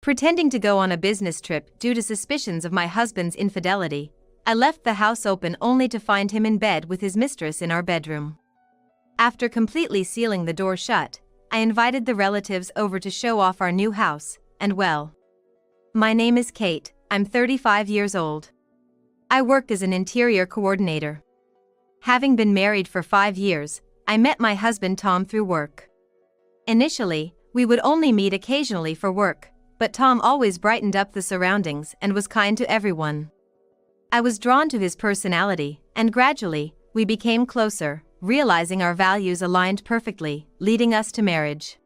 Pretending to go on a business trip due to suspicions of my husband's infidelity, I left the house open only to find him in bed with his mistress in our bedroom. After completely sealing the door shut, I invited the relatives over to show off our new house, and well. My name is Kate, I'm 35 years old. I work as an interior coordinator. Having been married for 5 years, I met my husband Tom through work. Initially, we would only meet occasionally for work, but Tom always brightened up the surroundings and was kind to everyone. I was drawn to his personality, and gradually, we became closer, realizing our values aligned perfectly, leading us to marriage.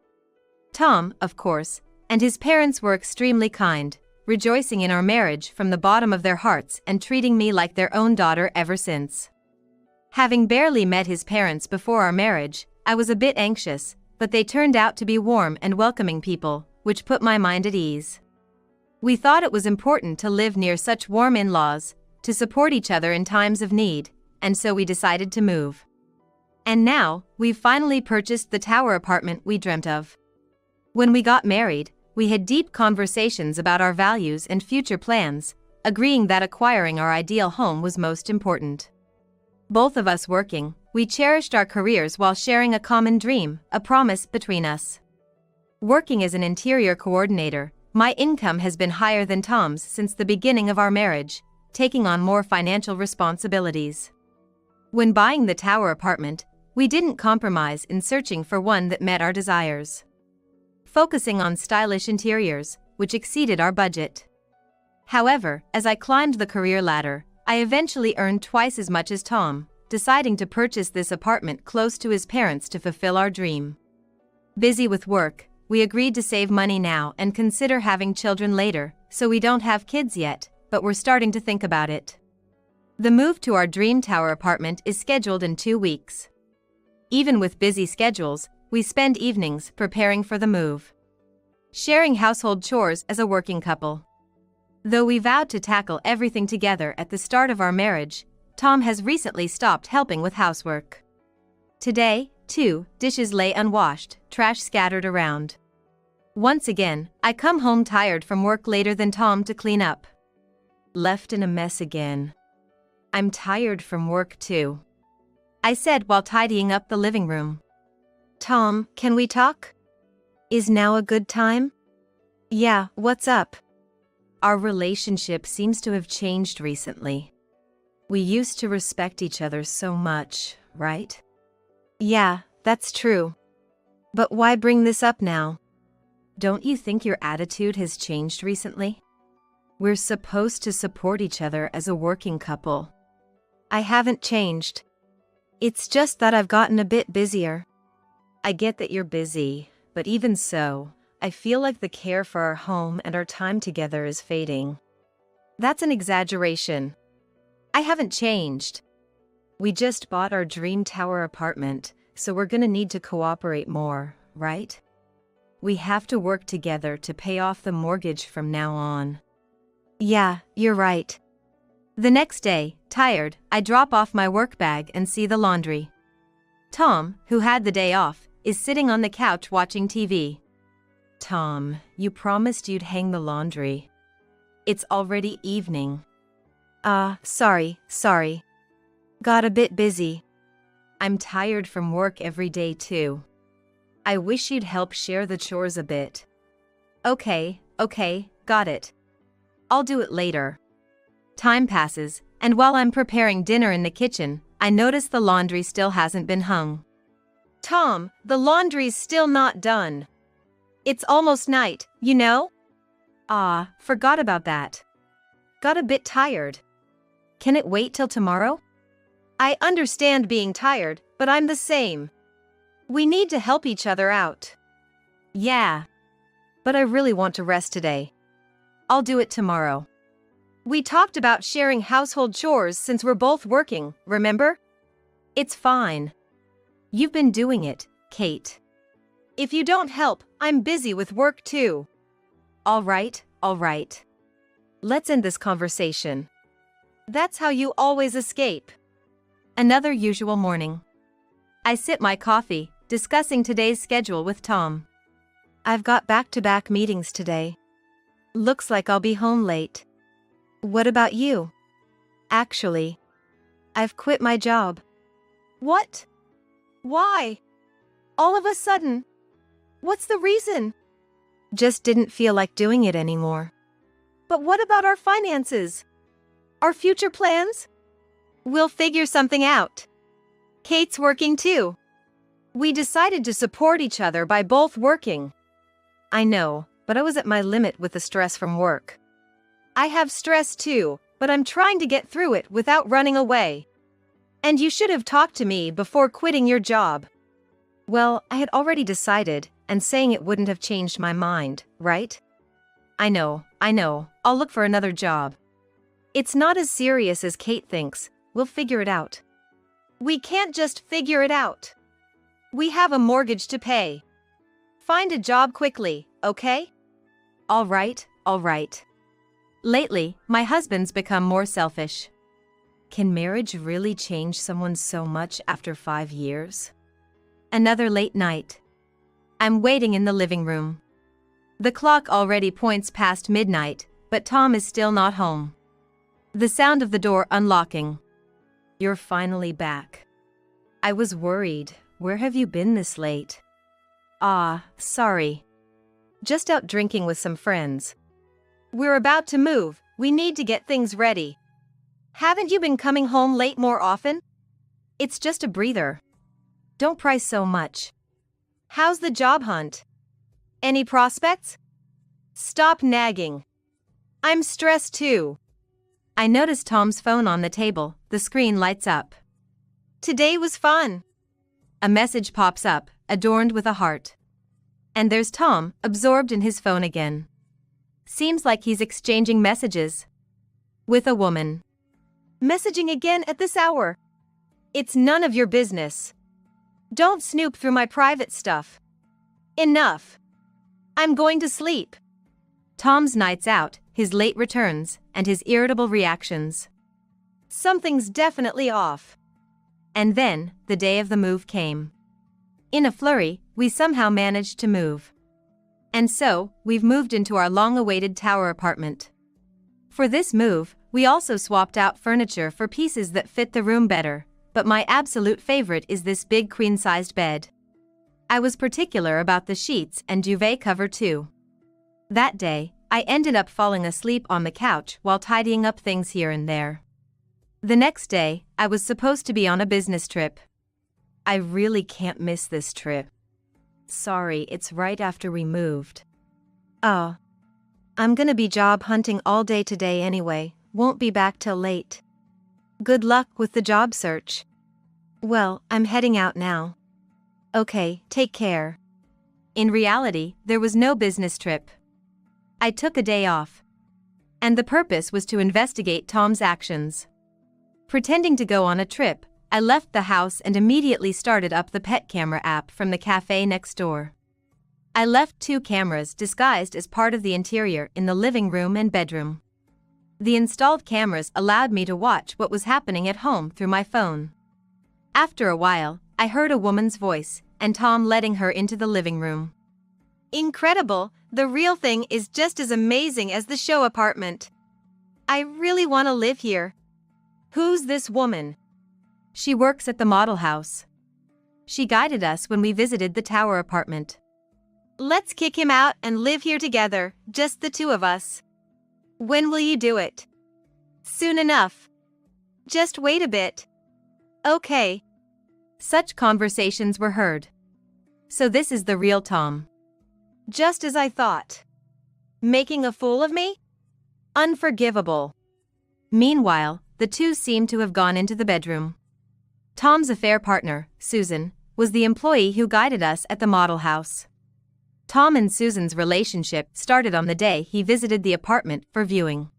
Tom, of course, and his parents were extremely kind, rejoicing in our marriage from the bottom of their hearts and treating me like their own daughter ever since. Having barely met his parents before our marriage, I was a bit anxious, but they turned out to be warm and welcoming people, which put my mind at ease. We thought it was important to live near such warm in-laws, to support each other in times of need, and so we decided to move. And now, we've finally purchased the tower apartment we dreamt of. When we got married, we had deep conversations about our values and future plans, agreeing that acquiring our ideal home was most important. Both of us working, we cherished our careers while sharing a common dream, a promise between us. Working as an interior coordinator, my income has been higher than Tom's since the beginning of our marriage, taking on more financial responsibilities. When buying the tower apartment, we didn't compromise in searching for one that met our desires. Focusing on stylish interiors, which exceeded our budget. However, as I climbed the career ladder, I eventually earned twice as much as Tom, deciding to purchase this apartment close to his parents to fulfill our dream. Busy with work, we agreed to save money now and consider having children later, so we don't have kids yet, but we're starting to think about it. The move to our dream tower apartment is scheduled in 2 weeks. Even with busy schedules, we spend evenings preparing for the move. Sharing household chores as a working couple. Though we vowed to tackle everything together at the start of our marriage, Tom has recently stopped helping with housework. Today, too, dishes lay unwashed, trash scattered around. Once again, I come home tired from work later than Tom to clean up. Left in a mess again. I'm tired from work too, I said while tidying up the living room. Tom, can we talk? Is now a good time? Yeah, what's up? Our relationship seems to have changed recently. We used to respect each other so much, right? Yeah, that's true. But why bring this up now? Don't you think your attitude has changed recently? We're supposed to support each other as a working couple. I haven't changed. It's just that I've gotten a bit busier. I get that you're busy, but even so, I feel like the care for our home and our time together is fading. That's an exaggeration. I haven't changed. We just bought our dream tower apartment, so we're gonna need to cooperate more, right? We have to work together to pay off the mortgage from now on. Yeah, you're right. The next day, tired, I drop off my work bag and see the laundry. Tom, who had the day off, is sitting on the couch watching TV. Tom, you promised you'd hang the laundry. It's already evening. Sorry. Got a bit busy. I'm tired from work every day too. I wish you'd help share the chores a bit. Okay, got it. I'll do it later. Time passes, and while I'm preparing dinner in the kitchen, I notice the laundry still hasn't been hung. Tom, the laundry's still not done. It's almost night, you know? Forgot about that. Got a bit tired. Can it wait till tomorrow? I understand being tired, but I'm the same. We need to help each other out. Yeah. But I really want to rest today. I'll do it tomorrow. We talked about sharing household chores since we're both working, remember? It's fine. You've been doing it, Kate. If you don't help, I'm busy with work too. All right. Let's end this conversation. That's how you always escape. Another usual morning. I sip my coffee, discussing today's schedule with Tom. I've got back-to-back meetings today. Looks like I'll be home late. What about you? Actually, I've quit my job. What? Why? All of a sudden? What's the reason? Just didn't feel like doing it anymore. But what about our finances? Our future plans? We'll figure something out. Kate's working too. We decided to support each other by both working. I know, but I was at my limit with the stress from work. I have stress too, but I'm trying to get through it without running away. And you should have talked to me before quitting your job. Well, I had already decided, and saying it wouldn't have changed my mind, right? I know. I'll look for another job. It's not as serious as Kate thinks. We'll figure it out. We can't just figure it out. We have a mortgage to pay. Find a job quickly, okay? All right. Lately, my husband's become more selfish. Can marriage really change someone so much after 5 years? Another late night. I'm waiting in the living room. The clock already points past midnight, but Tom is still not home. The sound of the door unlocking. You're finally back. I was worried. Where have you been this late? Sorry. Just out drinking with some friends. We're about to move. We need to get things ready. Haven't you been coming home late more often? It's just a breather. Don't pry so much. How's the job hunt? Any prospects? Stop nagging. I'm stressed too. I notice Tom's phone on the table. The screen lights up. Today was fun. A message pops up, adorned with a heart. And there's Tom, absorbed in his phone again. Seems like he's exchanging messages. With a woman. Messaging again at this hour. It's none of your business. Don't snoop through my private stuff. Enough. I'm going to sleep. Tom's nights out, his late returns, and his irritable reactions. Something's definitely off. And then, the day of the move came. In a flurry, we somehow managed to move. And so, we've moved into our long-awaited tower apartment. For this move, we also swapped out furniture for pieces that fit the room better, but my absolute favorite is this big queen-sized bed. I was particular about the sheets and duvet cover too. That day, I ended up falling asleep on the couch while tidying up things here and there. The next day, I was supposed to be on a business trip. I really can't miss this trip. Sorry, it's right after we moved. Oh. I'm gonna be job hunting all day today anyway, won't be back till late. Good luck with the job search. Well, I'm heading out now. Okay, take care. In reality, there was no business trip. I took a day off. And the purpose was to investigate Tom's actions. Pretending to go on a trip, I left the house and immediately started up the pet camera app from the cafe next door. I left 2 cameras disguised as part of the interior in the living room and bedroom. The installed cameras allowed me to watch what was happening at home through my phone. After a while, I heard a woman's voice, and Tom letting her into the living room. Incredible, the real thing is just as amazing as the show apartment. I really want to live here. Who's this woman? She works at the model house. She guided us when we visited the tower apartment. Let's kick him out and live here together, just the 2 of us. When will you do it? Soon enough. Just wait a bit. Okay. Such conversations were heard. So this is the real Tom. Just as I thought. Making a fool of me? Unforgivable. Meanwhile, the 2 seemed to have gone into the bedroom. Tom's affair partner, Susan, was the employee who guided us at the model house. Tom and Susan's relationship started on the day he visited the apartment for viewing.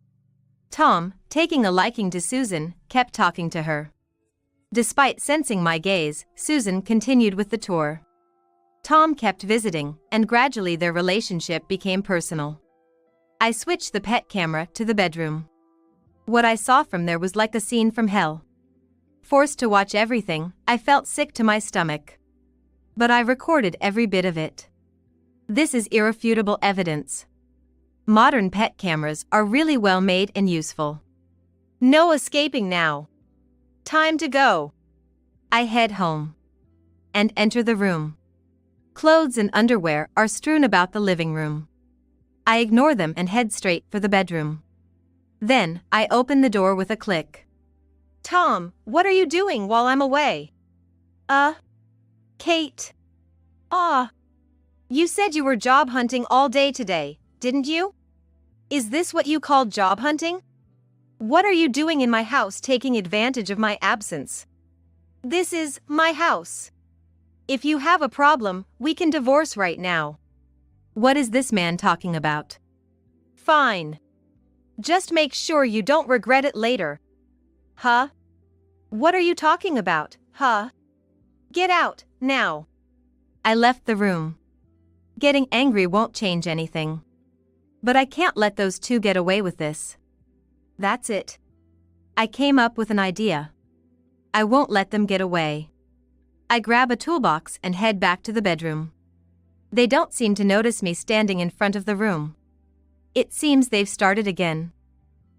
Tom, taking a liking to Susan, kept talking to her. Despite sensing my gaze, Susan continued with the tour. Tom kept visiting, and gradually their relationship became personal. I switched the pet camera to the bedroom. What I saw from there was like a scene from hell. Forced to watch everything, I felt sick to my stomach. But I recorded every bit of it. This is irrefutable evidence. Modern pet cameras are really well made and useful. No escaping now. Time to go. I head home and enter the room. Clothes and underwear are strewn about the living room. I ignore them and head straight for the bedroom. Then, I open the door with a click. Tom, what are you doing while I'm away? Kate. You said you were job hunting all day today, didn't you? Is this what you call job hunting? What are you doing in my house taking advantage of my absence? This is my house. If you have a problem, we can divorce right now. What is this man talking about? Fine. Just make sure you don't regret it later. Huh? What are you talking about, huh? Get out, now. I left the room. Getting angry won't change anything. But I can't let those two get away with this. That's it. I came up with an idea. I won't let them get away. I grab a toolbox and head back to the bedroom. They don't seem to notice me standing in front of the room. It seems they've started again.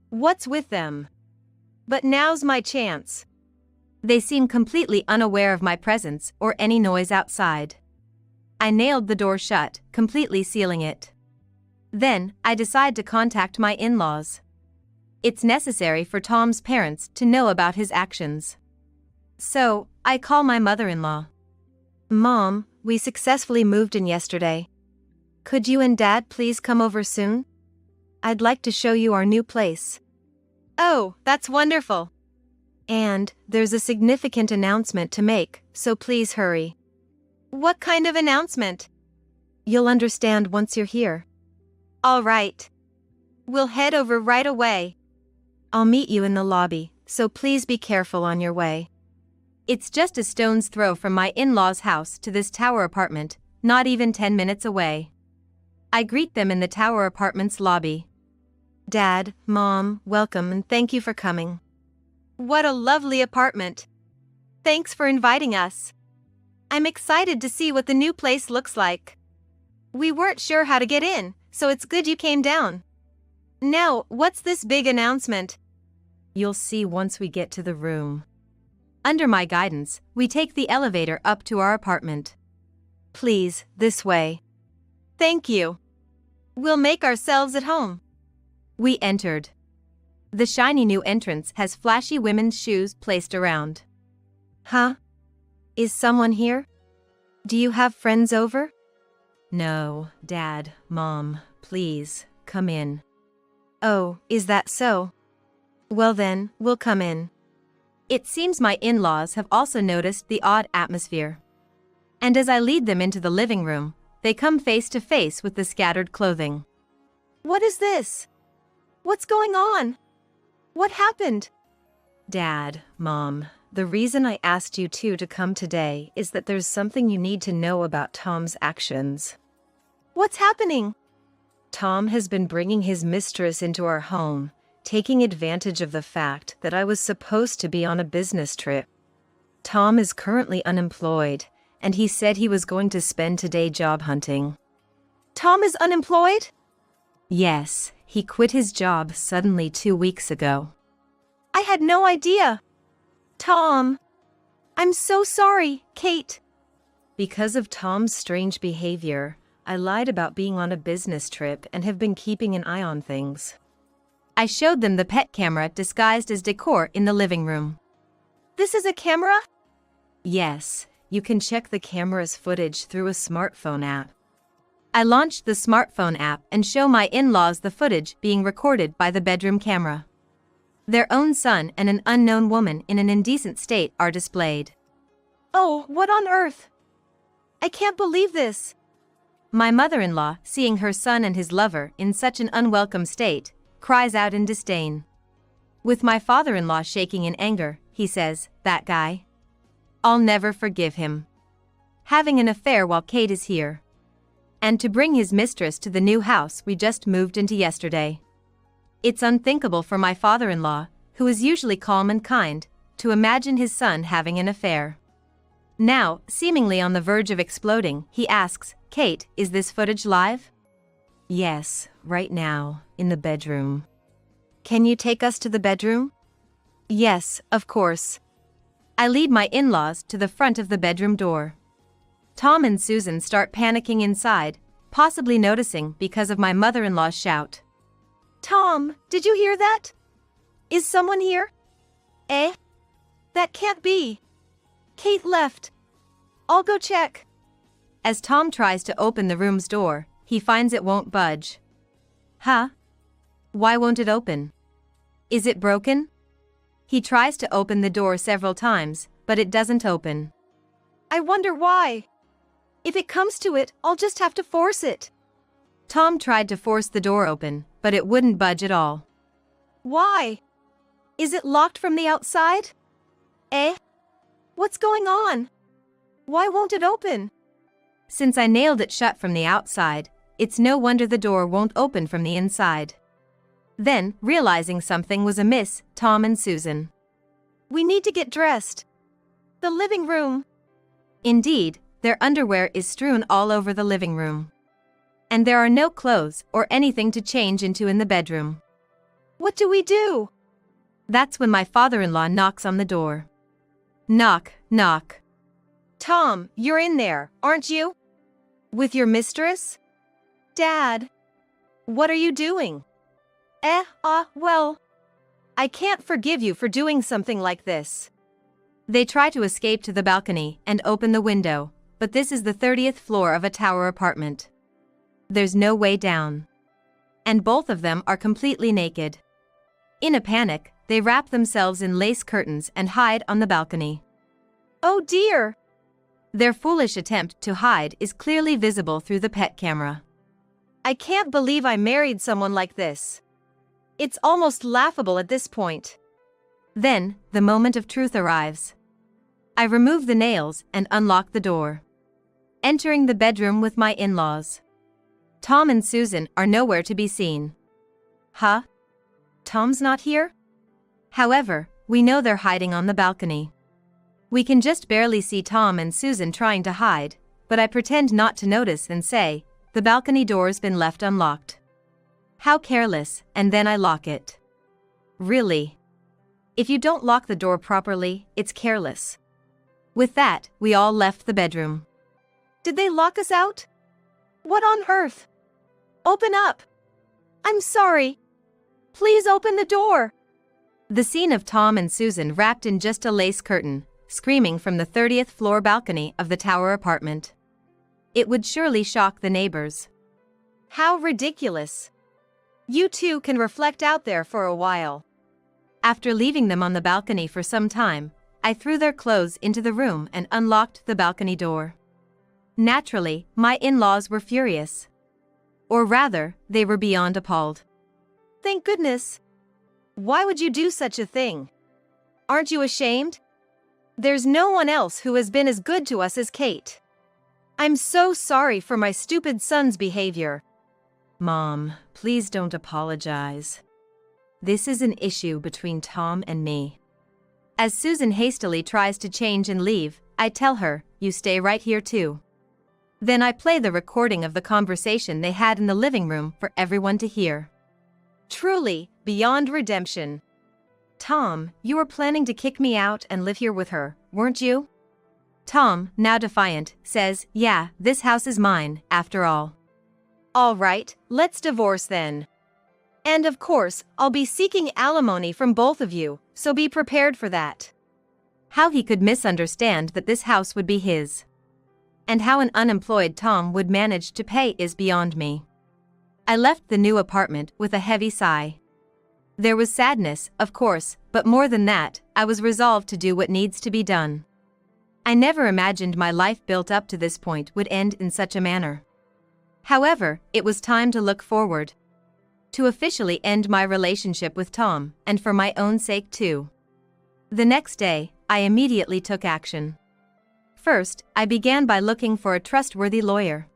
What's with them? But now's my chance. They seem completely unaware of my presence or any noise outside. I nailed the door shut, completely sealing it. Then, I decide to contact my in-laws. It's necessary for Tom's parents to know about his actions. So, I call my mother-in-law. Mom, we successfully moved in yesterday. Could you and Dad please come over soon? I'd like to show you our new place. Oh, that's wonderful. And, there's a significant announcement to make, so please hurry. What kind of announcement? You'll understand once you're here. All right. We'll head over right away. I'll meet you in the lobby, so please be careful on your way. It's just a stone's throw from my in-laws' house to this tower apartment, not even 10 minutes away. I greet them in the tower apartment's lobby. Dad, Mom, welcome and thank you for coming. What a lovely apartment. Thanks for inviting us. I'm excited to see what the new place looks like. We weren't sure how to get in, so it's good you came down. Now, what's this big announcement? You'll see once we get to the room. Under my guidance, we take the elevator up to our apartment. Please, this way. Thank you. We'll make ourselves at home. We entered. The shiny new entrance has flashy women's shoes placed around. Huh? Is someone here? Do you have friends over? No, Dad, Mom, please, come in. Oh, is that so? Well then, we'll come in. It seems my in-laws have also noticed the odd atmosphere. And as I lead them into the living room, they come face to face with the scattered clothing. What is this? What's going on? What happened? Dad, Mom, the reason I asked you two to come today is that there's something you need to know about Tom's actions. What's happening? Tom has been bringing his mistress into our home, taking advantage of the fact that I was supposed to be on a business trip. Tom is currently unemployed, and he said he was going to spend today job hunting. Tom is unemployed? Yes, he quit his job suddenly 2 weeks ago. I had no idea. Tom. I'm so sorry, Kate. Because of Tom's strange behavior, I lied about being on a business trip and have been keeping an eye on things. I showed them the pet camera disguised as decor in the living room. This is a camera? Yes, you can check the camera's footage through a smartphone app. I launched the smartphone app and show my in-laws the footage being recorded by the bedroom camera. Their own son and an unknown woman in an indecent state are displayed. Oh, what on earth? I can't believe this. My mother-in-law, seeing her son and his lover in such an unwelcome state, cries out in disdain. With my father-in-law shaking in anger, he says, "That guy? I'll never forgive him. Having an affair while Kate is here. And to bring his mistress to the new house we just moved into yesterday. It's unthinkable for my father-in-law, who is usually calm and kind, to imagine his son having an affair." Now, seemingly on the verge of exploding, he asks, "Kate, is this footage live?" "Yes, right now, in the bedroom. Can you take us to the bedroom? Yes, of course. I lead my in-laws to the front of the bedroom door. Tom and Susan start panicking inside, possibly noticing because of my mother-in-law's shout. Tom, did you hear that? Is someone here? Eh? That can't be. Kate left. I'll go check. As Tom tries to open the room's door, he finds it won't budge. Huh? Why won't it open? Is it broken? He tries to open the door several times, but it doesn't open. I wonder why. If it comes to it, I'll just have to force it. Tom tried to force the door open, but it wouldn't budge at all. Why? Is it locked from the outside? Eh? What's going on? Why won't it open? Since I nailed it shut from the outside, it's no wonder the door won't open from the inside. Then, realizing something was amiss, Tom and Susan. We need to get dressed. The living room. Indeed, their underwear is strewn all over the living room. And there are no clothes or anything to change into in the bedroom. What do we do? That's when my father-in-law knocks on the door. Knock, knock. Tom, you're in there, aren't you? With your mistress? Dad. What are you doing? Well. I can't forgive you for doing something like this. They try to escape to the balcony and open the window, but this is the 30th floor of a tower apartment. There's no way down. And both of them are completely naked. In a panic, they wrap themselves in lace curtains and hide on the balcony. Oh dear! Their foolish attempt to hide is clearly visible through the pet camera. I can't believe I married someone like this. It's almost laughable at this point. Then, the moment of truth arrives. I remove the nails and unlock the door. Entering the bedroom with my in-laws. Tom and Susan are nowhere to be seen. Huh? Tom's not here? However, we know they're hiding on the balcony. We can just barely see Tom and Susan trying to hide, but I pretend not to notice and say, the balcony door's been left unlocked. How careless, and then I lock it. Really? If you don't lock the door properly, it's careless. With that, we all left the bedroom. Did they lock us out? What on earth? Open up! I'm sorry. Please open the door. The scene of Tom and Susan wrapped in just a lace curtain, screaming from the 30th floor balcony of the tower apartment. It would surely shock the neighbors. How ridiculous. You two can reflect out there for a while. After leaving them on the balcony for some time, I threw their clothes into the room and unlocked the balcony door. Naturally, my in-laws were furious. Or rather, they were beyond appalled. Thank goodness. Why would you do such a thing? Aren't you ashamed? There's no one else who has been as good to us as Kate. I'm so sorry for my stupid son's behavior. Mom, please don't apologize. This is an issue between Tom and me. As Susan hastily tries to change and leave, I tell her, you stay right here too. Then I play the recording of the conversation they had in the living room for everyone to hear. Truly, beyond redemption. Tom, you were planning to kick me out and live here with her, weren't you? Tom, now defiant, says, yeah, this house is mine, after all. All right, let's divorce then. And of course, I'll be seeking alimony from both of you, so be prepared for that. How he could misunderstand that this house would be his. And how an unemployed Tom would manage to pay is beyond me. I left the new apartment with a heavy sigh. There was sadness, of course, but more than that, I was resolved to do what needs to be done. I never imagined my life built up to this point would end in such a manner. However, it was time to look forward. To officially end my relationship with Tom, and for my own sake too. The next day, I immediately took action. First, I began by looking for a trustworthy lawyer.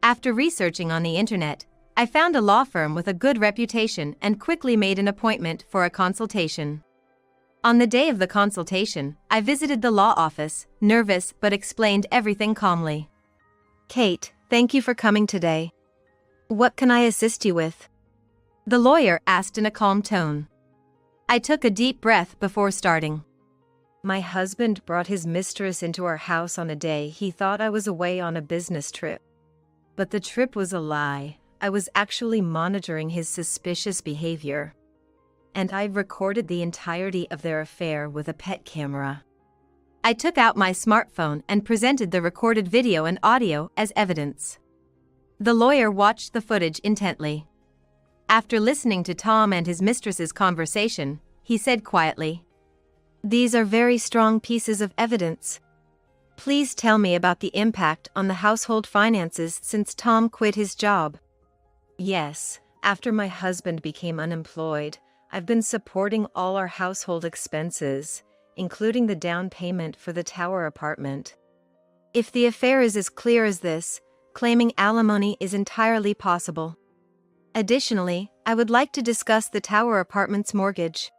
After researching on the internet, I found a law firm with a good reputation and quickly made an appointment for a consultation. On the day of the consultation, I visited the law office, nervous but explained everything calmly. Kate, thank you for coming today. What can I assist you with? The lawyer asked in a calm tone. I took a deep breath before starting. My husband brought his mistress into our house on a day he thought I was away on a business trip. But the trip was a lie. I was actually monitoring his suspicious behavior. And I recorded the entirety of their affair with a pet camera. I took out my smartphone and presented the recorded video and audio as evidence. The lawyer watched the footage intently. After listening to Tom and his mistress's conversation, he said quietly, "These are very strong pieces of evidence. Please tell me about the impact on the household finances since Tom quit his job." Yes, after my husband became unemployed, I've been supporting all our household expenses, including the down payment for the tower apartment. If the affair is as clear as this, claiming alimony is entirely possible. Additionally, I would like to discuss the tower apartment's mortgage.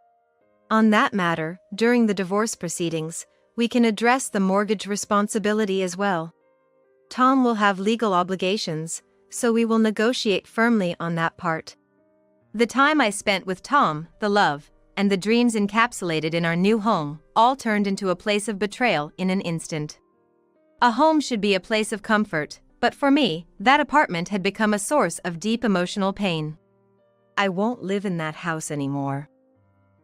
On that matter, during the divorce proceedings, we can address the mortgage responsibility as well. Tom will have legal obligations, so we will negotiate firmly on that part. The time I spent with Tom, the love, and the dreams encapsulated in our new home, all turned into a place of betrayal in an instant. A home should be a place of comfort, but for me, that apartment had become a source of deep emotional pain. I won't live in that house anymore.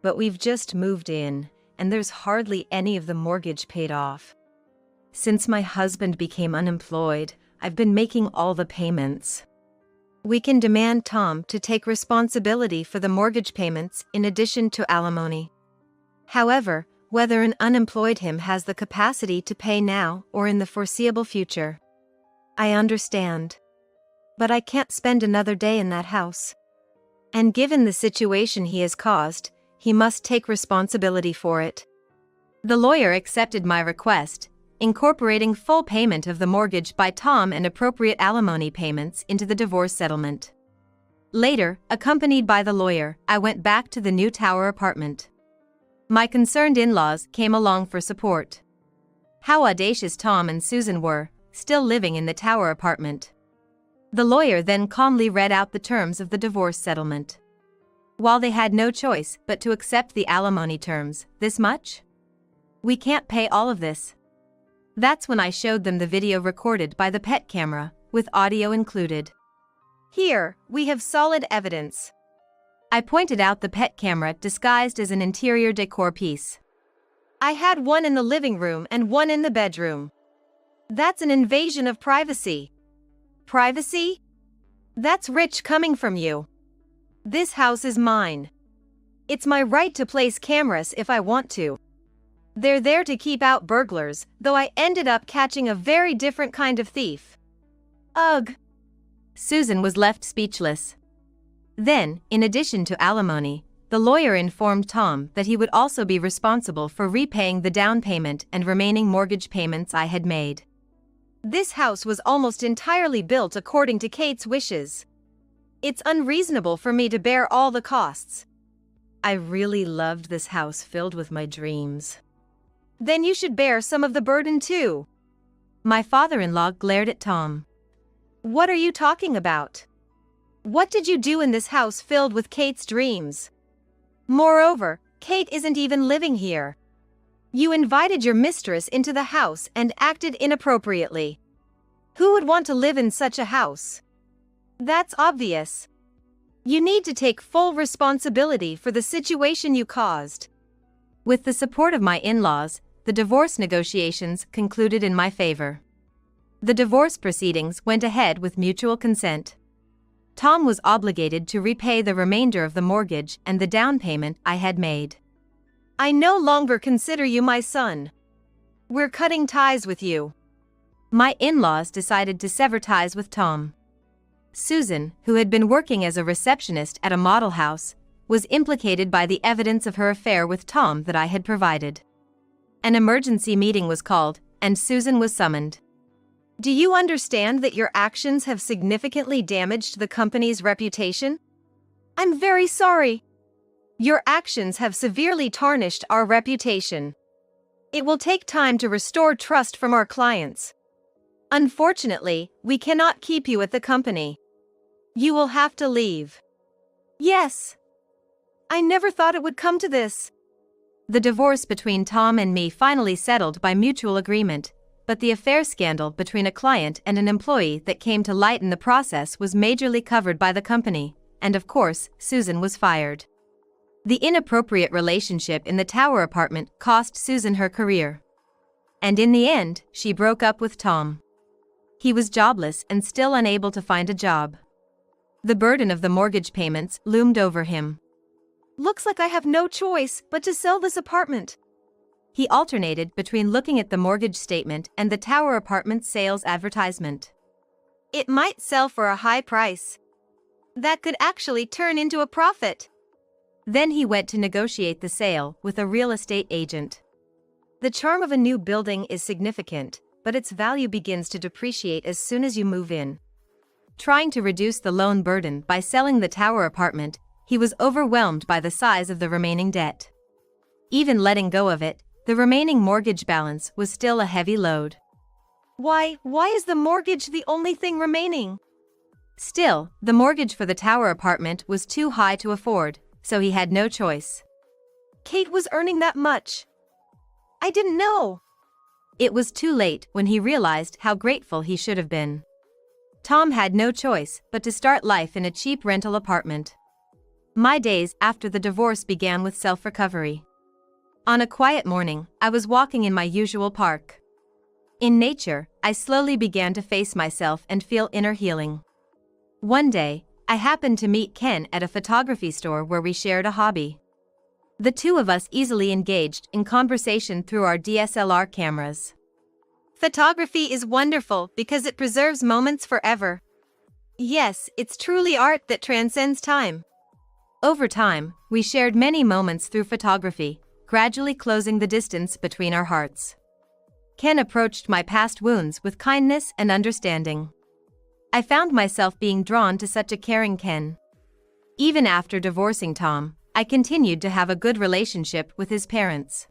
But we've just moved in, and there's hardly any of the mortgage paid off. Since my husband became unemployed, I've been making all the payments. We can demand Tom to take responsibility for the mortgage payments in addition to alimony. However, whether an unemployed him has the capacity to pay now or in the foreseeable future. I understand. But I can't spend another day in that house. And given the situation he has caused, he must take responsibility for it. The lawyer accepted my request, incorporating full payment of the mortgage by Tom and appropriate alimony payments into the divorce settlement. Later, accompanied by the lawyer, I went back to the new tower apartment. My concerned in-laws came along for support. How audacious Tom and Susan were, still living in the tower apartment. The lawyer then calmly read out the terms of the divorce settlement. While they had no choice but to accept the alimony terms, this much? We can't pay all of this. That's when I showed them the video recorded by the pet camera, with audio included. Here, we have solid evidence. I pointed out the pet camera disguised as an interior decor piece. I had one in the living room and one in the bedroom. That's an invasion of privacy. Privacy? That's rich coming from you. This house is mine. It's my right to place cameras if I want to. They're there to keep out burglars, though I ended up catching a very different kind of thief. Ugh. Susan was left speechless. Then, in addition to alimony, the lawyer informed Tom that he would also be responsible for repaying the down payment and remaining mortgage payments I had made. This house was almost entirely built according to Kate's wishes. It's unreasonable for me to bear all the costs. I really loved this house filled with my dreams. Then you should bear some of the burden too. My father-in-law glared at Tom. What are you talking about? What did you do in this house filled with Kate's dreams? Moreover, Kate isn't even living here. You invited your mistress into the house and acted inappropriately. Who would want to live in such a house? That's obvious. You need to take full responsibility for the situation you caused. With the support of my in-laws, the divorce negotiations concluded in my favor. The divorce proceedings went ahead with mutual consent. Tom was obligated to repay the remainder of the mortgage and the down payment I had made. I no longer consider you my son. We're cutting ties with you. My in-laws decided to sever ties with Tom. Susan, who had been working as a receptionist at a model house, was implicated by the evidence of her affair with Tom that I had provided. An emergency meeting was called, and Susan was summoned. Do you understand that your actions have significantly damaged the company's reputation? I'm very sorry. Your actions have severely tarnished our reputation. It will take time to restore trust from our clients. Unfortunately, we cannot keep you at the company. You will have to leave. Yes. I never thought it would come to this. The divorce between Tom and me finally settled by mutual agreement, but the affair scandal between a client and an employee that came to light in the process was majorly covered by the company, and of course, Susan was fired. The inappropriate relationship in the tower apartment cost Susan her career. And in the end, she broke up with Tom. He was jobless and still unable to find a job. The burden of the mortgage payments loomed over him. Looks like I have no choice but to sell this apartment. He alternated between looking at the mortgage statement and the tower apartment sales advertisement. It might sell for a high price. That could actually turn into a profit. Then he went to negotiate the sale with a real estate agent. The charm of a new building is significant, but its value begins to depreciate as soon as you move in. Trying to reduce the loan burden by selling the tower apartment, he was overwhelmed by the size of the remaining debt. Even letting go of it, the remaining mortgage balance was still a heavy load. Why is the mortgage the only thing remaining? Still, the mortgage for the tower apartment was too high to afford, so he had no choice. Kate was earning that much. I didn't know. It was too late when he realized how grateful he should have been. Tom had no choice but to start life in a cheap rental apartment. My days after the divorce began with self-recovery. On a quiet morning, I was walking in my usual park. In nature, I slowly began to face myself and feel inner healing. One day, I happened to meet Ken at a photography store where we shared a hobby. The two of us easily engaged in conversation through our DSLR cameras. Photography is wonderful because it preserves moments forever. Yes, it's truly art that transcends time. Over time, we shared many moments through photography, gradually closing the distance between our hearts. Ken approached my past wounds with kindness and understanding. I found myself being drawn to such a caring Ken. Even after divorcing Tom, I continued to have a good relationship with his parents.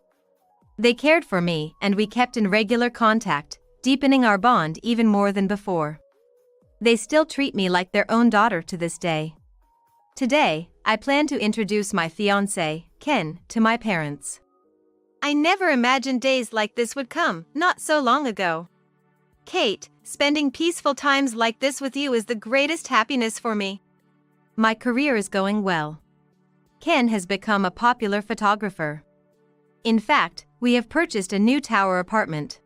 They cared for me and we kept in regular contact, deepening our bond even more than before. They still treat me like their own daughter to this day. Today, I plan to introduce my fiancé, Ken, to my parents. I never imagined days like this would come, not so long ago. Kate, spending peaceful times like this with you is the greatest happiness for me. My career is going well. Ken has become a popular photographer. In fact, we have purchased a new tower apartment.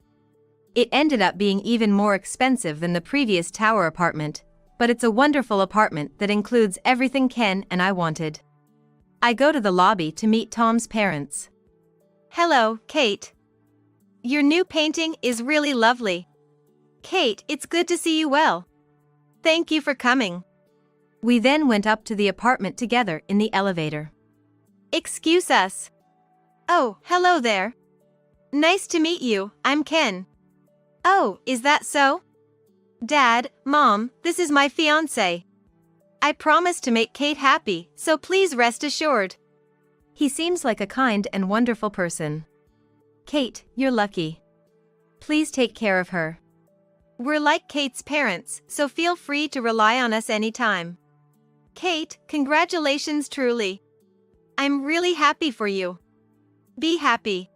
It ended up being even more expensive than the previous tower apartment, but it's a wonderful apartment that includes everything Ken and I wanted. I go to the lobby to meet Tom's parents. Hello, Kate. Your new painting is really lovely. Kate, it's good to see you well. Thank you for coming. We then went up to the apartment together in the elevator. Excuse us. Oh, hello there. Nice to meet you, I'm Ken. Oh, is that so? Dad, Mom, this is my fiancé. I promise to make Kate happy, so please rest assured. He seems like a kind and wonderful person. Kate, you're lucky. Please take care of her. We're like Kate's parents, so feel free to rely on us anytime. Kate, congratulations truly. I'm really happy for you. Be happy.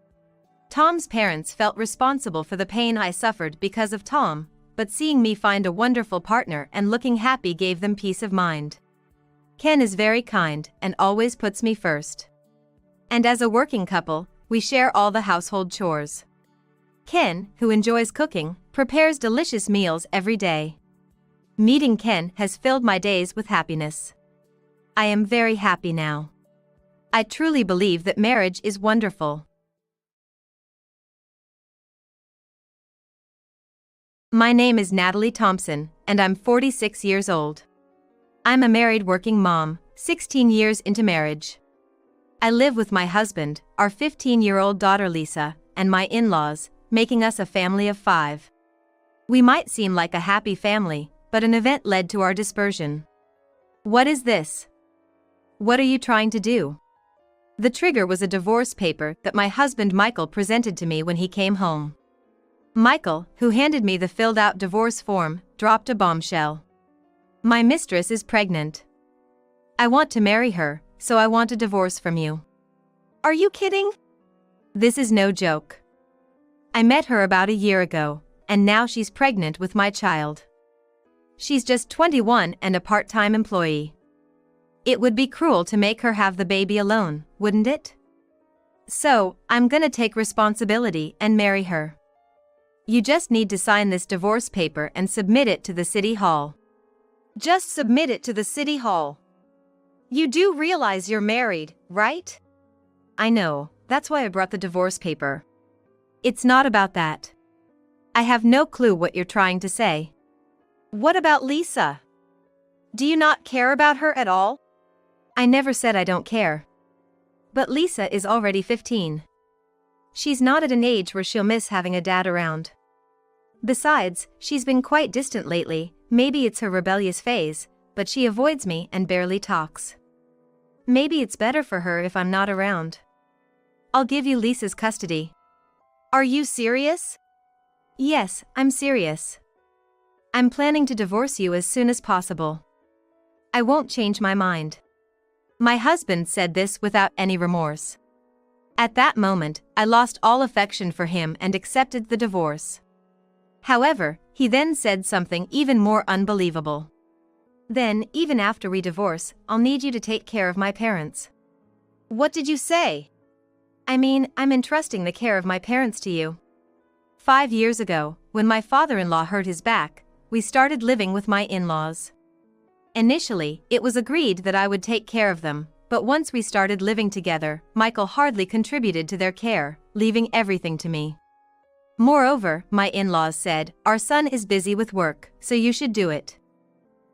Tom's parents felt responsible for the pain I suffered because of Tom, but seeing me find a wonderful partner and looking happy gave them peace of mind. Ken is very kind and always puts me first. And as a working couple, we share all the household chores. Ken, who enjoys cooking, prepares delicious meals every day. Meeting Ken has filled my days with happiness. I am very happy now. I truly believe that marriage is wonderful. My name is Natalie Thompson, and I'm 46 years old. I'm a married working mom, 16 years into marriage. I live with my husband, our 15-year-old daughter Lisa, and my in-laws, making us a family of 5. We might seem like a happy family, but an event led to our dispersion. What is this? What are you trying to do? The trigger was a divorce paper that my husband Michael presented to me when he came home. Michael, who handed me the filled-out divorce form, dropped a bombshell. My mistress is pregnant. I want to marry her, so I want a divorce from you. Are you kidding? This is no joke. I met her about a year ago, and now she's pregnant with my child. She's just 21 and a part-time employee. It would be cruel to make her have the baby alone, wouldn't it? So, I'm gonna take responsibility and marry her. You just need to sign this divorce paper and submit it to the city hall. Just submit it to the city hall. You do realize you're married, right? I know, that's why I brought the divorce paper. It's not about that. I have no clue what you're trying to say. What about Lisa? Do you not care about her at all? I never said I don't care. But Lisa is already 15. She's not at an age where she'll miss having a dad around. Besides, she's been quite distant lately. Maybe it's her rebellious phase, but she avoids me and barely talks. Maybe it's better for her if I'm not around. I'll give you Lisa's custody. Are you serious? Yes, I'm serious. I'm planning to divorce you as soon as possible. I won't change my mind. My husband said this without any remorse. At that moment, I lost all affection for him and accepted the divorce. However, he then said something even more unbelievable. Then, even after we divorce, I'll need you to take care of my parents. What did you say? I mean, I'm entrusting the care of my parents to you. 5 years ago, when my father-in-law hurt his back, we started living with my in-laws. Initially, it was agreed that I would take care of them, but once we started living together, Michael hardly contributed to their care, leaving everything to me. Moreover, my in-laws said, "Our son is busy with work, so you should do it.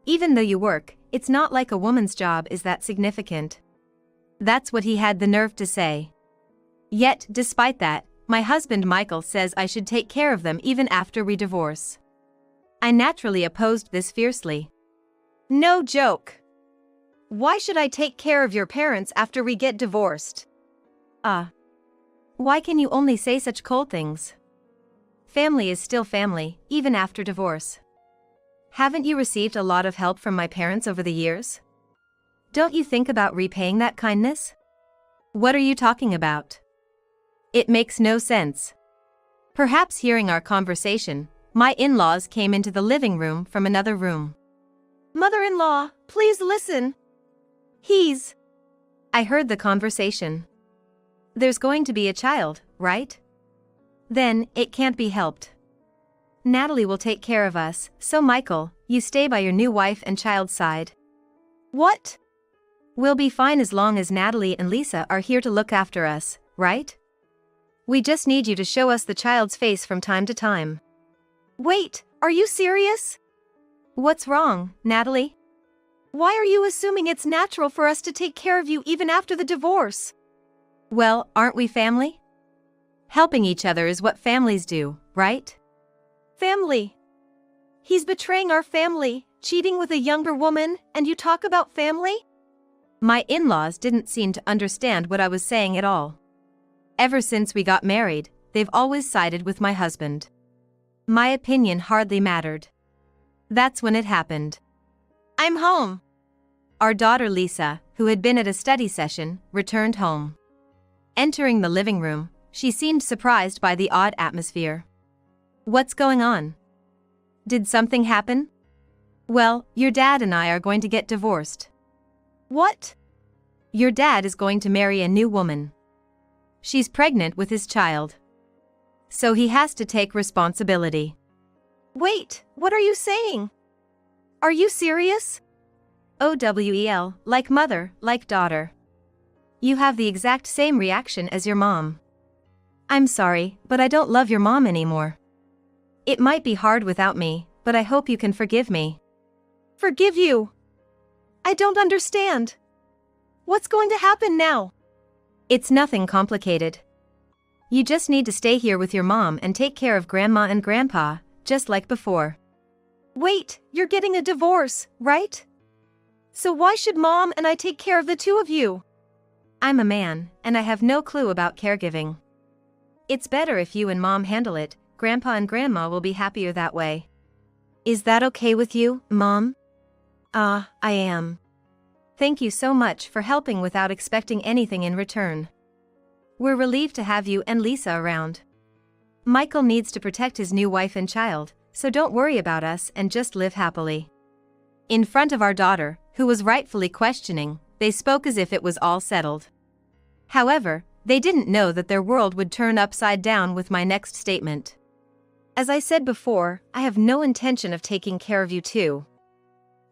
Even though you work, it's not like a woman's job is that significant." That's what he had the nerve to say. Yet, despite that, my husband Michael says I should take care of them even after we divorce. I naturally opposed this fiercely. No joke. Why should I take care of your parents after we get divorced? Why can you only say such cold things? Family is still family, even after divorce. Haven't you received a lot of help from my parents over the years? Don't you think about repaying that kindness? What are you talking about? It makes no sense. Perhaps hearing our conversation, my in-laws came into the living room from another room. Mother-in-law, please listen. I heard the conversation. There's going to be a child, right? Then, it can't be helped. Natalie will take care of us, so Michael, you stay by your new wife and child's side. What? We'll be fine as long as Natalie and Lisa are here to look after us, right? We just need you to show us the child's face from time to time. Wait, are you serious? What's wrong, Natalie? Why are you assuming it's natural for us to take care of you even after the divorce? Well, aren't we family? Helping each other is what families do, right? Family? He's betraying our family, cheating with a younger woman, and you talk about family? My in-laws didn't seem to understand what I was saying at all. Ever since we got married, they've always sided with my husband. My opinion hardly mattered. That's when it happened. I'm home. Our daughter Lisa, who had been at a study session, returned home. Entering the living room, she seemed surprised by the odd atmosphere. What's going on? Did something happen? Well, your dad and I are going to get divorced. What? Your dad is going to marry a new woman. She's pregnant with his child. So he has to take responsibility. Wait, what are you saying? Are you serious? OWEL, like mother, like daughter. You have the exact same reaction as your mom. I'm sorry, but I don't love your mom anymore. It might be hard without me, but I hope you can forgive me. Forgive you? I don't understand. What's going to happen now? It's nothing complicated. You just need to stay here with your mom and take care of grandma and grandpa, just like before. Wait, you're getting a divorce, right? So why should mom and I take care of the two of you? I'm a man, and I have no clue about caregiving. It's better if you and mom handle it. Grandpa and grandma will be happier that way. Is that okay with you, mom? I am. Thank you so much for helping without expecting anything in return. We're relieved to have you and Lisa around. Michael needs to protect his new wife and child, so don't worry about us and just live happily. In front of our daughter, who was rightfully questioning, they spoke as if it was all settled. However, they didn't know that their world would turn upside down with my next statement. As I said before, I have no intention of taking care of you too.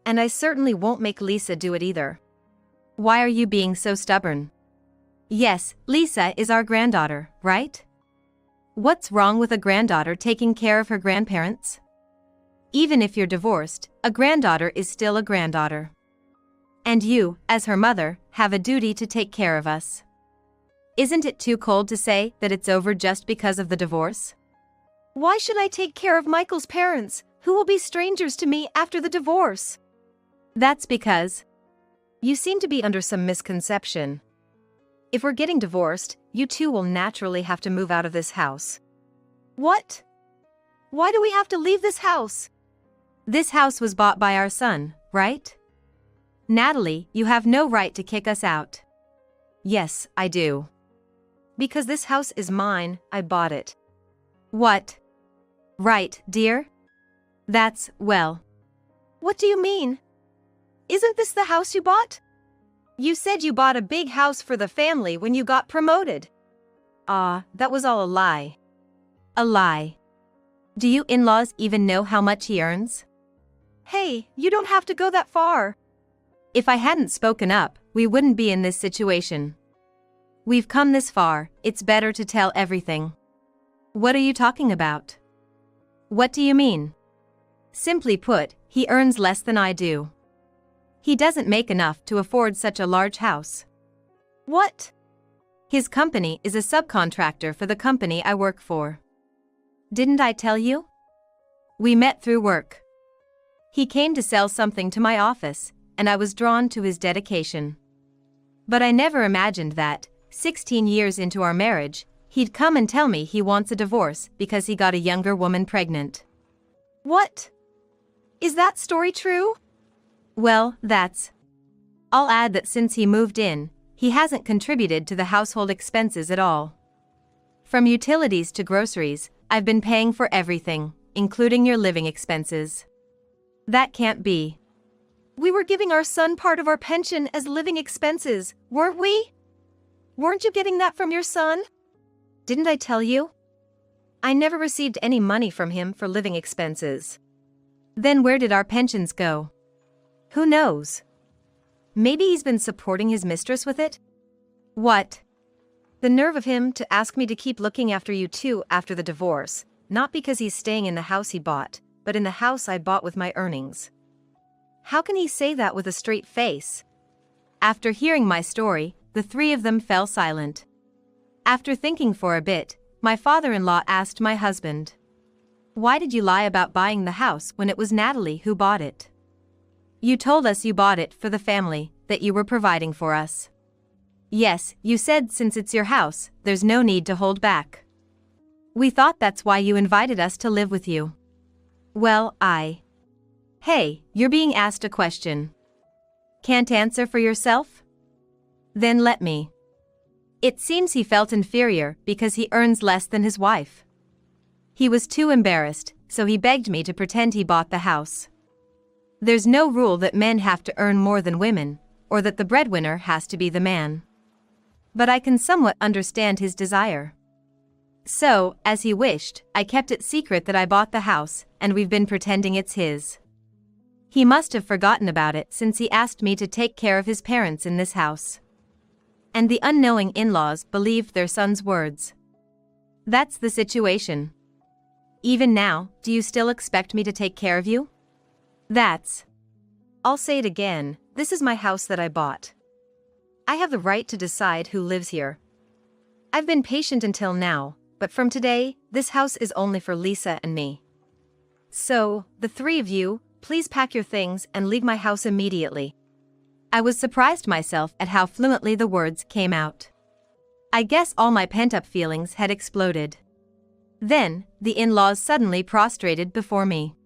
And I certainly won't make Lisa do it either. Why are you being so stubborn? Yes, Lisa is our granddaughter, right? What's wrong with a granddaughter taking care of her grandparents? Even if you're divorced, a granddaughter is still a granddaughter. And you, as her mother, have a duty to take care of us. Isn't it too cold to say that it's over just because of the divorce? Why should I take care of Michael's parents, who will be strangers to me after the divorce? That's because you seem to be under some misconception. If we're getting divorced, you two will naturally have to move out of this house. What? Why do we have to leave this house? This house was bought by our son, right? Natalie, you have no right to kick us out. Yes, I do. Because this house is mine, I bought it. What? Right, dear? That's, well. What do you mean? Isn't this the house you bought? You said you bought a big house for the family when you got promoted. That was all a lie. A lie. Do you in-laws even know how much he earns? Hey, you don't have to go that far. If I hadn't spoken up, we wouldn't be in this situation. We've come this far, it's better to tell everything. What are you talking about? What do you mean? Simply put, he earns less than I do. He doesn't make enough to afford such a large house. What? His company is a subcontractor for the company I work for. Didn't I tell you? We met through work. He came to sell something to my office, and I was drawn to his dedication. But I never imagined that, 16 years into our marriage, he'd come and tell me he wants a divorce because he got a younger woman pregnant. What? Is that story true? Well, that's. I'll add that since he moved in, he hasn't contributed to the household expenses at all. From utilities to groceries, I've been paying for everything, including your living expenses. That can't be. We were giving our son part of our pension as living expenses, weren't we? Weren't you getting that from your son? Didn't I tell you? I never received any money from him for living expenses. Then where did our pensions go? Who knows? Maybe he's been supporting his mistress with it? What? The nerve of him to ask me to keep looking after you two after the divorce, not because he's staying in the house he bought, but in the house I bought with my earnings. How can he say that with a straight face? After hearing my story, the three of them fell silent. After thinking for a bit, my father-in-law asked my husband, "Why did you lie about buying the house when it was Natalie who bought it? You told us you bought it for the family, that you were providing for us. Yes, you said since it's your house, there's no need to hold back. We thought that's why you invited us to live with you." Well, Hey, you're being asked a question. Can't answer for yourself? Then let me. It seems he felt inferior because he earns less than his wife. He was too embarrassed, so he begged me to pretend he bought the house. There's no rule that men have to earn more than women, or that the breadwinner has to be the man. But I can somewhat understand his desire. So, as he wished, I kept it secret that I bought the house, and we've been pretending it's his. He must have forgotten about it since he asked me to take care of his parents in this house. And the unknowing in-laws believed their son's words. That's the situation. Even now, do you still expect me to take care of you? That's. I'll say it again, this is my house that I bought. I have the right to decide who lives here. I've been patient until now, but from today, this house is only for Lisa and me. So, the three of you, please pack your things and leave my house immediately. I was surprised myself at how fluently the words came out. I guess all my pent-up feelings had exploded. Then, the in-laws suddenly prostrated before me.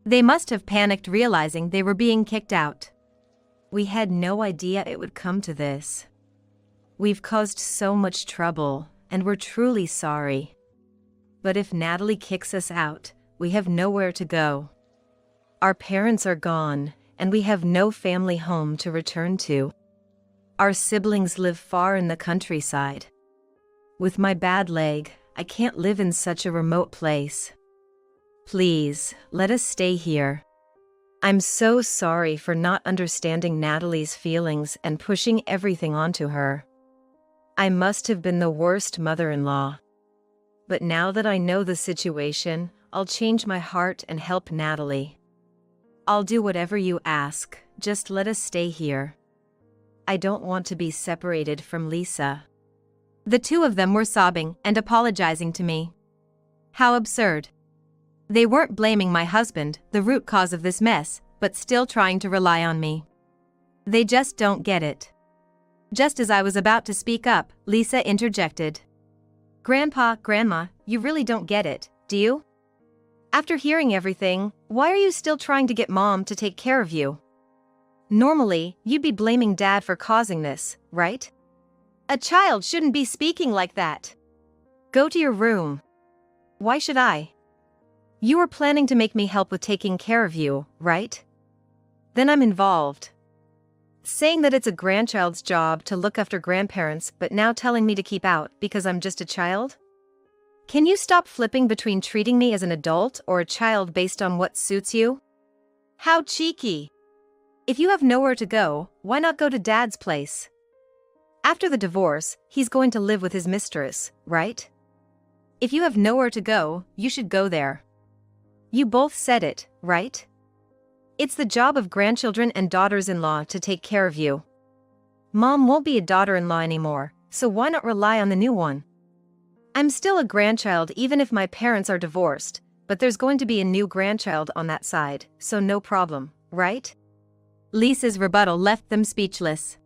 They must have panicked realizing they were being kicked out. We had no idea it would come to this. We've caused so much trouble, and we're truly sorry. But if Natalie kicks us out, we have nowhere to go. Our parents are gone, and we have no family home to return to. Our siblings live far in the countryside. With my bad leg, I can't live in such a remote place. Please, let us stay here. I'm so sorry for not understanding Natalie's feelings and pushing everything onto her. I must have been the worst mother-in-law. But now that I know the situation, I'll change my heart and help Natalie. I'll do whatever you ask, just let us stay here. I don't want to be separated from Lisa. The two of them were sobbing and apologizing to me. How absurd. They weren't blaming my husband, the root cause of this mess, but still trying to rely on me. They just don't get it. Just as I was about to speak up, Lisa interjected. Grandpa, Grandma, you really don't get it, do you? After hearing everything, why are you still trying to get Mom to take care of you? Normally, you'd be blaming Dad for causing this, right? A child shouldn't be speaking like that. Go to your room. Why should I? You were planning to make me help with taking care of you, right? Then I'm involved. Saying that it's a grandchild's job to look after grandparents, but now telling me to keep out because I'm just a child? Can you stop flipping between treating me as an adult or a child based on what suits you? How cheeky. If you have nowhere to go, why not go to Dad's place? After the divorce, he's going to live with his mistress, right? If you have nowhere to go, you should go there. You both said it, right? It's the job of grandchildren and daughters-in-law to take care of you. Mom won't be a daughter-in-law anymore, so why not rely on the new one? I'm still a grandchild even if my parents are divorced, but there's going to be a new grandchild on that side, so no problem, right? Lisa's rebuttal left them speechless.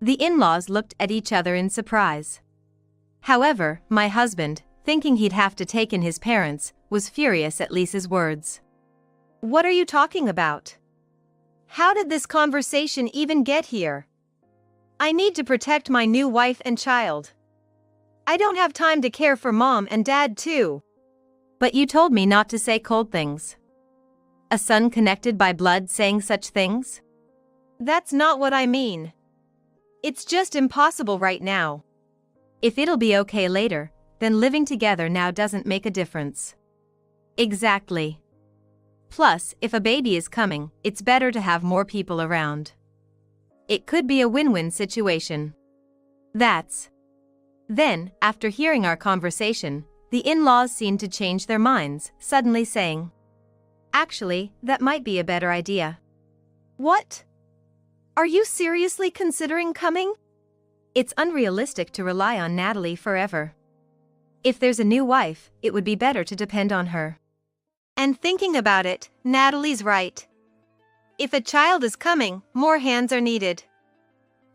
The in-laws looked at each other in surprise. However, my husband, thinking he'd have to take in his parents, was furious at Lisa's words. What are you talking about? How did this conversation even get here? I need to protect my new wife and child. I don't have time to care for Mom and Dad too. But you told me not to say cold things. A son connected by blood saying such things? That's not what I mean. It's just impossible right now. If it'll be okay later, then living together now doesn't make a difference. Exactly. Plus, if a baby is coming, it's better to have more people around. It could be a win-win situation. Then, after hearing our conversation, the in-laws seemed to change their minds, suddenly saying, actually, that might be a better idea. What? Are you seriously considering coming? It's unrealistic to rely on Natalie forever. If there's a new wife, it would be better to depend on her. And thinking about it, Natalie's right. If a child is coming, more hands are needed.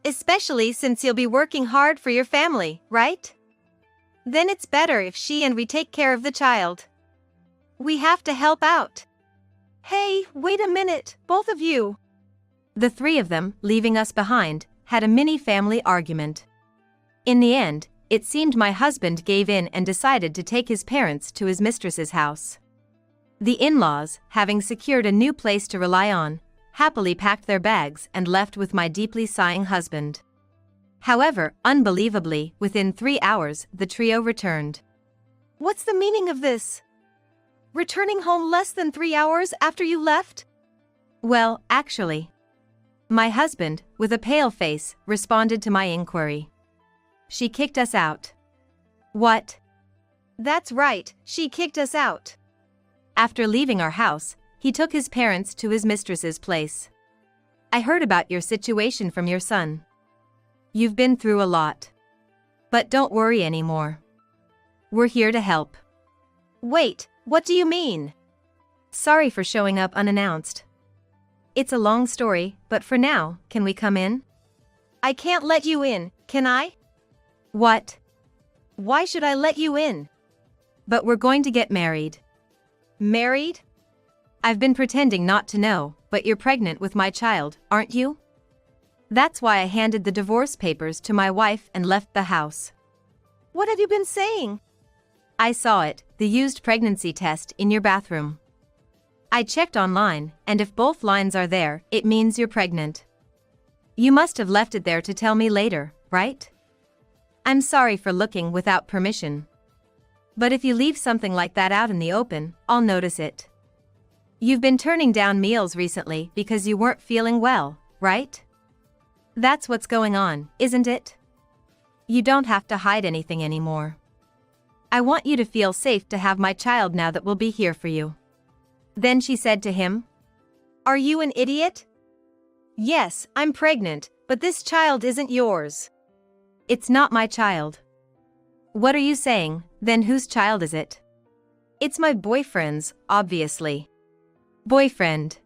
Especially since you'll be working hard for your family, right? Then it's better if she and we take care of the child. We have to help out. Hey, wait a minute, both of you. The three of them, leaving us behind, had a mini-family argument. In the end, it seemed my husband gave in and decided to take his parents to his mistress's house. The in-laws, having secured a new place to rely on, happily packed their bags and left with my deeply sighing husband. However, unbelievably, within 3 hours, the trio returned. What's the meaning of this? Returning home less than 3 hours after you left? Well, actually. My husband, with a pale face, responded to my inquiry. She kicked us out. What? That's right, she kicked us out. After leaving our house, he took his parents to his mistress's place. I heard about your situation from your son. You've been through a lot. But don't worry anymore. We're here to help. Wait, what do you mean? Sorry for showing up unannounced. It's a long story, but for now, can we come in? I can't let you in, can I? What? Why should I let you in? But we're going to get married. Married? I've been pretending not to know, but you're pregnant with my child, aren't you? That's why I handed the divorce papers to my wife and left the house. What have you been saying? I saw it, the used pregnancy test, in your bathroom. I checked online, and if both lines are there, it means you're pregnant. You must have left it there to tell me later, right? I'm sorry for looking without permission. But if you leave something like that out in the open, I'll notice it. You've been turning down meals recently because you weren't feeling well, right? That's what's going on, isn't it? You don't have to hide anything anymore. I want you to feel safe to have my child now that will be here for you. Then she said to him, Are you an idiot? Yes, I'm pregnant, but this child isn't yours. It's not my child. What are you saying? Then whose child is it? It's my boyfriend's, obviously. Boyfriend.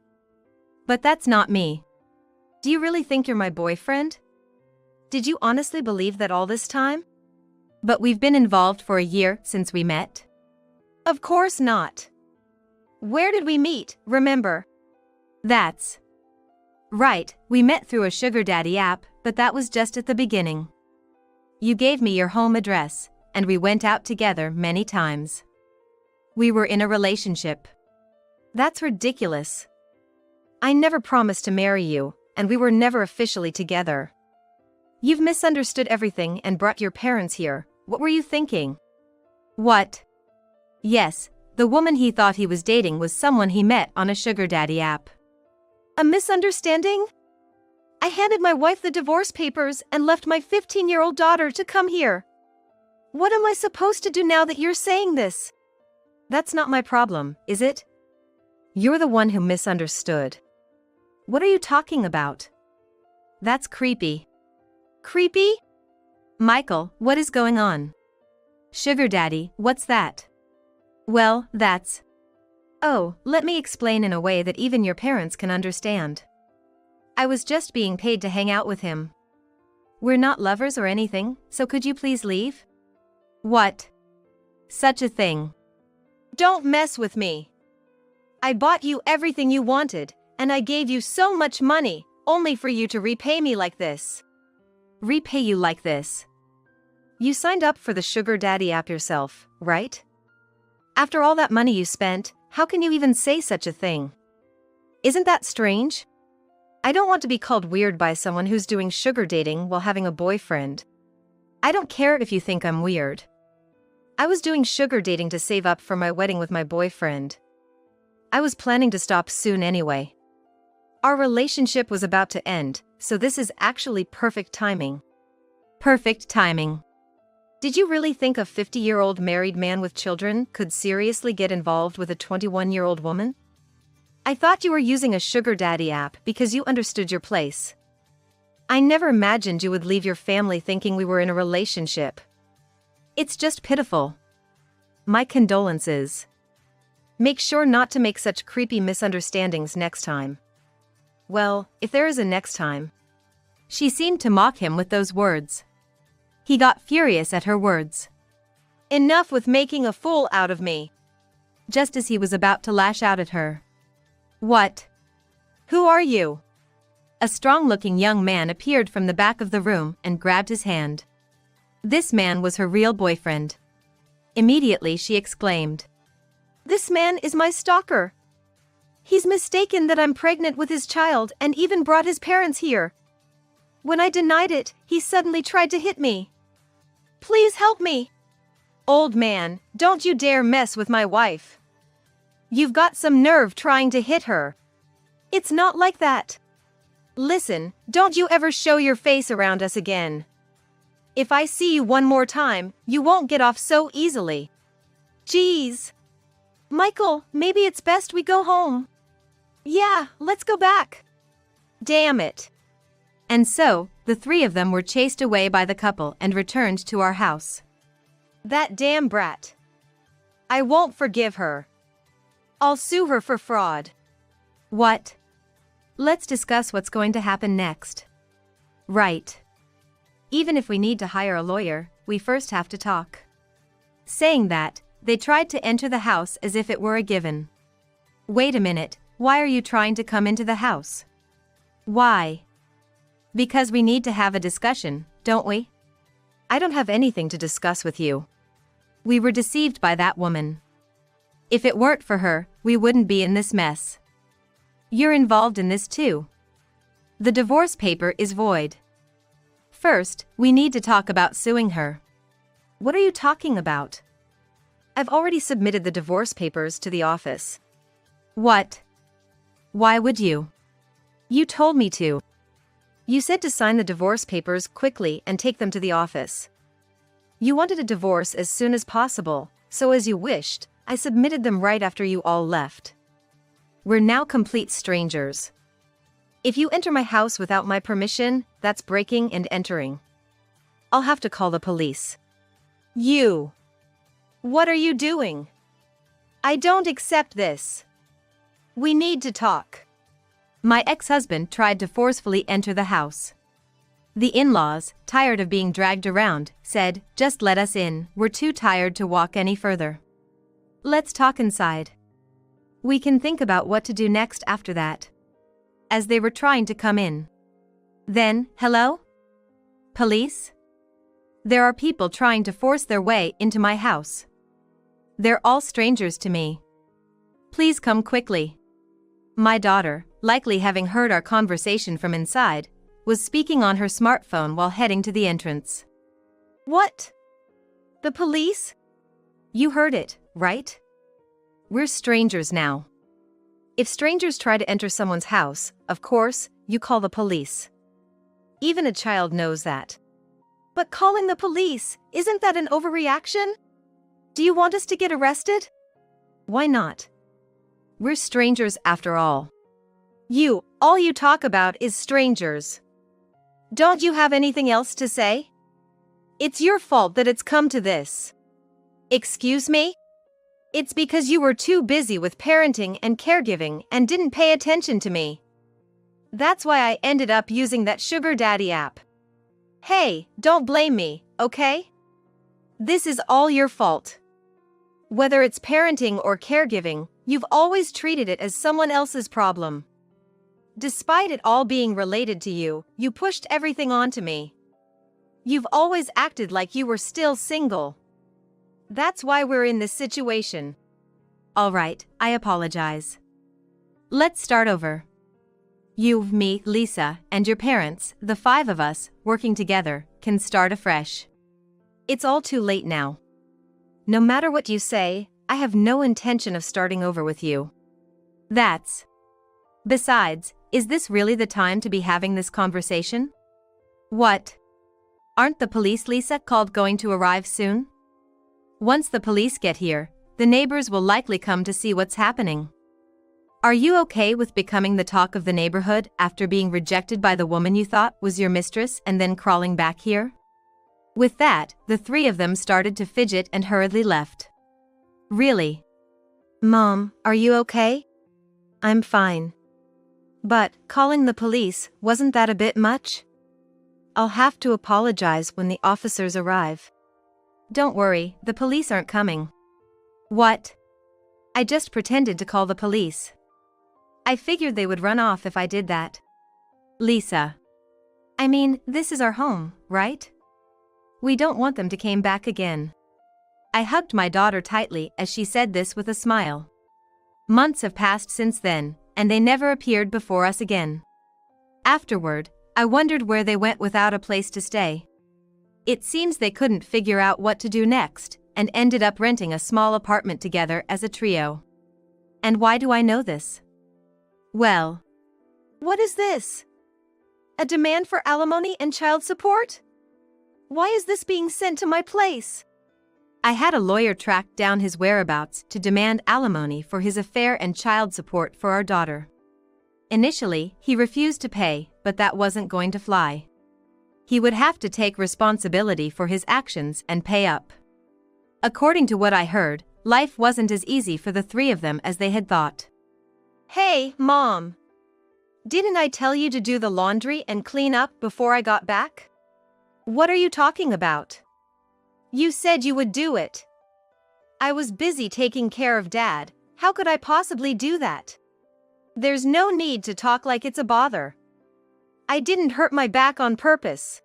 But that's not me. Do you really think you're my boyfriend? Did you honestly believe that all this time? But we've been involved for a year since we met. Of course not. Where did we meet, remember? That's right, we met through a sugar daddy app, but that was just at the beginning. You gave me your home address, and we went out together many times. We were in a relationship. That's ridiculous. I never promised to marry you, and we were never officially together. You've misunderstood everything and brought your parents here. What were you thinking? What? Yes, the woman he thought he was dating was someone he met on a sugar daddy app. A misunderstanding? I handed my wife the divorce papers and left my 15-year-old daughter to come here. What am I supposed to do now that you're saying this? That's not my problem, is it? You're the one who misunderstood. What are you talking about? That's creepy. Creepy? Michael, what is going on? Sugar daddy, what's that? Well, that's... Oh, let me explain in a way that even your parents can understand. I was just being paid to hang out with him. We're not lovers or anything, so could you please leave? What? Such a thing. Don't mess with me. I bought you everything you wanted, and I gave you so much money, only for you to repay me like this. Repay you like this? You signed up for the sugar daddy app yourself, right? After all that money you spent, how can you even say such a thing? Isn't that strange? I don't want to be called weird by someone who's doing sugar dating while having a boyfriend. I don't care if you think I'm weird. I was doing sugar dating to save up for my wedding with my boyfriend. I was planning to stop soon anyway. Our relationship was about to end, so this is actually perfect timing. Perfect timing. Did you really think a 50-year-old married man with children could seriously get involved with a 21-year-old woman? I thought you were using a sugar daddy app because you understood your place. I never imagined you would leave your family thinking we were in a relationship. It's just pitiful. My condolences. Make sure not to make such creepy misunderstandings next time. Well, if there is a next time. She seemed to mock him with those words. He got furious at her words. Enough with making a fool out of me. Just as he was about to lash out at her. What? Who are you? A strong-looking young man appeared from the back of the room and grabbed his hand. This man was her real boyfriend. Immediately she exclaimed. This man is my stalker. He's mistaken that I'm pregnant with his child and even brought his parents here. When I denied it, he suddenly tried to hit me. Please help me. Old man, don't you dare mess with my wife. You've got some nerve trying to hit her. It's not like that. Listen, don't you ever show your face around us again. If I see you one more time, you won't get off so easily. Geez. Michael, maybe it's best we go home. Yeah, let's go back. Damn it. And so, the three of them were chased away by the couple and returned to our house. That damn brat. I won't forgive her. I'll sue her for fraud. What? Let's discuss what's going to happen next. Right. Even if we need to hire a lawyer, we first have to talk. Saying that, they tried to enter the house as if it were a given. Wait a minute, why are you trying to come into the house? Why? Because we need to have a discussion, don't we? I don't have anything to discuss with you. We were deceived by that woman. If it weren't for her, we wouldn't be in this mess. You're involved in this too. The divorce paper is void. First, we need to talk about suing her. What are you talking about? I've already submitted the divorce papers to the office. What? Why would you? You told me to. You said to sign the divorce papers quickly and take them to the office. You wanted a divorce as soon as possible, so as you wished, I submitted them right after you all left. We're now complete strangers. If you enter my house without my permission, that's breaking and entering. I'll have to call the police. You! What are you doing? I don't accept this. We need to talk. My ex-husband tried to forcefully enter the house. The in-laws, tired of being dragged around, said, "Just let us in, we're too tired to walk any further. Let's talk inside. We can think about what to do next after that." As they were trying to come in. Then, hello? Police? There are people trying to force their way into my house. They're all strangers to me. Please come quickly. My daughter, likely having heard our conversation from inside, was speaking on her smartphone while heading to the entrance. What? The police? You heard it, right? We're strangers now. If strangers try to enter someone's house, of course, you call the police. Even a child knows that. But calling the police, isn't that an overreaction? Do you want us to get arrested? Why not? We're strangers after all. All you talk about is strangers. Don't you have anything else to say? It's your fault that it's come to this. Excuse me? It's because you were too busy with parenting and caregiving and didn't pay attention to me. That's why I ended up using that sugar daddy app. Hey, don't blame me, okay? This is all your fault. Whether it's parenting or caregiving, you've always treated it as someone else's problem. Despite it all being related to you, you pushed everything onto me. You've always acted like you were still single. That's why we're in this situation. All right, I apologize. Let's start over. You, me, Lisa, and your parents, the 5 of us, working together, can start afresh. It's all too late now. No matter what you say, I have no intention of starting over with you. Besides, is this really the time to be having this conversation? What? Aren't the police, Lisa, going to arrive soon? Once the police get here, the neighbors will likely come to see what's happening. Are you okay with becoming the talk of the neighborhood after being rejected by the woman you thought was your mistress and then crawling back here? With that, the 3 of them started to fidget and hurriedly left. Really? Mom, are you okay? I'm fine. But calling the police, wasn't that a bit much? I'll have to apologize when the officers arrive. Don't worry, the police aren't coming. What? I just pretended to call the police. I figured they would run off if I did that. Lisa. I mean, this is our home, right? We don't want them to come back again. I hugged my daughter tightly as she said this with a smile. Months have passed since then, and they never appeared before us again. Afterward, I wondered where they went without a place to stay. It seems they couldn't figure out what to do next, and ended up renting a small apartment together as a trio. And why do I know this? Well, what is this? A demand for alimony and child support? Why is this being sent to my place? I had a lawyer track down his whereabouts to demand alimony for his affair and child support for our daughter. Initially, he refused to pay, but that wasn't going to fly. He would have to take responsibility for his actions and pay up. According to what I heard, life wasn't as easy for the 3 of them as they had thought. Hey, Mom! Didn't I tell you to do the laundry and clean up before I got back? What are you talking about? You said you would do it. I was busy taking care of Dad, How could I possibly do that? There's no need to talk like it's a bother. I didn't hurt my back on purpose.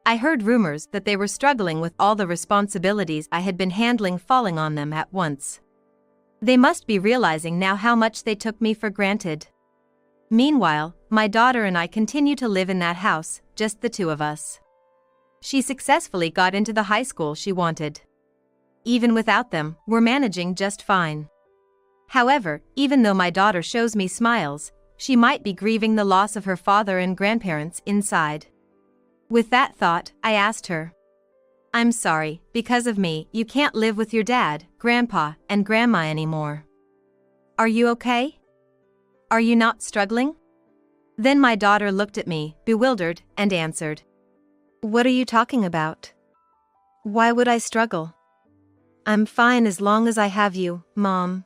I heard rumors that they were struggling with all the responsibilities I had been handling falling on them at once. They must be realizing now how much they took me for granted. Meanwhile, my daughter and I continue to live in that house, just the two of us. She successfully got into the high school she wanted. Even without them, we're managing just fine. However, even though my daughter shows me smiles, she might be grieving the loss of her father and grandparents inside. With that thought, I asked her, "I'm sorry, because of me, you can't live with your dad, grandpa, and grandma anymore. Are you okay? Are you not struggling?" Then my daughter looked at me, bewildered, and answered, "What are you talking about? Why would I struggle? I'm fine as long as I have you, Mom.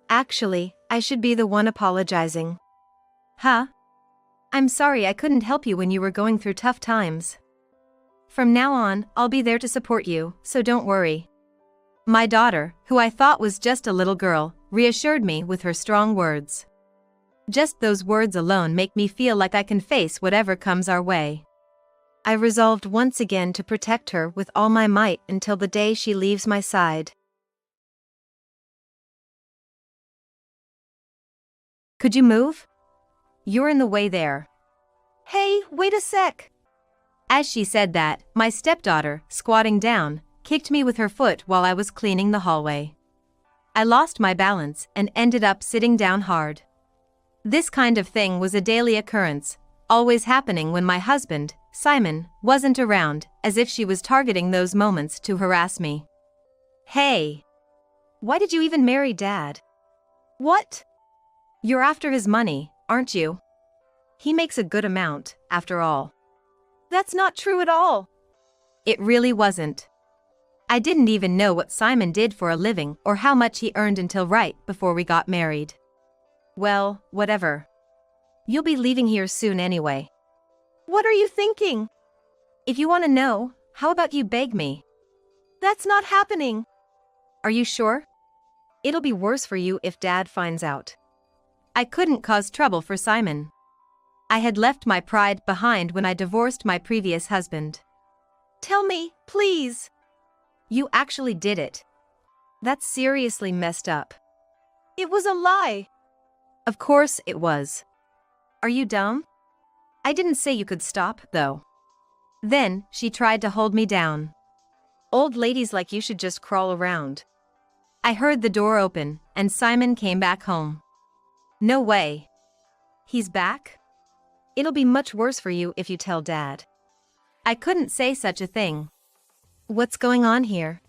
Actually, I should be the one apologizing." "Huh? I'm sorry I couldn't help you when you were going through tough times. From now on, I'll be there to support you, so don't worry." My daughter, who I thought was just a little girl, reassured me with her strong words. Just those words alone make me feel like I can face whatever comes our way. I resolved once again to protect her with all my might until the day she leaves my side. "Could you move? You're in the way there." "Hey, wait a sec." As she said that, my stepdaughter, squatting down, kicked me with her foot while I was cleaning the hallway. I lost my balance and ended up sitting down hard. This kind of thing was a daily occurrence, always happening when my husband, Simon, wasn't around, as if she was targeting those moments to harass me. "Hey, why did you even marry Dad?" "What? You're after his money, aren't you? He makes a good amount, after all." "That's not true at all." It really wasn't. I didn't even know what Simon did for a living or how much he earned until right before we got married. "Well, whatever. You'll be leaving here soon anyway." "What are you thinking?" "If you want to know, how about you beg me?" "That's not happening." "Are you sure?" "It'll be worse for you if Dad finds out." I couldn't cause trouble for Simon. I had left my pride behind when I divorced my previous husband. "Tell me, please." "You actually did it." "That's seriously messed up." "It was a lie." "Of course it was. Are you dumb? I didn't say you could stop, though." Then, she tried to hold me down. "Old ladies like you should just crawl around." I heard the door open, and Simon came back home. No way. He's back? "It'll be much worse for you if you tell Dad." I couldn't say such a thing. "What's going on here?"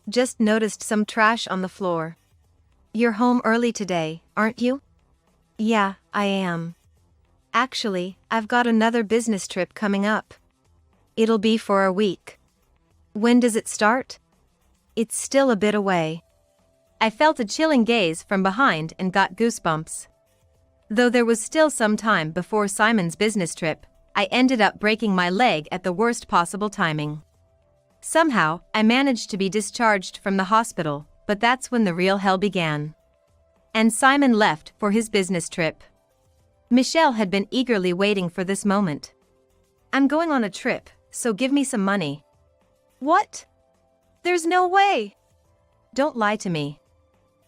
"Just noticed some trash on the floor." "You're home early today, aren't you?" "Yeah, I am. Actually, I've got another business trip coming up. It'll be for a week." "When does it start?" "It's still a bit away." I felt a chilling gaze from behind and got goosebumps. Though there was still some time before Simon's business trip, I ended up breaking my leg at the worst possible timing. Somehow, I managed to be discharged from the hospital, but that's when the real hell began. And Simon left for his business trip. Michelle had been eagerly waiting for this moment. "I'm going on a trip, so give me some money." "What? There's no way." "Don't lie to me.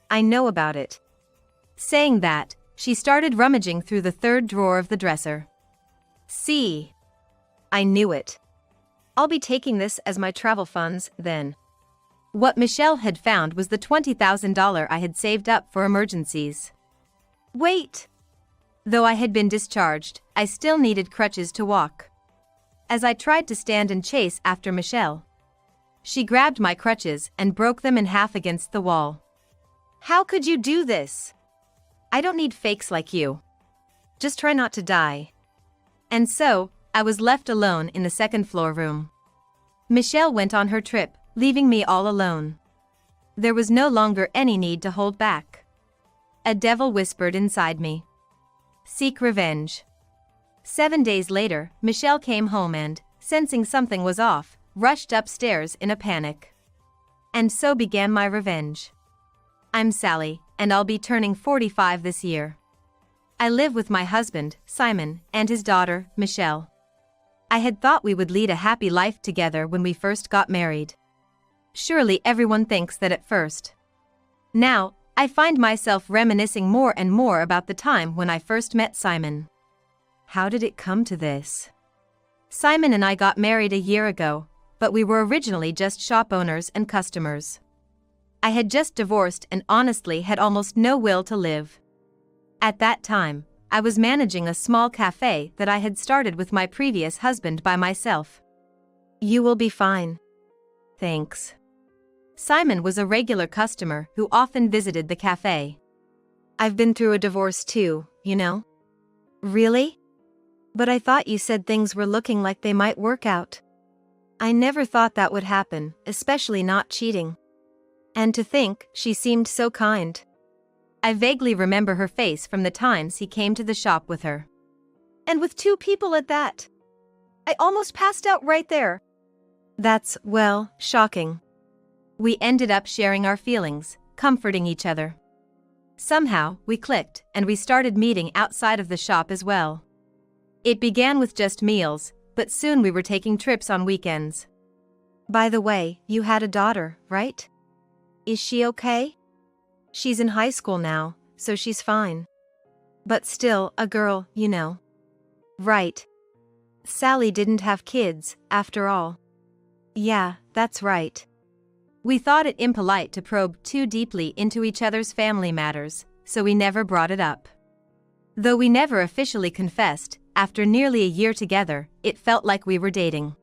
I know about it." Saying that, she started rummaging through the third drawer of the dresser. "See? I knew it. I'll be taking this as my travel funds, then." What Michelle had found was the $20,000 I had saved up for emergencies. "Wait." Though I had been discharged, I still needed crutches to walk. As I tried to stand and chase after Michelle, she grabbed my crutches and broke them in half against the wall. "How could you do this?" "I don't need fakes like you. Just try not to die." And so, I was left alone in the second floor room. Michelle went on her trip, leaving me all alone. There was no longer any need to hold back. A devil whispered inside me. Seek revenge. 7 days later, Michelle came home and, sensing something was off, rushed upstairs in a panic. And so began my revenge. I'm Sally, and I'll be turning 45 this year. I live with my husband, Simon, and his daughter, Michelle. I had thought we would lead a happy life together when we first got married. Surely everyone thinks that at first. Now, I find myself reminiscing more and more about the time when I first met Simon. How did it come to this? Simon and I got married a year ago, but we were originally just shop owners and customers. I had just divorced and honestly had almost no will to live. At that time, I was managing a small cafe that I had started with my previous husband by myself. You will be fine. Thanks. Simon was a regular customer who often visited the cafe. I've been through a divorce too, you know. Really? But I thought you said things were looking like they might work out. I never thought that would happen, especially not cheating. And to think, she seemed so kind. I vaguely remember her face from the times he came to the shop with her. And with 2 people at that. I almost passed out right there. That's, well, shocking. We ended up sharing our feelings, comforting each other. Somehow, we clicked, and we started meeting outside of the shop as well. It began with just meals, but soon we were taking trips on weekends. By the way, you had a daughter, right? Is she okay? She's in high school now, so she's fine. But still, a girl, you know. Right. Sally didn't have kids, after all. Yeah, that's right. We thought it impolite to probe too deeply into each other's family matters, so we never brought it up. Though we never officially confessed, after nearly a year together, it felt like we were dating.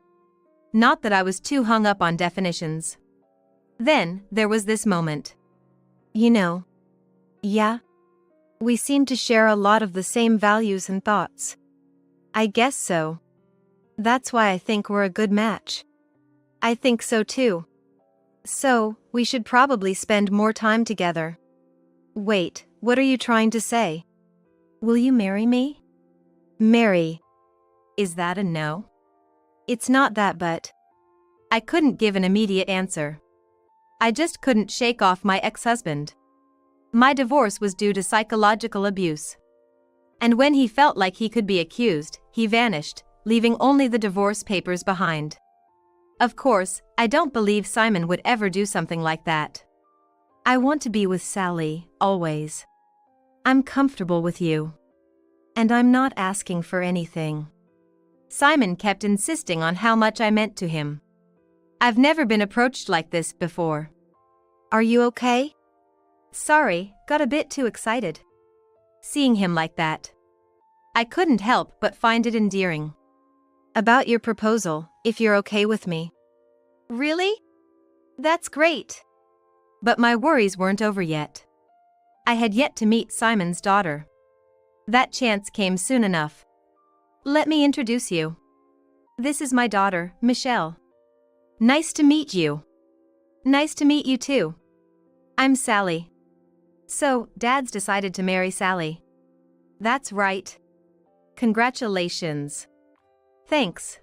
Not that I was too hung up on definitions. Then, there was this moment. You know. Yeah? We seem to share a lot of the same values and thoughts. I guess so. That's why I think we're a good match. I think so too. So, we should probably spend more time together. Wait, what are you trying to say? Will you marry me? Marry. Is that a no? It's not that, but... I couldn't give an immediate answer. I just couldn't shake off my ex-husband. My divorce was due to psychological abuse. And when he felt like he could be accused, he vanished, leaving only the divorce papers behind. Of course, I don't believe Simon would ever do something like that. I want to be with Sally, always. I'm comfortable with you. And I'm not asking for anything. Simon kept insisting on how much I meant to him. I've never been approached like this before. Are you okay? Sorry, got a bit too excited. Seeing him like that. I couldn't help but find it endearing. About your proposal, if you're okay with me. Really? That's great. But my worries weren't over yet. I had yet to meet Simon's daughter. That chance came soon enough. Let me introduce you. This is my daughter, Michelle. Nice to meet you. Nice to meet you too. I'm Sally. So, Dad's decided to marry Sally. That's right. Congratulations. Thanks.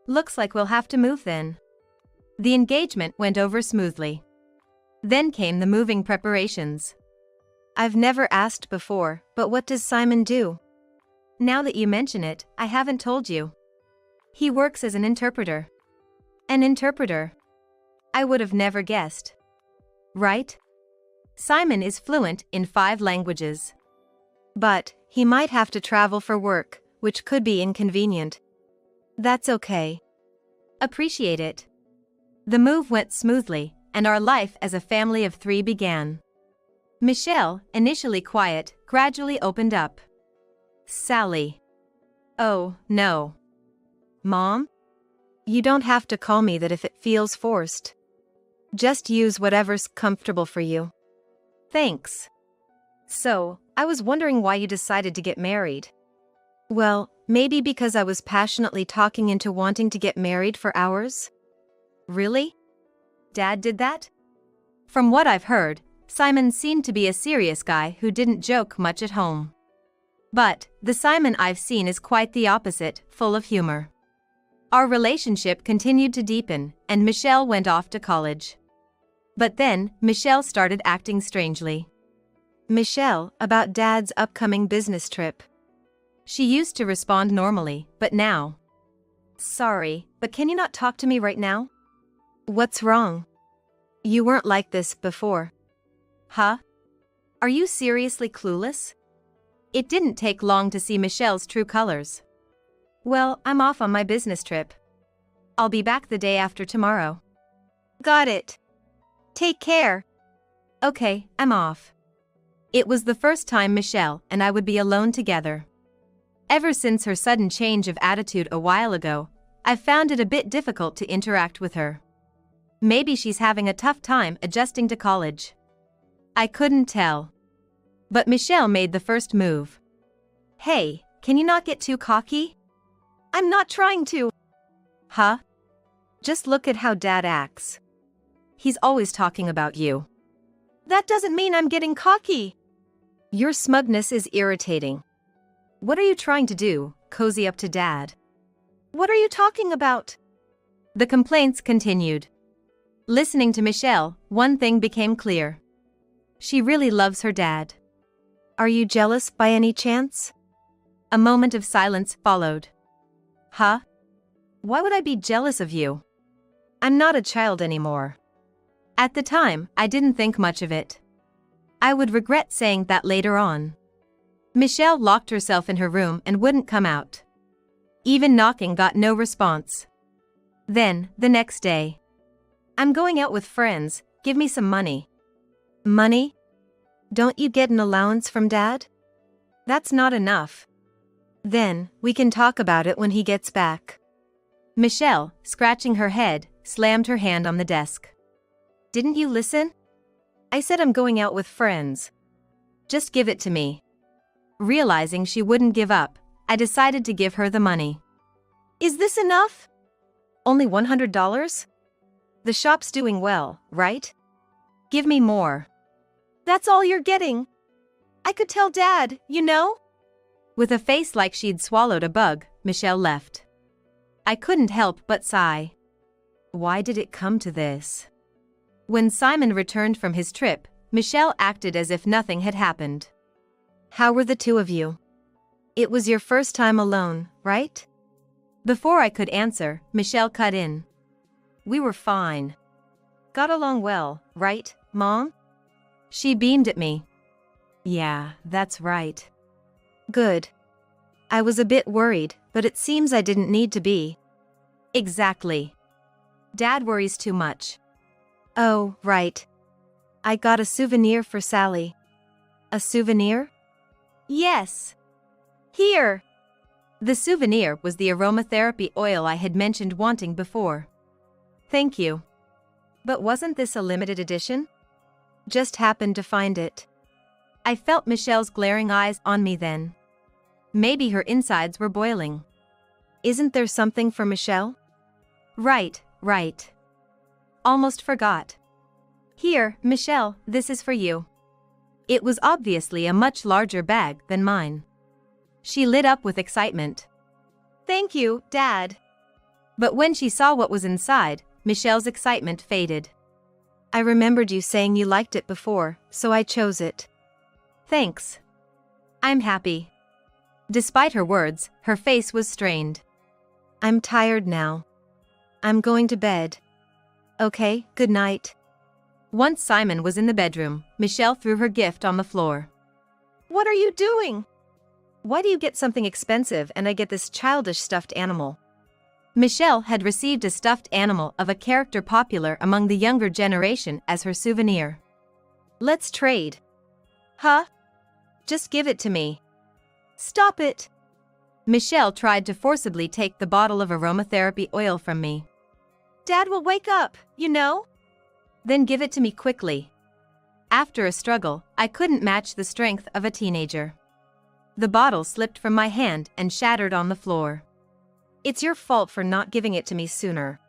Looks like we'll have to move then. The engagement went over smoothly. Then came the moving preparations. I've never asked before, but what does Simon do? Now that you mention it, I haven't told you. He works as an interpreter. An interpreter. I would have never guessed. Right? Simon is fluent in 5 languages. But, he might have to travel for work, which could be inconvenient. That's okay. Appreciate it. The move went smoothly, and our life as a family of 3 began. Michelle, initially quiet, gradually opened up. Sally. Oh, no. Mom? You don't have to call me that if it feels forced. Just use whatever's comfortable for you. Thanks. So, I was wondering why you decided to get married. Well, maybe because I was passionately talking into wanting to get married for hours? Really? Dad did that? From what I've heard, Simon seemed to be a serious guy who didn't joke much at home. But, the Simon I've seen is quite the opposite, full of humor. Our relationship continued to deepen, and Michelle went off to college. But then, Michelle started acting strangely. Michelle, about Dad's upcoming business trip. She used to respond normally, but now. Sorry, but can you not talk to me right now? What's wrong? You weren't like this before. Huh? Are you seriously clueless? It didn't take long to see Michelle's true colors. Well, I'm off on my business trip. I'll be back the day after tomorrow. Got it. Take care. Okay, I'm off. It was the first time Michelle and I would be alone together. Ever since her sudden change of attitude a while ago, I've found it a bit difficult to interact with her. Maybe she's having a tough time adjusting to college. I couldn't tell. But Michelle made the first move. Hey, can you not get too cocky? I'm not trying to. Huh? Just look at how Dad acts. He's always talking about you. That doesn't mean I'm getting cocky. Your smugness is irritating. What are you trying to do, cozy up to Dad? What are you talking about? The complaints continued. Listening to Michelle, one thing became clear. She really loves her dad. Are you jealous by any chance? A moment of silence followed. Huh? Why would I be jealous of you? I'm not a child anymore. At the time, I didn't think much of it. I would regret saying that later on. Michelle locked herself in her room and wouldn't come out. Even knocking got no response. Then, the next day. I'm going out with friends, give me some money. Money? Don't you get an allowance from Dad? That's not enough. Then, we can talk about it when he gets back. Michelle, scratching her head, slammed her hand on the desk. Didn't you listen? I said I'm going out with friends. Just give it to me. Realizing she wouldn't give up, I decided to give her the money. Is this enough? Only $100? The shop's doing well, right? Give me more. That's all you're getting. I could tell Dad, you know? With a face like she'd swallowed a bug, Michelle left. I couldn't help but sigh. Why did it come to this? When Simon returned from his trip, Michelle acted as if nothing had happened. How were the two of you? It was your first time alone, right? Before I could answer, Michelle cut in. We were fine. Got along well, right, Mom? She beamed at me. Yeah, that's right. Good. I was a bit worried, but it seems I didn't need to be. Exactly. Dad worries too much. Oh, right. I got a souvenir for Sally. A souvenir? Yes. Here. The souvenir was the aromatherapy oil I had mentioned wanting before. Thank you. But wasn't this a limited edition? Just happened to find it. I felt Michelle's glaring eyes on me then. Maybe her insides were boiling. Isn't there something for Michelle? Right. Almost forgot. Here, Michelle, this is for you. It was obviously a much larger bag than mine. She lit up with excitement. Thank you, Dad. But when she saw what was inside, Michelle's excitement faded. I remembered you saying you liked it before, so I chose it. Thanks. I'm happy. Despite her words, her face was strained. I'm tired now. I'm going to bed. Okay, good night. Once Simon was in the bedroom, Michelle threw her gift on the floor. What are you doing? Why do you get something expensive and I get this childish stuffed animal? Michelle had received a stuffed animal of a character popular among the younger generation as her souvenir. Let's trade. Huh? Just give it to me. Stop it. Michelle tried to forcibly take the bottle of aromatherapy oil from me. Dad will wake up, you know? Then give it to me quickly. After a struggle, I couldn't match the strength of a teenager. The bottle slipped from my hand and shattered on the floor. It's your fault for not giving it to me sooner.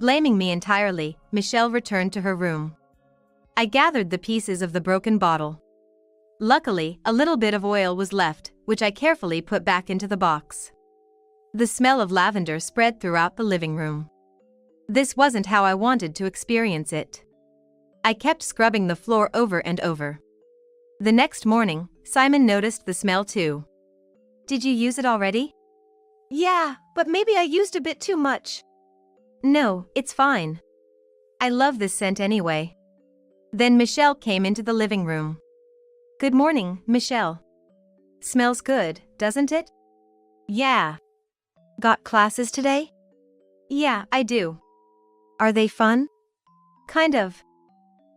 Blaming me entirely, Michelle returned to her room. I gathered the pieces of the broken bottle. Luckily, a little bit of oil was left, which I carefully put back into the box. The smell of lavender spread throughout the living room. This wasn't how I wanted to experience it. I kept scrubbing the floor over and over. The next morning, Simon noticed the smell too. Did you use it already? Yeah, but maybe I used a bit too much. No, it's fine. I love this scent anyway. Then Michelle came into the living room. Good morning, Michelle. Smells good, doesn't it? Yeah. Got classes today? Yeah, I do. Are they fun? Kind of.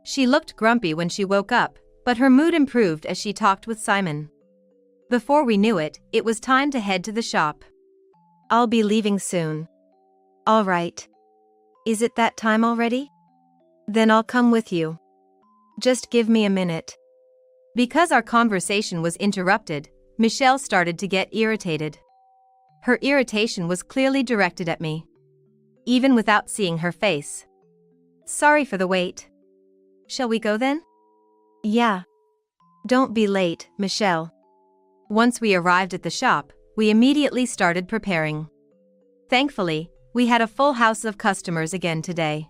She looked grumpy when she woke up, but her mood improved as she talked with Simon. Before we knew it, it was time to head to the shop. I'll be leaving soon. All right. Is it that time already? Then I'll come with you. Just give me a minute. Because our conversation was interrupted, Michelle started to get irritated. Her irritation was clearly directed at me, even without seeing her face. Sorry for the wait. Shall we go then? Yeah. Don't be late, Michelle. Once we arrived at the shop, we immediately started preparing. Thankfully, we had a full house of customers again today.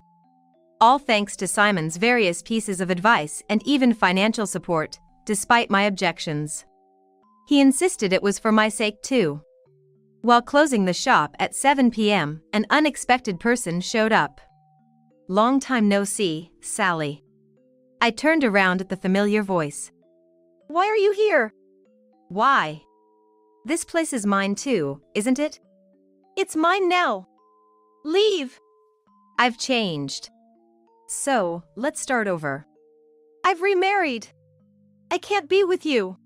All thanks to Simon's various pieces of advice and even financial support, despite my objections. He insisted it was for my sake too. While closing the shop at 7 p.m., an unexpected person showed up. Long time no see, Sally. I turned around at the familiar voice. Why are you here? Why? This place is mine too, isn't it? It's mine now. Leave. I've changed. So, let's start over. I've remarried. I can't be with you.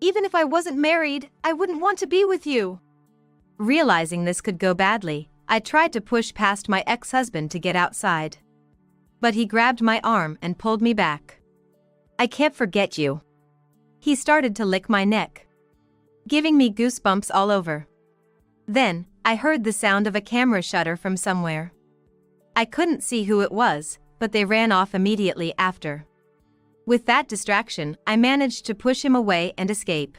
Even if I wasn't married, I wouldn't want to be with you. Realizing this could go badly, I tried to push past my ex-husband to get outside. But he grabbed my arm and pulled me back. I can't forget you. He started to lick my neck, giving me goosebumps all over. Then, I heard the sound of a camera shutter from somewhere. I couldn't see who it was, but they ran off immediately after. With that distraction, I managed to push him away and escape.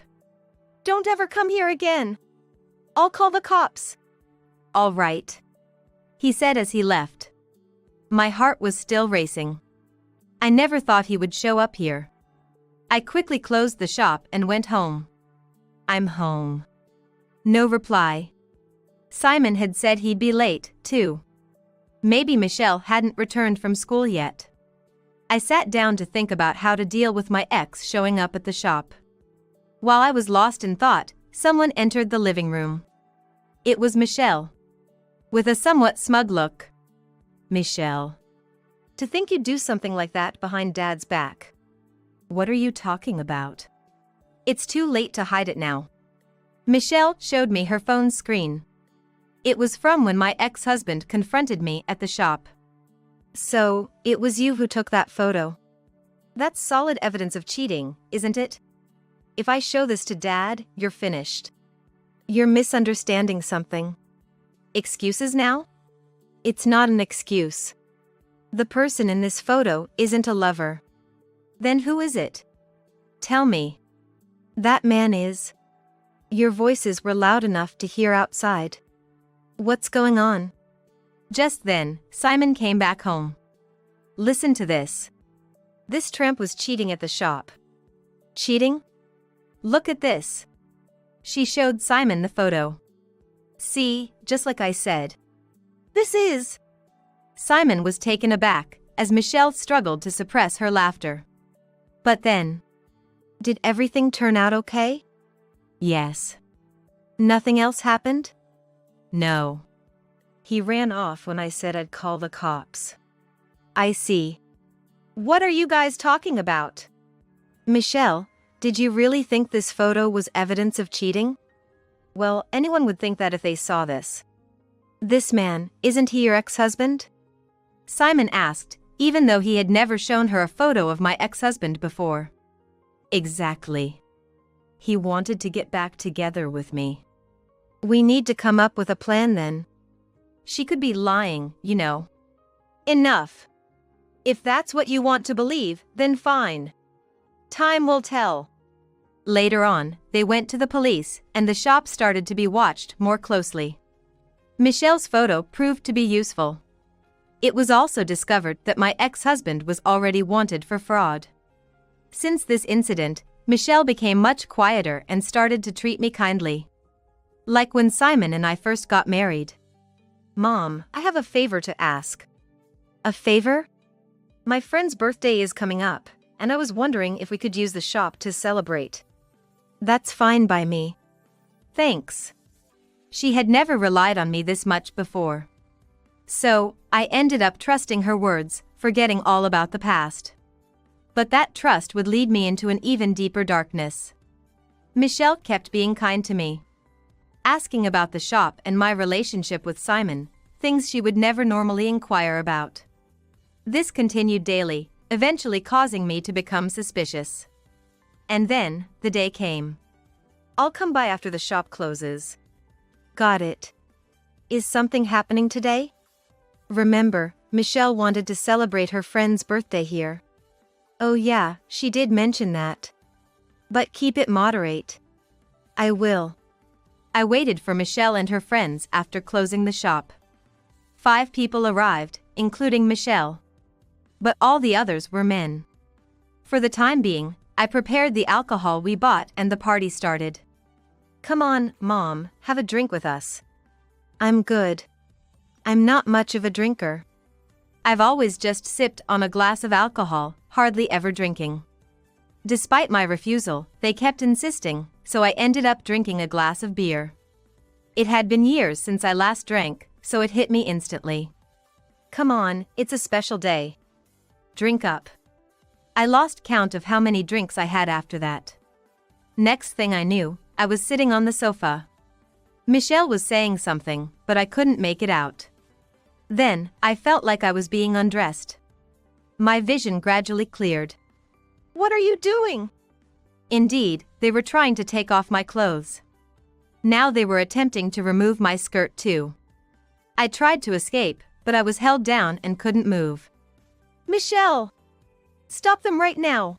Don't ever come here again. I'll call the cops. All right, he said as he left. My heart was still racing. I never thought he would show up here. I quickly closed the shop and went home. I'm home. No reply. Simon had said he'd be late, too. Maybe Michelle hadn't returned from school yet. I sat down to think about how to deal with my ex showing up at the shop. While I was lost in thought, someone entered the living room. It was Michelle. With a somewhat smug look. Michelle. To think you'd do something like that behind Dad's back. What are you talking about? It's too late to hide it now. Michelle showed me her phone's screen. It was from when my ex-husband confronted me at the shop. So, it was you who took that photo. That's solid evidence of cheating, isn't it? If I show this to Dad, you're finished. You're misunderstanding something. Excuses now? It's not an excuse. The person in this photo isn't a lover. Then who is it? Tell me. That man is. Your voices were loud enough to hear outside. What's going on? Just then, Simon came back home. Listen to this. This tramp was cheating at the shop. Cheating? Look at this. She showed Simon the photo. See, just like I said. This is. Simon was taken aback, as Michelle struggled to suppress her laughter. But then. Did everything turn out okay? Yes. Nothing else happened? No. He ran off when I said I'd call the cops. I see. What are you guys talking about? Michelle, did you really think this photo was evidence of cheating? Well, anyone would think that if they saw this. This man, isn't he your ex-husband? Simon asked, even though he had never shown her a photo of my ex-husband before. Exactly. He wanted to get back together with me. We need to come up with a plan then. She could be lying, you know. Enough. If that's what you want to believe, then fine. Time will tell. Later on, they went to the police, and the shop started to be watched more closely. Michelle's photo proved to be useful. It was also discovered that my ex-husband was already wanted for fraud. Since this incident, Michelle became much quieter and started to treat me kindly. Like when Simon and I first got married. Mom, I have a favor to ask. A favor? My friend's birthday is coming up, and I was wondering if we could use the shop to celebrate. That's fine by me. Thanks. She had never relied on me this much before. So, I ended up trusting her words, forgetting all about the past. But that trust would lead me into an even deeper darkness. Michelle kept being kind to me, asking about the shop and my relationship with Simon, things she would never normally inquire about. This continued daily, eventually causing me to become suspicious. And then, the day came. I'll come by after the shop closes. Got it. Is something happening today? Remember, Michelle wanted to celebrate her friend's birthday here. Oh yeah, she did mention that. But keep it moderate. I will. I waited for Michelle and her friends after closing the shop. 5 people arrived, including Michelle. But all the others were men. For the time being, I prepared the alcohol we bought and the party started. Come on, Mom, have a drink with us. I'm good. I'm not much of a drinker. I've always just sipped on a glass of alcohol, hardly ever drinking. Despite my refusal, they kept insisting, so I ended up drinking a glass of beer. It had been years since I last drank, so it hit me instantly. Come on, it's a special day. Drink up. I lost count of how many drinks I had after that. Next thing I knew, I was sitting on the sofa. Michelle was saying something, but I couldn't make it out. Then, I felt like I was being undressed. My vision gradually cleared. What are you doing? Indeed, they were trying to take off my clothes. Now they were attempting to remove my skirt too. I tried to escape, but I was held down and couldn't move. Michelle! Stop them right now.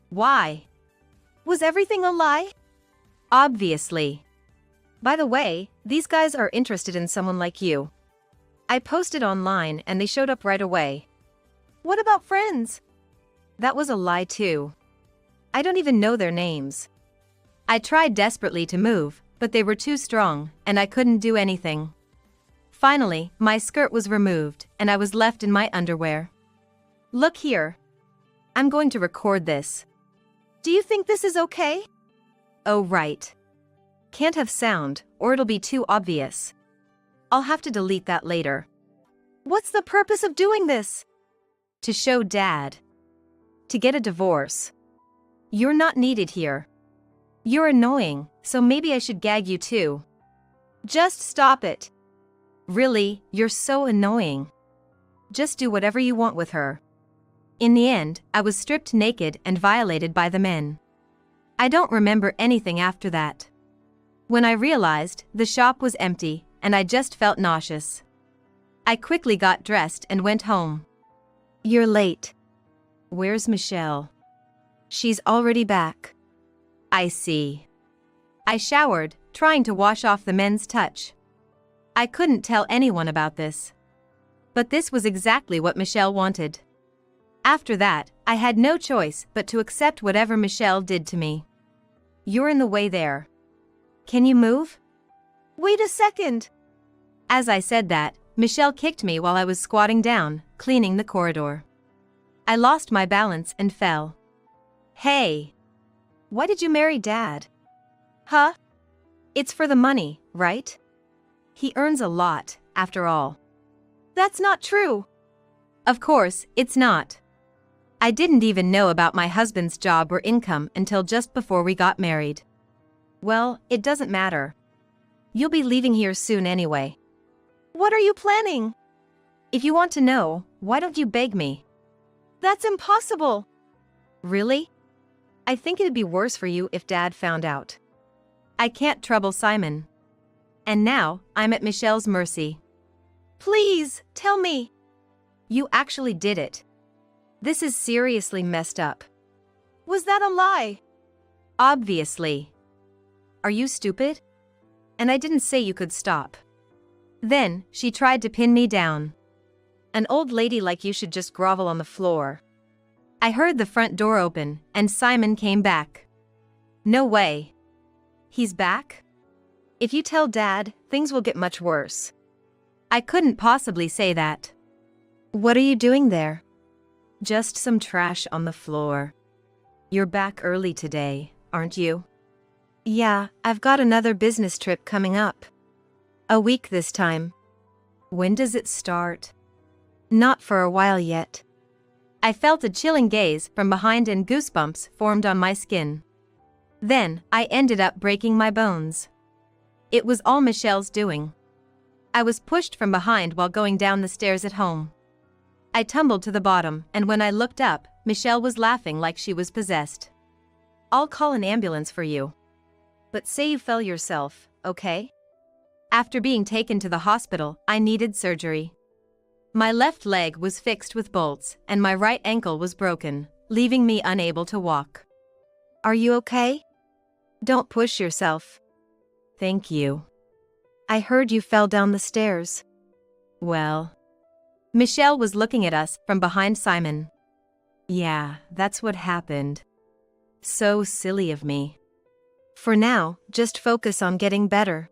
Why? Was everything a lie? Obviously. By the way, these guys are interested in someone like you. I posted online and they showed up right away. What about friends? That was a lie too. I don't even know their names. I tried desperately to move, but they were too strong, and I couldn't do anything. Finally, my skirt was removed, and I was left in my underwear. Look here. I'm going to record this. Do you think this is okay? Oh right. Can't have sound, or it'll be too obvious. I'll have to delete that later. What's the purpose of doing this? To show Dad. To get a divorce. You're not needed here. You're annoying, so maybe I should gag you too. Just stop it. Really, you're so annoying. Just do whatever you want with her. In the end, I was stripped naked and violated by the men. I don't remember anything after that. When I realized, the shop was empty, and I just felt nauseous. I quickly got dressed and went home. You're late. Where's Michelle? She's already back. I see. I showered, trying to wash off the men's touch. I couldn't tell anyone about this. But this was exactly what Michelle wanted. After that, I had no choice but to accept whatever Michelle did to me. You're in the way there. Can you move? Wait a second. As I said that, Michelle kicked me while I was squatting down, cleaning the corridor. I lost my balance and fell. Hey! Why did you marry Dad? Huh? It's for the money, right? He earns a lot, after all. That's not true. Of course, it's not. I didn't even know about my husband's job or income until just before we got married. Well, it doesn't matter. You'll be leaving here soon anyway. What are you planning? If you want to know, why don't you beg me? That's impossible. Really? I think it'd be worse for you if Dad found out. I can't trouble Simon. And now, I'm at Michelle's mercy. Please, tell me. You actually did it. This is seriously messed up. Was that a lie? Obviously. Are you stupid? And I didn't say you could stop. Then, she tried to pin me down. An old lady like you should just grovel on the floor. I heard the front door open, and Simon came back. No way. He's back? If you tell Dad, things will get much worse. I couldn't possibly say that. What are you doing there? Just some trash on the floor. You're back early today, aren't you? Yeah, I've got another business trip coming up. A week this time. When does it start? Not for a while yet. I felt a chilling gaze from behind and goosebumps formed on my skin. Then, I ended up breaking my bones. It was all Michelle's doing. I was pushed from behind while going down the stairs at home. I tumbled to the bottom, and when I looked up, Michelle was laughing like she was possessed. I'll call an ambulance for you. But say you fell yourself, okay? After being taken to the hospital, I needed surgery. My left leg was fixed with bolts, and my right ankle was broken, leaving me unable to walk. Are you okay? Don't push yourself. Thank you. I heard you fell down the stairs. Well. Michelle was looking at us from behind Simon. Yeah, that's what happened. So silly of me. For now, just focus on getting better.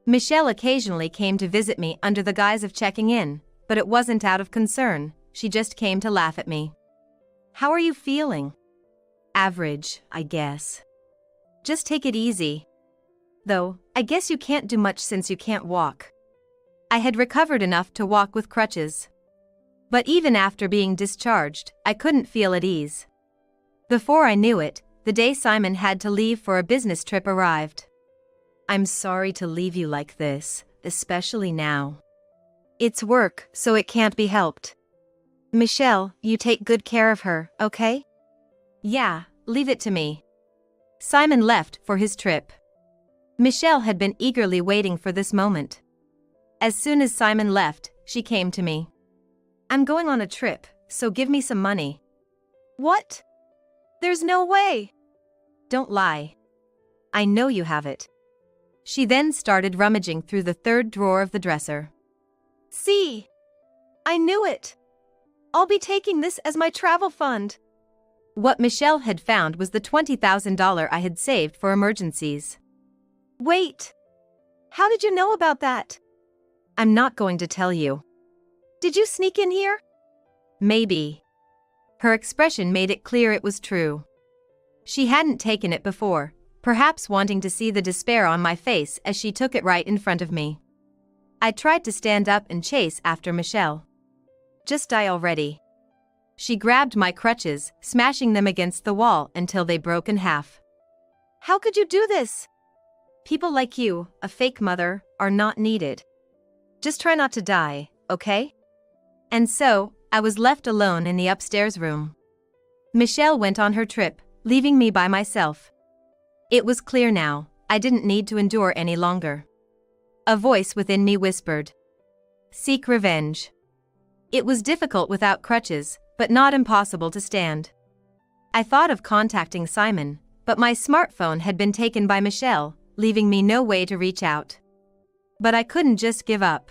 Michelle occasionally came to visit me under the guise of checking in, but it wasn't out of concern, she just came to laugh at me. How are you feeling? Average, I guess. Just take it easy. Though, I guess you can't do much since you can't walk. I had recovered enough to walk with crutches. But even after being discharged, I couldn't feel at ease. Before I knew it, the day Simon had to leave for a business trip arrived. I'm sorry to leave you like this, especially now. It's work, so it can't be helped. Michelle, you take good care of her, okay? Yeah, leave it to me. Simon left for his trip. Michelle had been eagerly waiting for this moment. As soon as Simon left, she came to me. I'm going on a trip, so give me some money. What? There's no way. Don't lie. I know you have it. She then started rummaging through the third drawer of the dresser. See? I knew it. I'll be taking this as my travel fund. What Michelle had found was the $20,000 I had saved for emergencies. Wait. How did you know about that? I'm not going to tell you. Did you sneak in here? Maybe. Her expression made it clear it was true. She hadn't taken it before, perhaps wanting to see the despair on my face as she took it right in front of me. I tried to stand up and chase after Michelle. Just die already. She grabbed my crutches, smashing them against the wall until they broke in half. How could you do this? People like you, a fake mother, are not needed. Just try not to die, okay? And so, I was left alone in the upstairs room. Michelle went on her trip, leaving me by myself. It was clear now, I didn't need to endure any longer. A voice within me whispered, "Seek revenge." It was difficult without crutches, but not impossible to stand. I thought of contacting Simon, but my smartphone had been taken by Michelle, leaving me no way to reach out. But I couldn't just give up.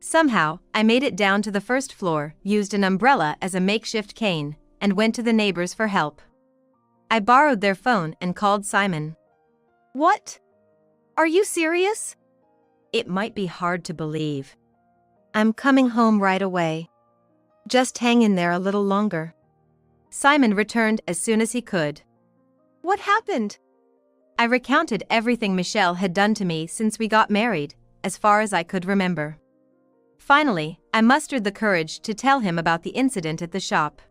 Somehow, I made it down to the first floor, used an umbrella as a makeshift cane, and went to the neighbors for help. I borrowed their phone and called Simon. What? Are you serious? It might be hard to believe. I'm coming home right away. Just hang in there a little longer. Simon returned as soon as he could. What happened? I recounted everything Michelle had done to me since we got married, as far as I could remember. Finally, I mustered the courage to tell him about the incident at the shop.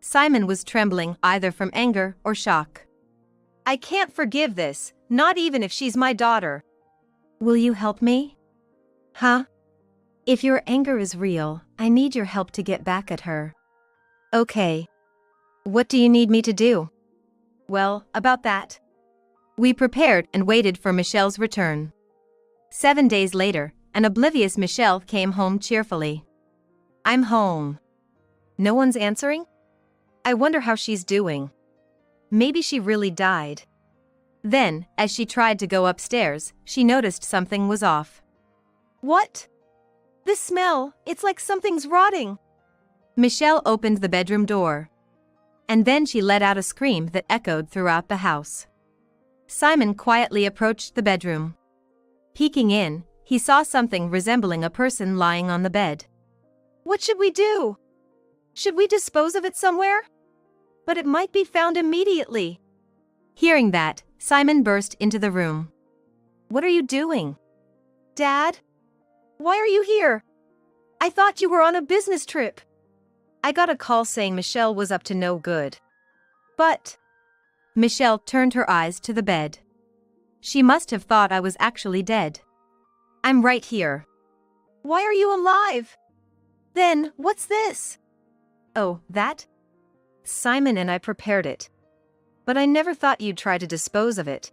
Simon was trembling either from anger or shock. I can't forgive this, not even if she's my daughter. Will you help me? Huh? If your anger is real, I need your help to get back at her. Okay. What do you need me to do? Well, about that. We prepared and waited for Michelle's return. 7 days later, an oblivious Michelle came home cheerfully. I'm home. No one's answering? I wonder how she's doing. Maybe she really died. Then, as she tried to go upstairs, she noticed something was off. What? The smell, it's like something's rotting. Michelle opened the bedroom door. And then she let out a scream that echoed throughout the house. Simon quietly approached the bedroom. Peeking in, he saw something resembling a person lying on the bed. What should we do? Should we dispose of it somewhere? But it might be found immediately. Hearing that, Simon burst into the room. What are you doing? Dad? Why are you here? I thought you were on a business trip. I got a call saying Michelle was up to no good. But... Michelle turned her eyes to the bed. She must have thought I was actually dead. I'm right here. Why are you alive? Then, what's this? Oh, that? Simon and I prepared it. But I never thought you'd try to dispose of it.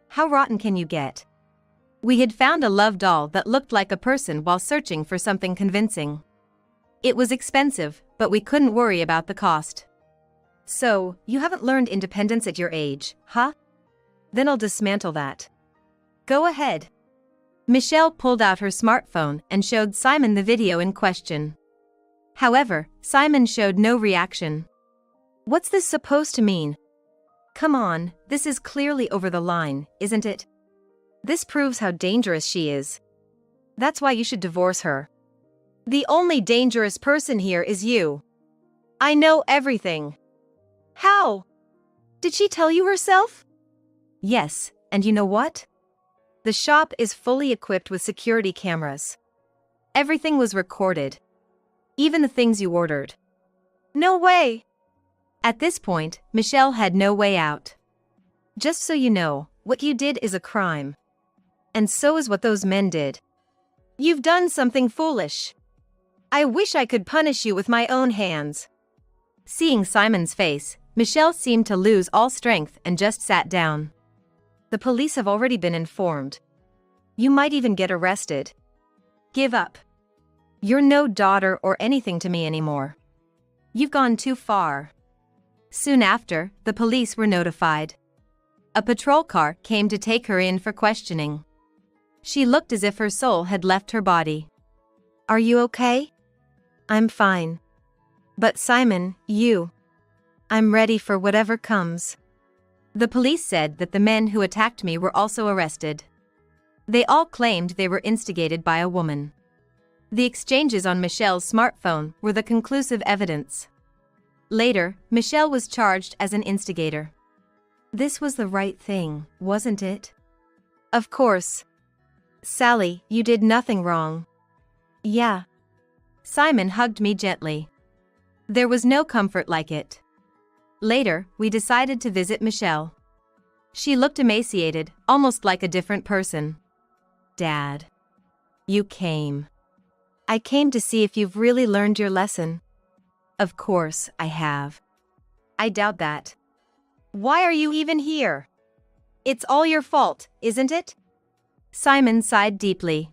How rotten can you get? We had found a love doll that looked like a person while searching for something convincing. It was expensive, but we couldn't worry about the cost. So, you haven't learned independence at your age, huh? Then I'll dismantle that. Go ahead. Michelle pulled out her smartphone and showed Simon the video in question. However, Simon showed no reaction. What's this supposed to mean? Come on, this is clearly over the line, isn't it? This proves how dangerous she is. That's why you should divorce her. The only dangerous person here is you. I know everything. How? Did she tell you herself? Yes, and you know what? The shop is fully equipped with security cameras. Everything was recorded. Even the things you ordered. No way. At this point, Michelle had no way out. Just so you know, what you did is a crime. And so is what those men did. You've done something foolish. I wish I could punish you with my own hands. Seeing Simon's face, Michelle seemed to lose all strength and just sat down. The police have already been informed. You might even get arrested. Give up. You're no daughter or anything to me anymore. You've gone too far. Soon after, the police were notified. A patrol car came to take her in for questioning. She looked as if her soul had left her body. Are you okay? I'm fine. But Simon, I'm ready for whatever comes. The police said that the men who attacked me were also arrested. They all claimed they were instigated by a woman. The exchanges on Michelle's smartphone were the conclusive evidence. Later, Michelle was charged as an instigator. This was the right thing, wasn't it? Of course. Sally, you did nothing wrong. Yeah. Simon hugged me gently. There was no comfort like it. Later, we decided to visit Michelle. She looked emaciated, almost like a different person. Dad. You came. I came to see if you've really learned your lesson. Of course, I have. I doubt that. Why are you even here? It's all your fault, isn't it? Simon sighed deeply.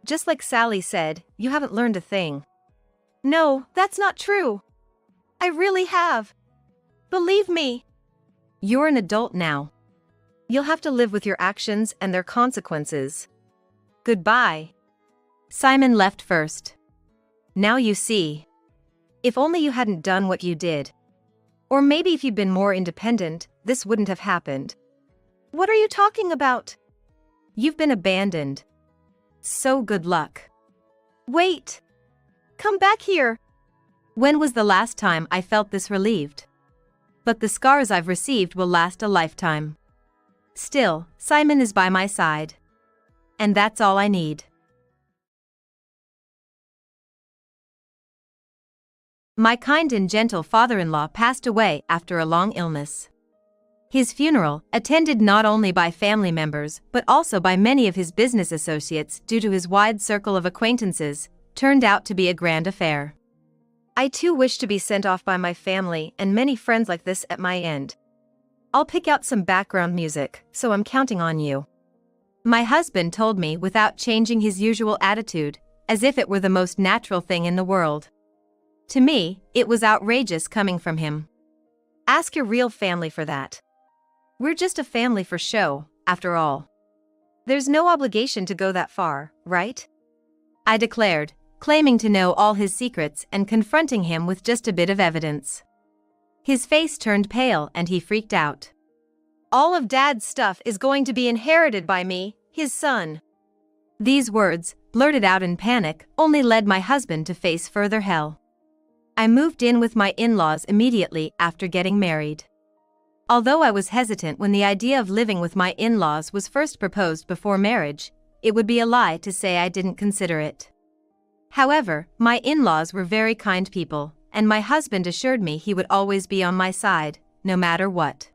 Just like Sally said, you haven't learned a thing. No, that's not true. I really have. Believe me. You're an adult now. You'll have to live with your actions and their consequences. Goodbye. Simon left first. Now you see. If only you hadn't done what you did. Or maybe if you'd been more independent, this wouldn't have happened. What are you talking about? You've been abandoned. So good luck. Wait. Come back here. When was the last time I felt this relieved? But the scars I've received will last a lifetime. Still, Simon is by my side. And that's all I need. My kind and gentle father-in-law passed away after a long illness. His funeral, attended not only by family members but also by many of his business associates due to his wide circle of acquaintances, turned out to be a grand affair. I too wish to be sent off by my family and many friends like this at my end. I'll pick out some background music, so I'm counting on you. My husband told me without changing his usual attitude, as if it were the most natural thing in the world. To me, it was outrageous coming from him. Ask your real family for that. We're just a family for show, after all. There's no obligation to go that far, right? I declared, claiming to know all his secrets and confronting him with just a bit of evidence. His face turned pale and he freaked out. All of Dad's stuff is going to be inherited by me, his son. These words, blurted out in panic, only led my husband to face further hell. I moved in with my in-laws immediately after getting married. Although I was hesitant when the idea of living with my in-laws was first proposed before marriage, it would be a lie to say I didn't consider it. However, my in-laws were very kind people, and my husband assured me he would always be on my side, no matter what.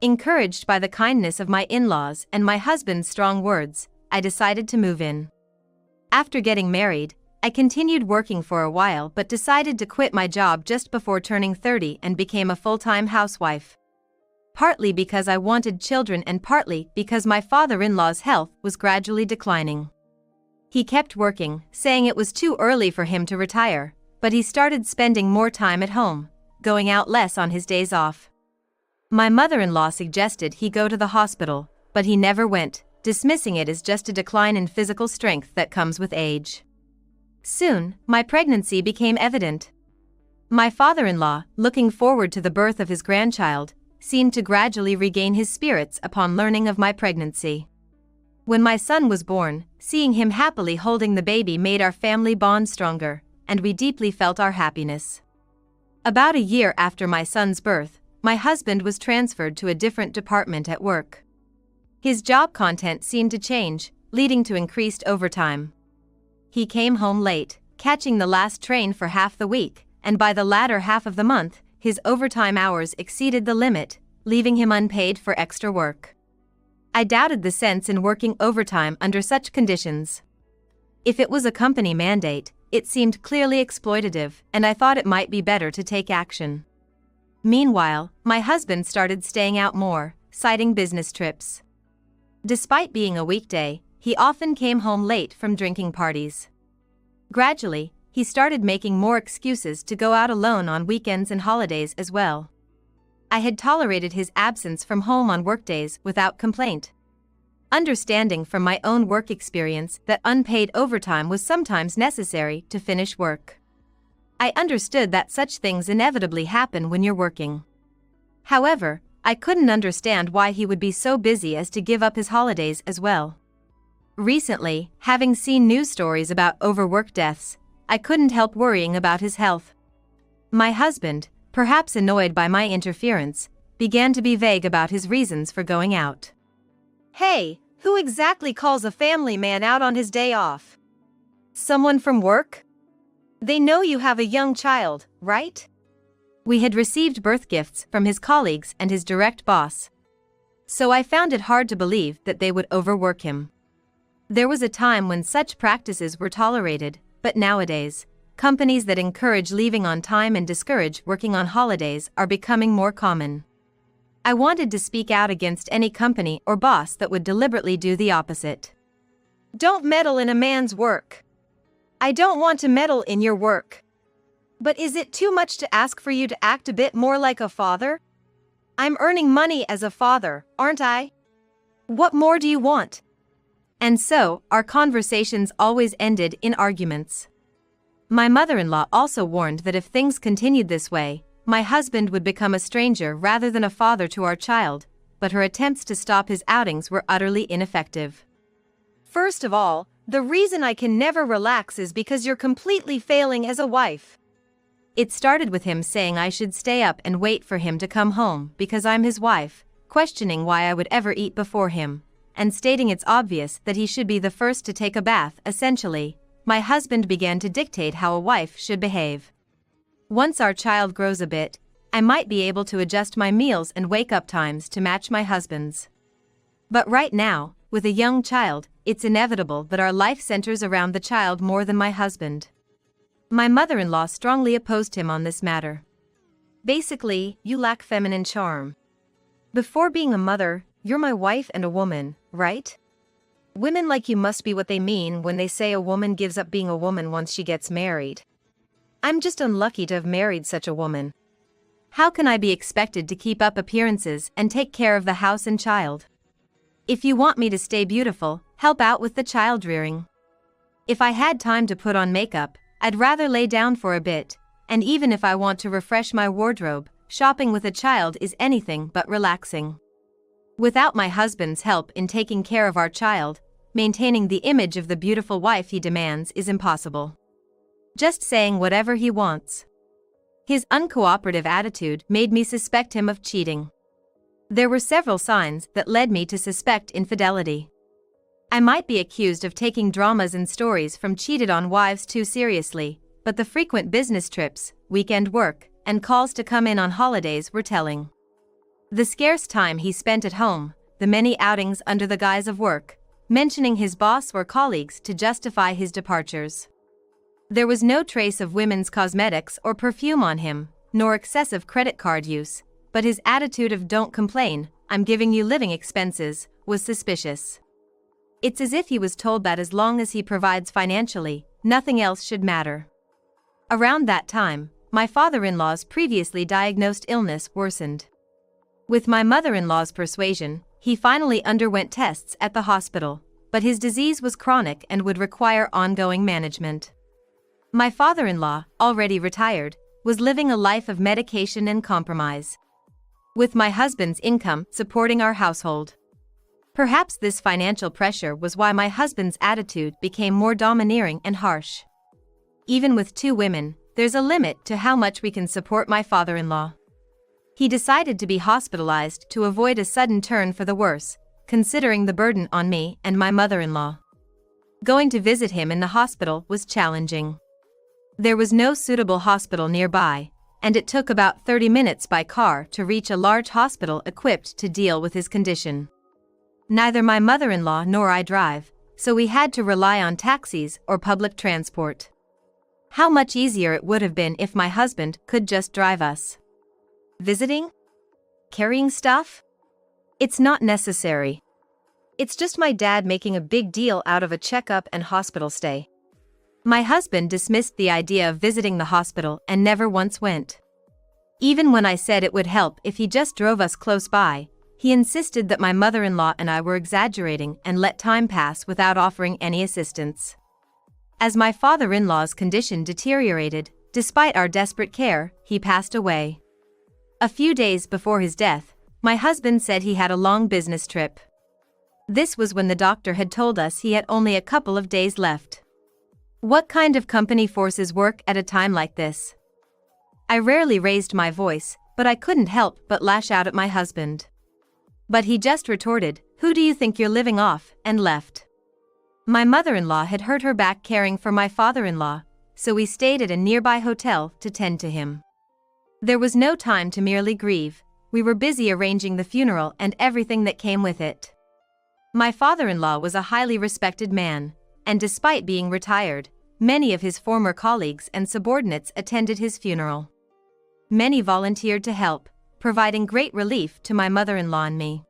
Encouraged by the kindness of my in-laws and my husband's strong words, I decided to move in. After getting married, I continued working for a while but decided to quit my job just before turning 30 and became a full-time housewife. Partly because I wanted children and partly because my father-in-law's health was gradually declining. He kept working, saying it was too early for him to retire, but he started spending more time at home, going out less on his days off. My mother-in-law suggested he go to the hospital, but he never went, dismissing it as just a decline in physical strength that comes with age. Soon, my pregnancy became evident. My father-in-law, looking forward to the birth of his grandchild, seemed to gradually regain his spirits upon learning of my pregnancy. When my son was born, seeing him happily holding the baby made our family bond stronger, and we deeply felt our happiness. About a year after my son's birth, my husband was transferred to a different department at work. His job content seemed to change, leading to increased overtime. He came home late, catching the last train for half the week, and by the latter half of the month, his overtime hours exceeded the limit, leaving him unpaid for extra work. I doubted the sense in working overtime under such conditions. If it was a company mandate, it seemed clearly exploitative, and I thought it might be better to take action. Meanwhile, my husband started staying out more, citing business trips. Despite being a weekday, he often came home late from drinking parties. Gradually, he started making more excuses to go out alone on weekends and holidays as well. I had tolerated his absence from home on workdays without complaint. Understanding from my own work experience that unpaid overtime was sometimes necessary to finish work. I understood that such things inevitably happen when you're working. However, I couldn't understand why he would be so busy as to give up his holidays as well. Recently, having seen news stories about overwork deaths, I couldn't help worrying about his health. My husband, perhaps annoyed by my interference, began to be vague about his reasons for going out. Hey, who exactly calls a family man out on his day off? Someone from work? They know you have a young child, right? We had received birth gifts from his colleagues and his direct boss. So I found it hard to believe that they would overwork him. There was a time when such practices were tolerated, but nowadays, companies that encourage leaving on time and discourage working on holidays are becoming more common. I wanted to speak out against any company or boss that would deliberately do the opposite. Don't meddle in a man's work. I don't want to meddle in your work. But is it too much to ask for you to act a bit more like a father? I'm earning money as a father, aren't I? What more do you want? And so, our conversations always ended in arguments. My mother-in-law also warned that if things continued this way, my husband would become a stranger rather than a father to our child, but her attempts to stop his outings were utterly ineffective. First of all, the reason I can never relax is because you're completely failing as a wife. It started with him saying I should stay up and wait for him to come home because I'm his wife, questioning why I would ever eat before him, and stating it's obvious that he should be the first to take a bath. Essentially, my husband began to dictate how a wife should behave. Once our child grows a bit, I might be able to adjust my meals and wake-up times to match my husband's. But right now, with a young child, it's inevitable that our life centers around the child more than my husband. My mother-in-law strongly opposed him on this matter. Basically, you lack feminine charm. Before being a mother, you're my wife and a woman, right? Women like you must be what they mean when they say a woman gives up being a woman once she gets married. I'm just unlucky to have married such a woman. How can I be expected to keep up appearances and take care of the house and child? If you want me to stay beautiful, help out with the child rearing. If I had time to put on makeup, I'd rather lay down for a bit, and even if I want to refresh my wardrobe, shopping with a child is anything but relaxing. Without my husband's help in taking care of our child, maintaining the image of the beautiful wife he demands is impossible. Just saying whatever he wants. His uncooperative attitude made me suspect him of cheating. There were several signs that led me to suspect infidelity. I might be accused of taking dramas and stories from cheated-on wives too seriously, but the frequent business trips, weekend work, and calls to come in on holidays were telling. The scarce time he spent at home, the many outings under the guise of work, mentioning his boss or colleagues to justify his departures. There was no trace of women's cosmetics or perfume on him, nor excessive credit card use, but his attitude of "don't complain, I'm giving you living expenses," was suspicious. It's as if he was told that as long as he provides financially, nothing else should matter. Around that time, my father-in-law's previously diagnosed illness worsened. With my mother-in-law's persuasion, he finally underwent tests at the hospital, but his disease was chronic and would require ongoing management. My father-in-law, already retired, was living a life of medication and compromise, with my husband's income supporting our household. Perhaps this financial pressure was why my husband's attitude became more domineering and harsh. Even with two women, there's a limit to how much we can support my father-in-law. He decided to be hospitalized to avoid a sudden turn for the worse, considering the burden on me and my mother-in-law. Going to visit him in the hospital was challenging. There was no suitable hospital nearby, and it took about 30 minutes by car to reach a large hospital equipped to deal with his condition. Neither my mother-in-law nor I drive, so we had to rely on taxis or public transport. How much easier it would have been if my husband could just drive us. Visiting? Carrying stuff? It's not necessary. It's just my dad making a big deal out of a checkup and hospital stay. My husband dismissed the idea of visiting the hospital and never once went. Even when I said it would help if he just drove us close by, he insisted that my mother-in-law and I were exaggerating and let time pass without offering any assistance. As my father-in-law's condition deteriorated, despite our desperate care, he passed away. A few days before his death, my husband said he had a long business trip. This was when the doctor had told us he had only a couple of days left. What kind of company forces work at a time like this? I rarely raised my voice, but I couldn't help but lash out at my husband. But he just retorted, "Who do you think you're living off?" and left. My mother-in-law had hurt her back caring for my father-in-law, so we stayed at a nearby hotel to tend to him. There was no time to merely grieve, we were busy arranging the funeral and everything that came with it. My father-in-law was a highly respected man, and despite being retired, many of his former colleagues and subordinates attended his funeral. Many volunteered to help, providing great relief to my mother-in-law and me.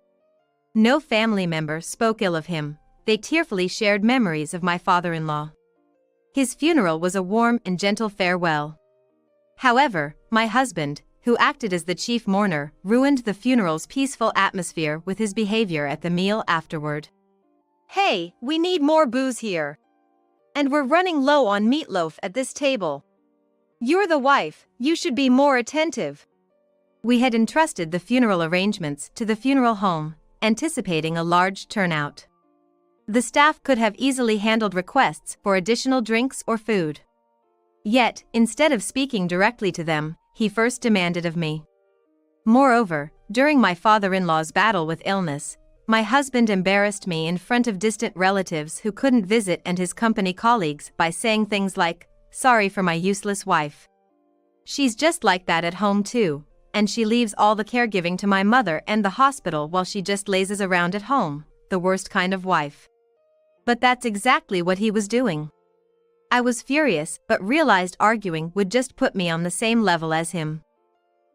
No family member spoke ill of him, they tearfully shared memories of my father-in-law. His funeral was a warm and gentle farewell. However, my husband, who acted as the chief mourner, ruined the funeral's peaceful atmosphere with his behavior at the meal afterward. "Hey, we need more booze here. And we're running low on meatloaf at this table. You're the wife, you should be more attentive." We had entrusted the funeral arrangements to the funeral home, anticipating a large turnout. The staff could have easily handled requests for additional drinks or food. Yet, instead of speaking directly to them, he first demanded of me. Moreover, during my father-in-law's battle with illness, my husband embarrassed me in front of distant relatives who couldn't visit and his company colleagues by saying things like, "Sorry for my useless wife. She's just like that at home too, and she leaves all the caregiving to my mother and the hospital while she just lazes around at home, the worst kind of wife." But that's exactly what he was doing. I was furious but realized arguing would just put me on the same level as him.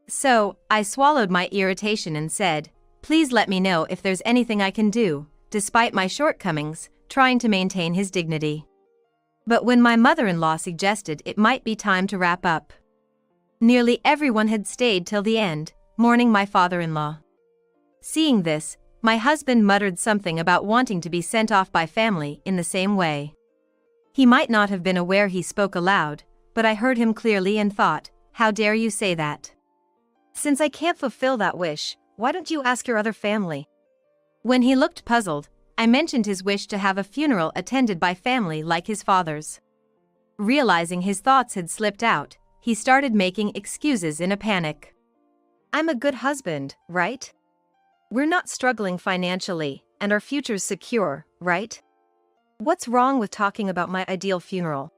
So, I swallowed my irritation and said, "Please let me know if there's anything I can do," despite my shortcomings, trying to maintain his dignity. But when my mother-in-law suggested it might be time to wrap up, nearly everyone had stayed till the end, mourning my father-in-law. Seeing this, my husband muttered something about wanting to be sent off by family in the same way. He might not have been aware he spoke aloud, but I heard him clearly and thought, "How dare you say that? Since I can't fulfill that wish, why don't you ask your other family? When he looked puzzled, I mentioned his wish to have a funeral attended by family like his father's. Realizing his thoughts had slipped out, he started making excuses in a panic. I'm a good husband, right? We're not struggling financially, and our future's secure, right? What's wrong with talking about my ideal funeral?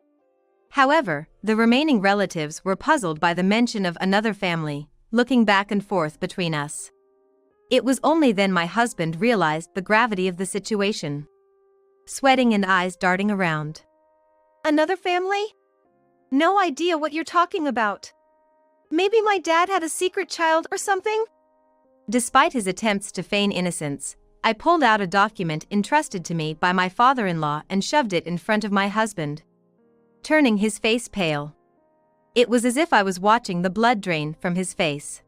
However, the remaining relatives were puzzled by the mention of another family, looking back and forth between us. It was only then my husband realized the gravity of the situation. Sweating and eyes darting around. Another family? No idea what you're talking about. Maybe my dad had a secret child or something? Despite his attempts to feign innocence, I pulled out a document entrusted to me by my father-in-law and shoved it in front of my husband, turning his face pale. It was as if I was watching the blood drain from his face.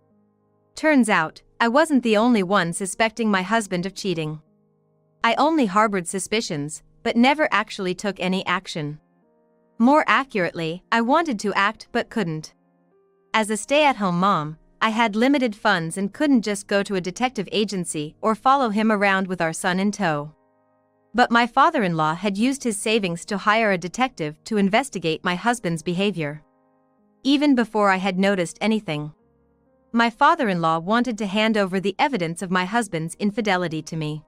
Turns out, I wasn't the only one suspecting my husband of cheating. I only harbored suspicions, but never actually took any action. More accurately, I wanted to act but couldn't. As a stay-at-home mom, I had limited funds and couldn't just go to a detective agency or follow him around with our son in tow. But my father-in-law had used his savings to hire a detective to investigate my husband's behavior. Even before I had noticed anything, my father-in-law wanted to hand over the evidence of my husband's infidelity to me,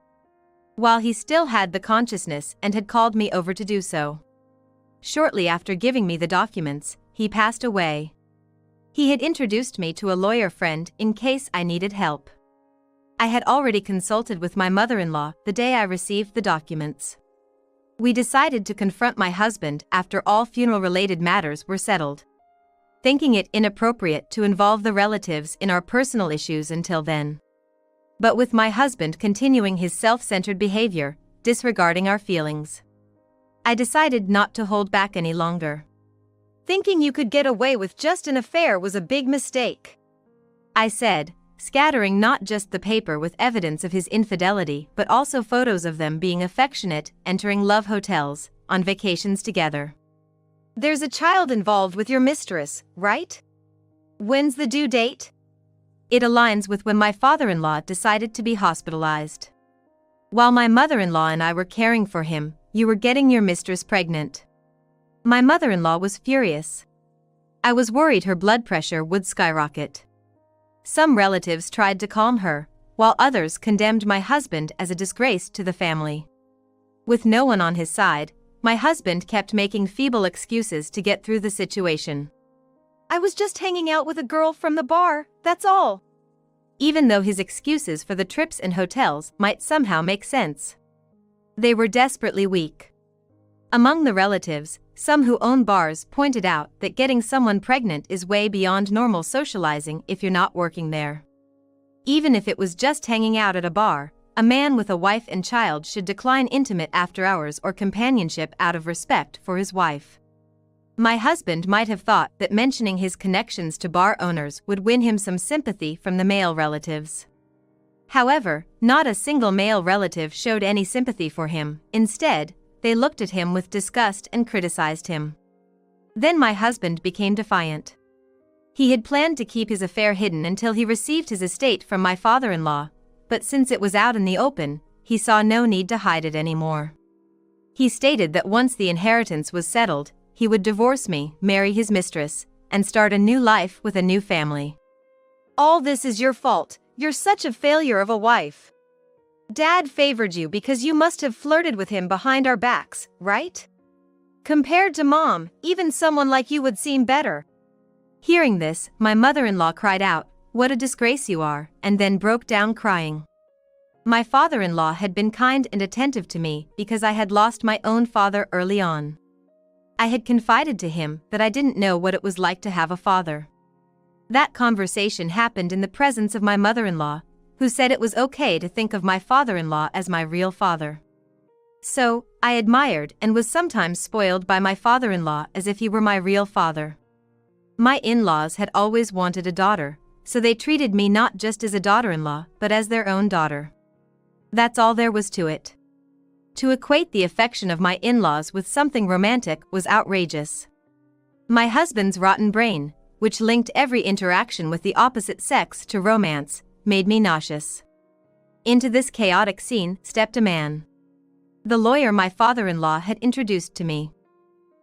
while he still had the consciousness and had called me over to do so. Shortly after giving me the documents, he passed away. He had introduced me to a lawyer friend in case I needed help. I had already consulted with my mother-in-law the day I received the documents. We decided to confront my husband after all funeral-related matters were settled, thinking it inappropriate to involve the relatives in our personal issues until then. But with my husband continuing his self-centered behavior, disregarding our feelings, I decided not to hold back any longer. Thinking you could get away with just an affair was a big mistake, I said, scattering not just the paper with evidence of his infidelity but also photos of them being affectionate, entering love hotels, on vacations together. There's a child involved with your mistress, right? When's the due date? It aligns with when my father-in-law decided to be hospitalized. While my mother-in-law and I were caring for him, you were getting your mistress pregnant. My mother-in-law was furious. I was worried her blood pressure would skyrocket. Some relatives tried to calm her, while others condemned my husband as a disgrace to the family. With no one on his side, my husband kept making feeble excuses to get through the situation. I was just hanging out with a girl from the bar, that's all. Even though his excuses for the trips and hotels might somehow make sense, they were desperately weak. Among the relatives, some who own bars pointed out that getting someone pregnant is way beyond normal socializing if you're not working there. Even if it was just hanging out at a bar, a man with a wife and child should decline intimate after-hours or companionship out of respect for his wife. My husband might have thought that mentioning his connections to bar owners would win him some sympathy from the male relatives. However, not a single male relative showed any sympathy for him. Instead, they looked at him with disgust and criticized him. Then my husband became defiant. He had planned to keep his affair hidden until he received his estate from my father-in-law, but since it was out in the open, he saw no need to hide it anymore. He stated that once the inheritance was settled, he would divorce me, marry his mistress, and start a new life with a new family. All this is your fault. You're such a failure of a wife. Dad favored you because you must have flirted with him behind our backs, right? Compared to Mom, even someone like you would seem better. Hearing this, my mother-in-law cried out, "What a disgrace you are," and then broke down crying. My father-in-law had been kind and attentive to me because I had lost my own father early on. I had confided to him that I didn't know what it was like to have a father. That conversation happened in the presence of my mother-in-law, who said it was okay to think of my father-in-law as my real father. So, I admired and was sometimes spoiled by my father-in-law as if he were my real father. My in-laws had always wanted a daughter, so they treated me not just as a daughter-in-law but as their own daughter. That's all there was to it. To equate the affection of my in-laws with something romantic was outrageous. My husband's rotten brain, which linked every interaction with the opposite sex to romance, made me nauseous. Into this chaotic scene stepped a man. The lawyer my father-in-law had introduced to me.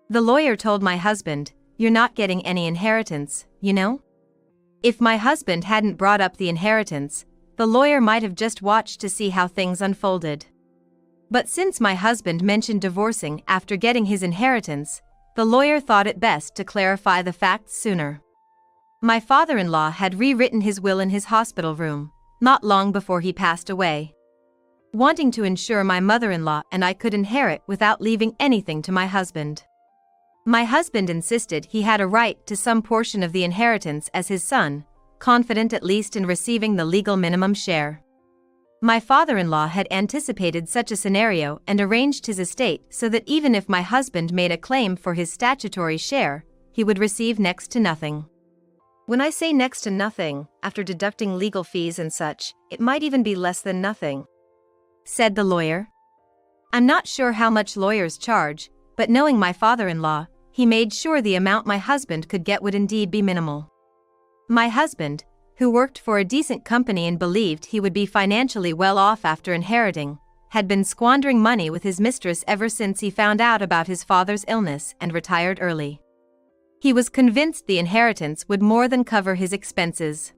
The lawyer told my husband, "You're not getting any inheritance, you know?" If my husband hadn't brought up the inheritance, the lawyer might have just watched to see how things unfolded. But since my husband mentioned divorcing after getting his inheritance, the lawyer thought it best to clarify the facts sooner. My father-in-law had rewritten his will in his hospital room, not long before he passed away, wanting to ensure my mother-in-law and I could inherit without leaving anything to my husband. My husband insisted he had a right to some portion of the inheritance as his son, confident at least in receiving the legal minimum share. My father-in-law had anticipated such a scenario and arranged his estate so that even if my husband made a claim for his statutory share, he would receive next to nothing. When I say next to nothing, after deducting legal fees and such, it might even be less than nothing, said the lawyer. I'm not sure how much lawyers charge, but knowing my father-in-law, he made sure the amount my husband could get would indeed be minimal. My husband, who worked for a decent company and believed he would be financially well off after inheriting, had been squandering money with his mistress ever since he found out about his father's illness and retired early. He was convinced the inheritance would more than cover his expenses.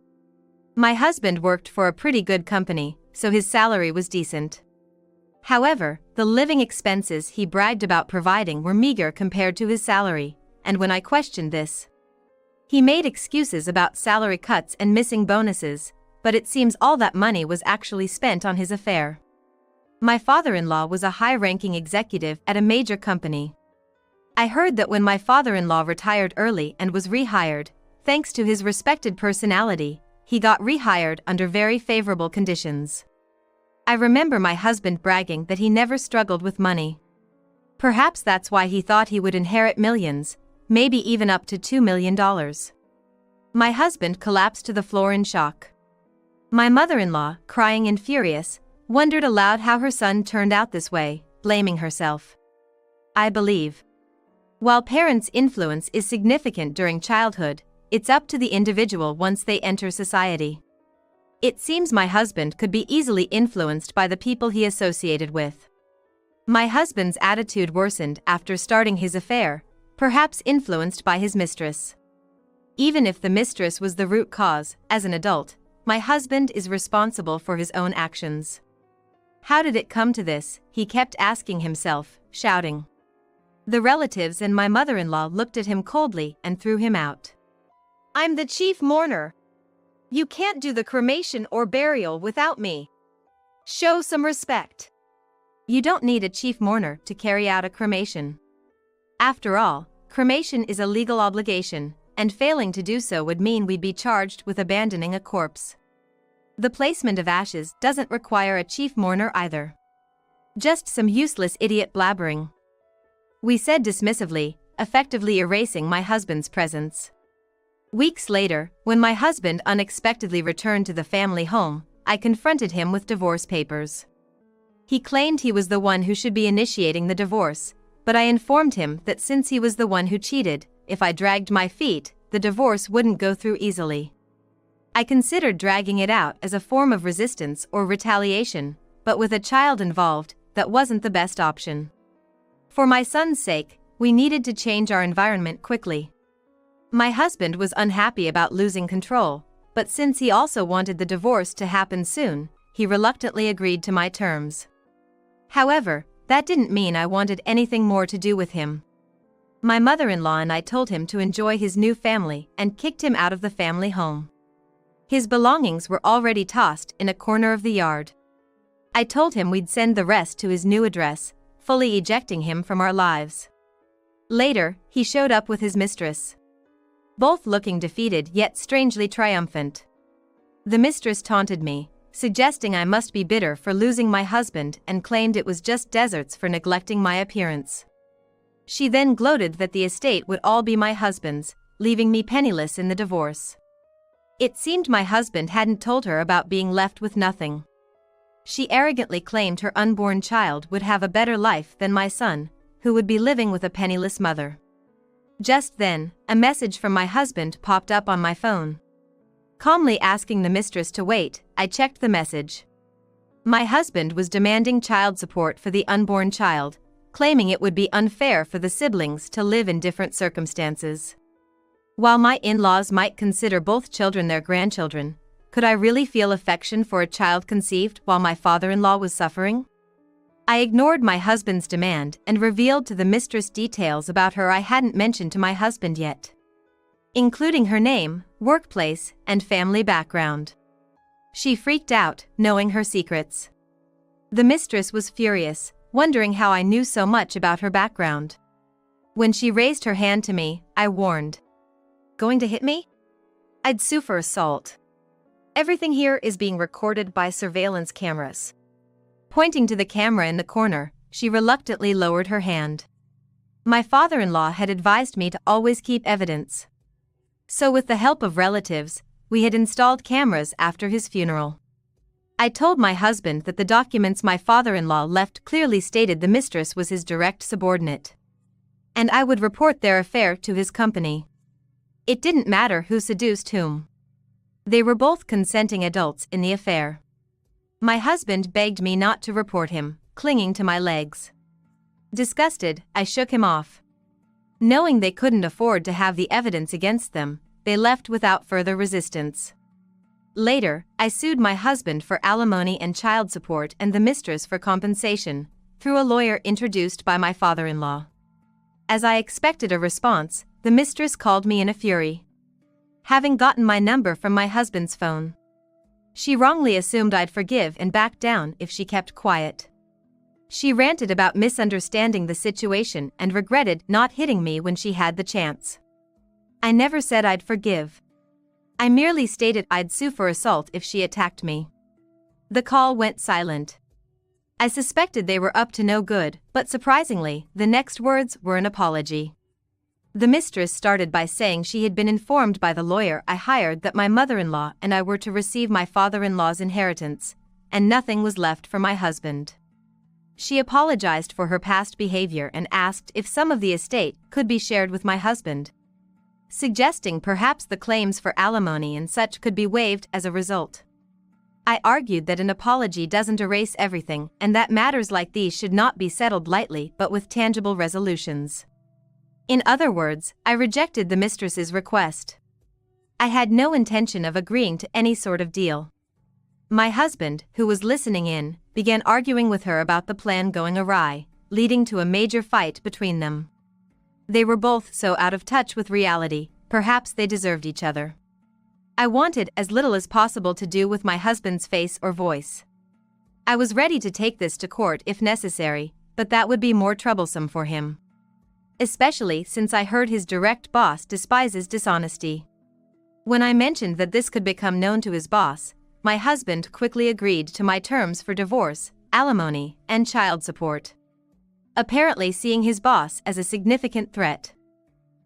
My husband worked for a pretty good company, so his salary was decent. However, the living expenses he bragged about providing were meager compared to his salary, and when I questioned this, he made excuses about salary cuts and missing bonuses, but it seems all that money was actually spent on his affair. My father-in-law was a high-ranking executive at a major company. I heard that when my father-in-law retired early and was rehired, thanks to his respected personality, he got rehired under very favorable conditions. I remember my husband bragging that he never struggled with money. Perhaps that's why he thought he would inherit millions, maybe even up to $2 million. My husband collapsed to the floor in shock. My mother-in-law, crying and furious, wondered aloud how her son turned out this way, blaming herself. I believe, while parents' influence is significant during childhood, it's up to the individual once they enter society. It seems my husband could be easily influenced by the people he associated with. My husband's attitude worsened after starting his affair, perhaps influenced by his mistress. Even if the mistress was the root cause, as an adult, my husband is responsible for his own actions. How did it come to this? He kept asking himself, shouting. The relatives and my mother-in-law looked at him coldly and threw him out. I'm the chief mourner. You can't do the cremation or burial without me. Show some respect. You don't need a chief mourner to carry out a cremation. After all, cremation is a legal obligation, and failing to do so would mean we'd be charged with abandoning a corpse. The placement of ashes doesn't require a chief mourner either. Just some useless idiot blabbering, we said dismissively, effectively erasing my husband's presence. Weeks later, when my husband unexpectedly returned to the family home, I confronted him with divorce papers. He claimed he was the one who should be initiating the divorce, but I informed him that since he was the one who cheated, if I dragged my feet, the divorce wouldn't go through easily. I considered dragging it out as a form of resistance or retaliation, but with a child involved, that wasn't the best option. For my son's sake, we needed to change our environment quickly. My husband was unhappy about losing control, but since he also wanted the divorce to happen soon, he reluctantly agreed to my terms. However, that didn't mean I wanted anything more to do with him. My mother-in-law and I told him to enjoy his new family and kicked him out of the family home. His belongings were already tossed in a corner of the yard. I told him we'd send the rest to his new address, fully ejecting him from our lives. Later, he showed up with his mistress, both looking defeated yet strangely triumphant. The mistress taunted me, suggesting I must be bitter for losing my husband and claimed it was just deserts for neglecting my appearance. She then gloated that the estate would all be my husband's, leaving me penniless in the divorce. It seemed my husband hadn't told her about being left with nothing. She arrogantly claimed her unborn child would have a better life than my son, who would be living with a penniless mother. Just then, a message from my husband popped up on my phone. Calmly asking the mistress to wait, I checked the message. My husband was demanding child support for the unborn child, claiming it would be unfair for the siblings to live in different circumstances. While my in-laws might consider both children their grandchildren, could I really feel affection for a child conceived while my father-in-law was suffering? I ignored my husband's demand and revealed to the mistress details about her I hadn't mentioned to my husband yet, including her name, workplace, and family background. She freaked out, knowing her secrets. The mistress was furious, wondering how I knew so much about her background. When she raised her hand to me, I warned. Going to hit me? I'd sue for assault. Everything here is being recorded by surveillance cameras. Pointing to the camera in the corner, she reluctantly lowered her hand. My father-in-law had advised me to always keep evidence. So with the help of relatives, we had installed cameras after his funeral. I told my husband that the documents my father-in-law left clearly stated the mistress was his direct subordinate, and I would report their affair to his company. It didn't matter who seduced whom. They were both consenting adults in the affair. My husband begged me not to report him, clinging to my legs. Disgusted, I shook him off. Knowing they couldn't afford to have the evidence against them, they left without further resistance. Later, I sued my husband for alimony and child support and the mistress for compensation, through a lawyer introduced by my father-in-law. As I expected a response, the mistress called me in a fury. Having gotten my number from my husband's phone, she wrongly assumed I'd forgive and back down if she kept quiet. She ranted about misunderstanding the situation and regretted not hitting me when she had the chance. I never said I'd forgive. I merely stated I'd sue for assault if she attacked me. The call went silent. I suspected they were up to no good, but surprisingly, the next words were an apology. The mistress started by saying she had been informed by the lawyer I hired that my mother-in-law and I were to receive my father-in-law's inheritance, and nothing was left for my husband. She apologized for her past behavior and asked if some of the estate could be shared with my husband, suggesting perhaps the claims for alimony and such could be waived as a result. I argued that an apology doesn't erase everything and that matters like these should not be settled lightly but with tangible resolutions. In other words, I rejected the mistress's request. I had no intention of agreeing to any sort of deal. My husband, who was listening in, began arguing with her about the plan going awry, leading to a major fight between them. They were both so out of touch with reality, perhaps they deserved each other. I wanted as little as possible to do with my husband's face or voice. I was ready to take this to court if necessary, but that would be more troublesome for him, especially since I heard his direct boss despises dishonesty. When I mentioned that this could become known to his boss, my husband quickly agreed to my terms for divorce, alimony, and child support, apparently seeing his boss as a significant threat.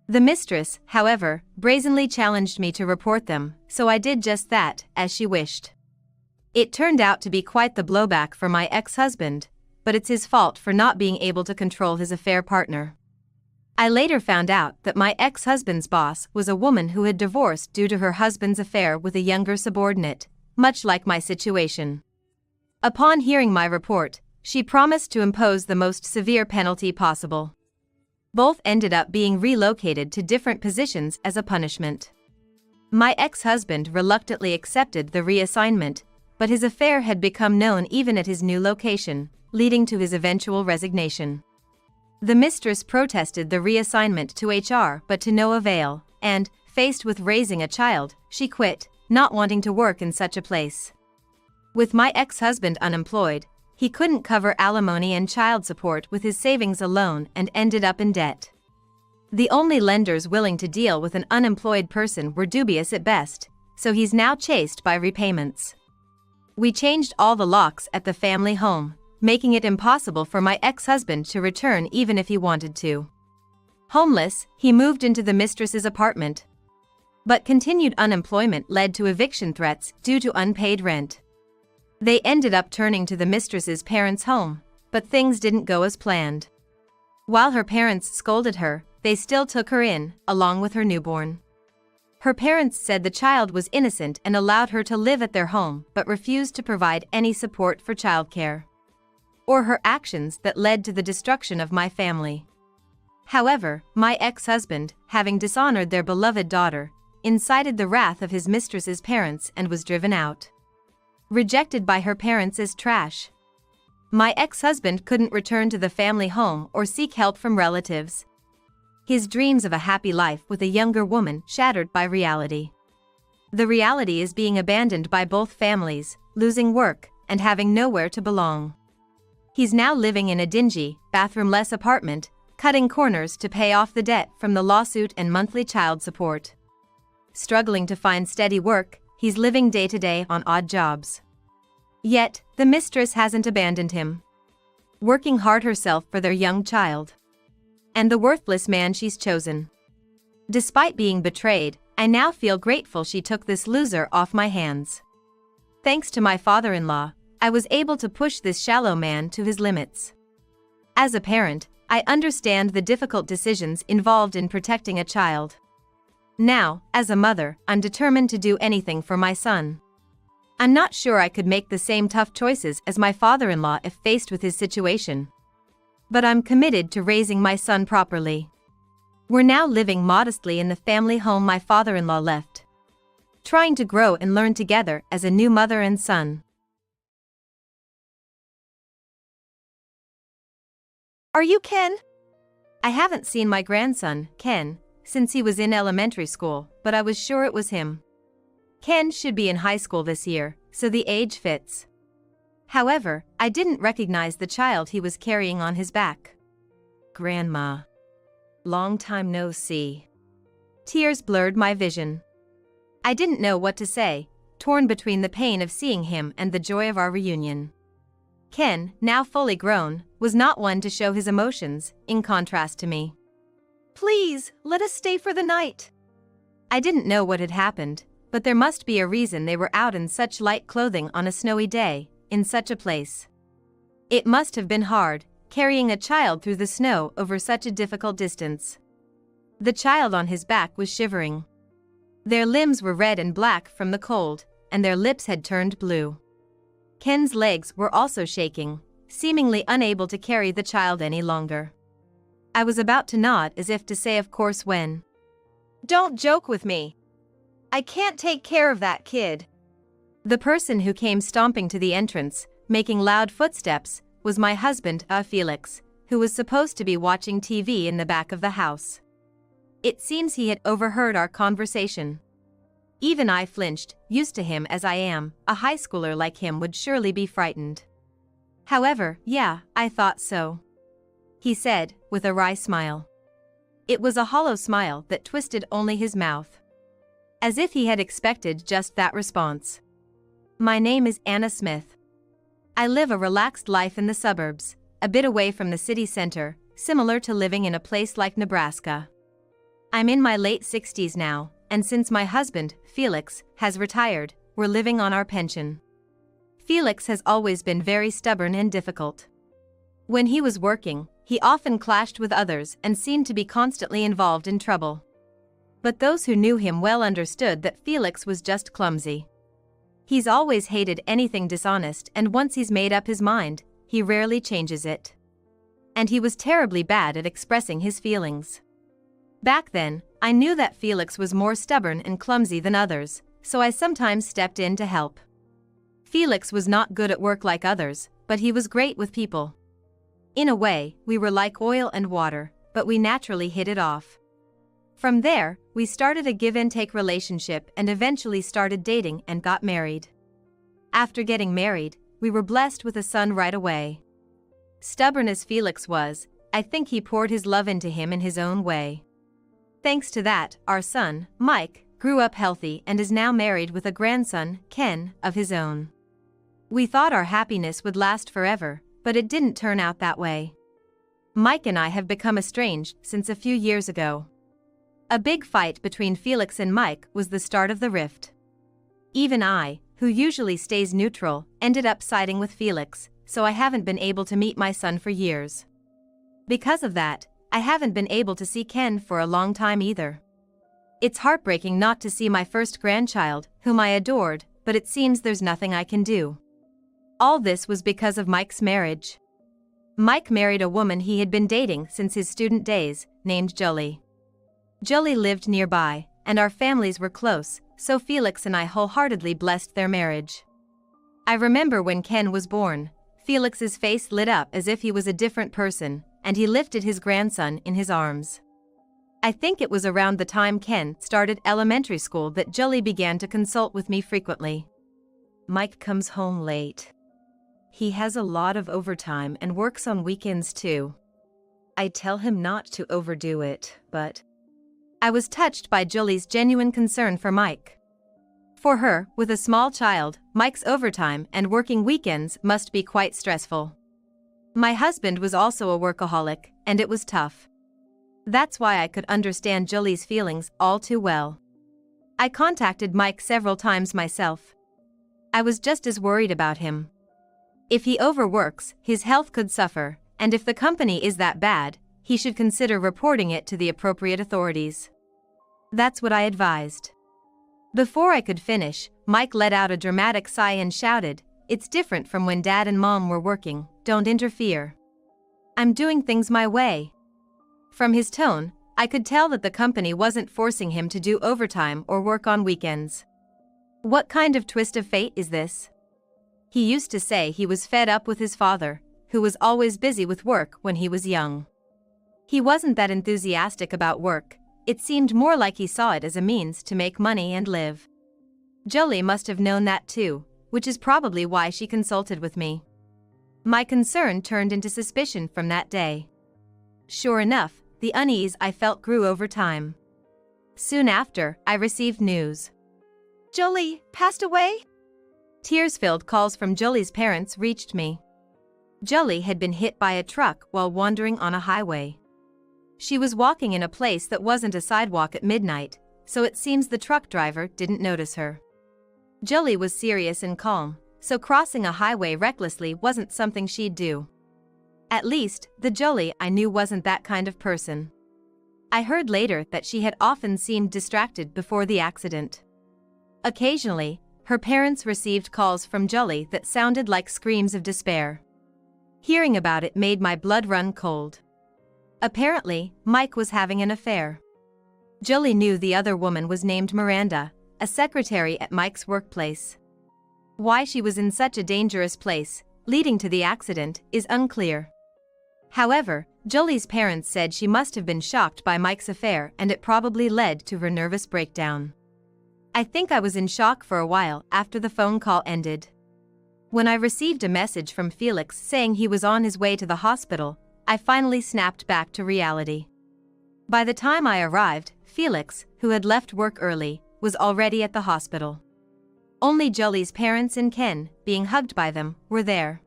The mistress, however, brazenly challenged me to report them, so I did just that, as she wished. It turned out to be quite the blowback for my ex-husband, but it's his fault for not being able to control his affair partner. I later found out that my ex-husband's boss was a woman who had divorced due to her husband's affair with a younger subordinate, much like my situation. Upon hearing my report, she promised to impose the most severe penalty possible. Both ended up being relocated to different positions as a punishment. My ex-husband reluctantly accepted the reassignment, but his affair had become known even at his new location, leading to his eventual resignation. The mistress protested the reassignment to HR but to no avail, and, faced with raising a child, she quit, not wanting to work in such a place. With my ex-husband unemployed, he couldn't cover alimony and child support with his savings alone and ended up in debt. The only lenders willing to deal with an unemployed person were dubious at best, so he's now chased by repayments. We changed all the locks at the family home, making it impossible for my ex-husband to return even if he wanted to. Homeless, he moved into the mistress's apartment, but continued unemployment led to eviction threats due to unpaid rent. They ended up turning to the mistress's parents' home, but things didn't go as planned. While her parents scolded her, they still took her in, along with her newborn. Her parents said the child was innocent and allowed her to live at their home but refused to provide any support for childcare or her actions that led to the destruction of my family. However, my ex-husband, having dishonored their beloved daughter, incited the wrath of his mistress's parents and was driven out. Rejected by her parents as trash. My ex-husband couldn't return to the family home or seek help from relatives. His dreams of a happy life with a younger woman shattered by reality. The reality is being abandoned by both families, losing work, and having nowhere to belong. He's now living in a dingy, bathroom-less apartment, cutting corners to pay off the debt from the lawsuit and monthly child support. Struggling to find steady work, he's living day to day on odd jobs. Yet, the mistress hasn't abandoned him. Working hard herself for their young child. And the worthless man she's chosen. Despite being betrayed, I now feel grateful she took this loser off my hands. Thanks to my father-in-law, I was able to push this shallow man to his limits. As a parent, I understand the difficult decisions involved in protecting a child. Now, as a mother, I'm determined to do anything for my son. I'm not sure I could make the same tough choices as my father-in-law if faced with his situation. But I'm committed to raising my son properly. We're now living modestly in the family home my father-in-law left. Trying to grow and learn together as a new mother and son. Are you Ken? I haven't seen my grandson, Ken, since he was in elementary school, but I was sure it was him. Ken should be in high school this year, so the age fits. However, I didn't recognize the child he was carrying on his back. Grandma. Long time no see. Tears blurred my vision. I didn't know what to say, torn between the pain of seeing him and the joy of our reunion. Ken, now fully grown, was not one to show his emotions, in contrast to me. Please, let us stay for the night. I didn't know what had happened, but there must be a reason they were out in such light clothing on a snowy day, in such a place. It must have been hard, carrying a child through the snow over such a difficult distance. The child on his back was shivering. Their limbs were red and black from the cold, and their lips had turned blue. Ken's legs were also shaking, seemingly unable to carry the child any longer. I was about to nod as if to say of course when. Don't joke with me. I can't take care of that kid. The person who came stomping to the entrance, making loud footsteps, was my husband, Felix, who was supposed to be watching TV in the back of the house. It seems he had overheard our conversation. Even I flinched, used to him as I am, a high schooler like him would surely be frightened. However, yeah, I thought so. He said, with a wry smile. It was a hollow smile that twisted only his mouth. As if he had expected just that response. My name is Anna Smith. I live a relaxed life in the suburbs, a bit away from the city center, similar to living in a place like Nebraska. I'm in my late 60s now, and since my husband, Felix, has retired, we're living on our pension. Felix has always been very stubborn and difficult. When he was working, he often clashed with others and seemed to be constantly involved in trouble. But those who knew him well understood that Felix was just clumsy. He's always hated anything dishonest, and once he's made up his mind, he rarely changes it. And he was terribly bad at expressing his feelings. Back then, I knew that Felix was more stubborn and clumsy than others, so I sometimes stepped in to help. Felix was not good at work like others, but he was great with people. In a way, we were like oil and water, but we naturally hit it off. From there, we started a give-and-take relationship and eventually started dating and got married. After getting married, we were blessed with a son right away. Stubborn as Felix was, I think he poured his love into him in his own way. Thanks to that, our son, Mike, grew up healthy and is now married with a grandson, Ken, of his own. We thought our happiness would last forever, but it didn't turn out that way. Mike and I have become estranged since a few years ago. A big fight between Felix and Mike was the start of the rift. Even I, who usually stays neutral, ended up siding with Felix, so I haven't been able to meet my son for years. Because of that, I haven't been able to see Ken for a long time either. It's heartbreaking not to see my first grandchild, whom I adored, but it seems there's nothing I can do. All this was because of Mike's marriage. Mike married a woman he had been dating since his student days, named Julie. Julie lived nearby, and our families were close, so Felix and I wholeheartedly blessed their marriage. I remember when Ken was born, Felix's face lit up as if he was a different person, and he lifted his grandson in his arms. I think it was around the time Ken started elementary school that Julie began to consult with me frequently. Mike comes home late. He has a lot of overtime and works on weekends too. I tell him not to overdo it, but I was touched by Julie's genuine concern for Mike. For her, with a small child, Mike's overtime and working weekends must be quite stressful. My husband was also a workaholic, and it was tough. That's why I could understand Julie's feelings all too well. I contacted Mike several times myself. I was just as worried about him. If he overworks, his health could suffer, and if the company is that bad, he should consider reporting it to the appropriate authorities. That's what I advised. Before I could finish, Mike let out a dramatic sigh and shouted, "It's different from when Dad and Mom were working, don't interfere. I'm doing things my way." From his tone, I could tell that the company wasn't forcing him to do overtime or work on weekends. What kind of twist of fate is this? He used to say he was fed up with his father, who was always busy with work when he was young. He wasn't that enthusiastic about work. It seemed more like he saw it as a means to make money and live. Julie must have known that too, which is probably why she consulted with me. My concern turned into suspicion from that day. Sure enough, the unease I felt grew over time. Soon after, I received news. Julie passed away? Tears-filled calls from Julie's parents reached me. Julie had been hit by a truck while wandering on a highway. She was walking in a place that wasn't a sidewalk at midnight, so it seems the truck driver didn't notice her. Julie was serious and calm, so crossing a highway recklessly wasn't something she'd do. At least, the Julie I knew wasn't that kind of person. I heard later that she had often seemed distracted before the accident. Occasionally, her parents received calls from Julie that sounded like screams of despair. Hearing about it made my blood run cold. Apparently, Mike was having an affair. Julie knew the other woman was named Miranda, a secretary at Mike's workplace. Why she was in such a dangerous place, leading to the accident, is unclear. However, Julie's parents said she must have been shocked by Mike's affair and it probably led to her nervous breakdown. I think I was in shock for a while after the phone call ended. When I received a message from Felix saying he was on his way to the hospital, I finally snapped back to reality. By the time I arrived, Felix, who had left work early, was already at the hospital. Only Julie's parents and Ken, being hugged by them, were there.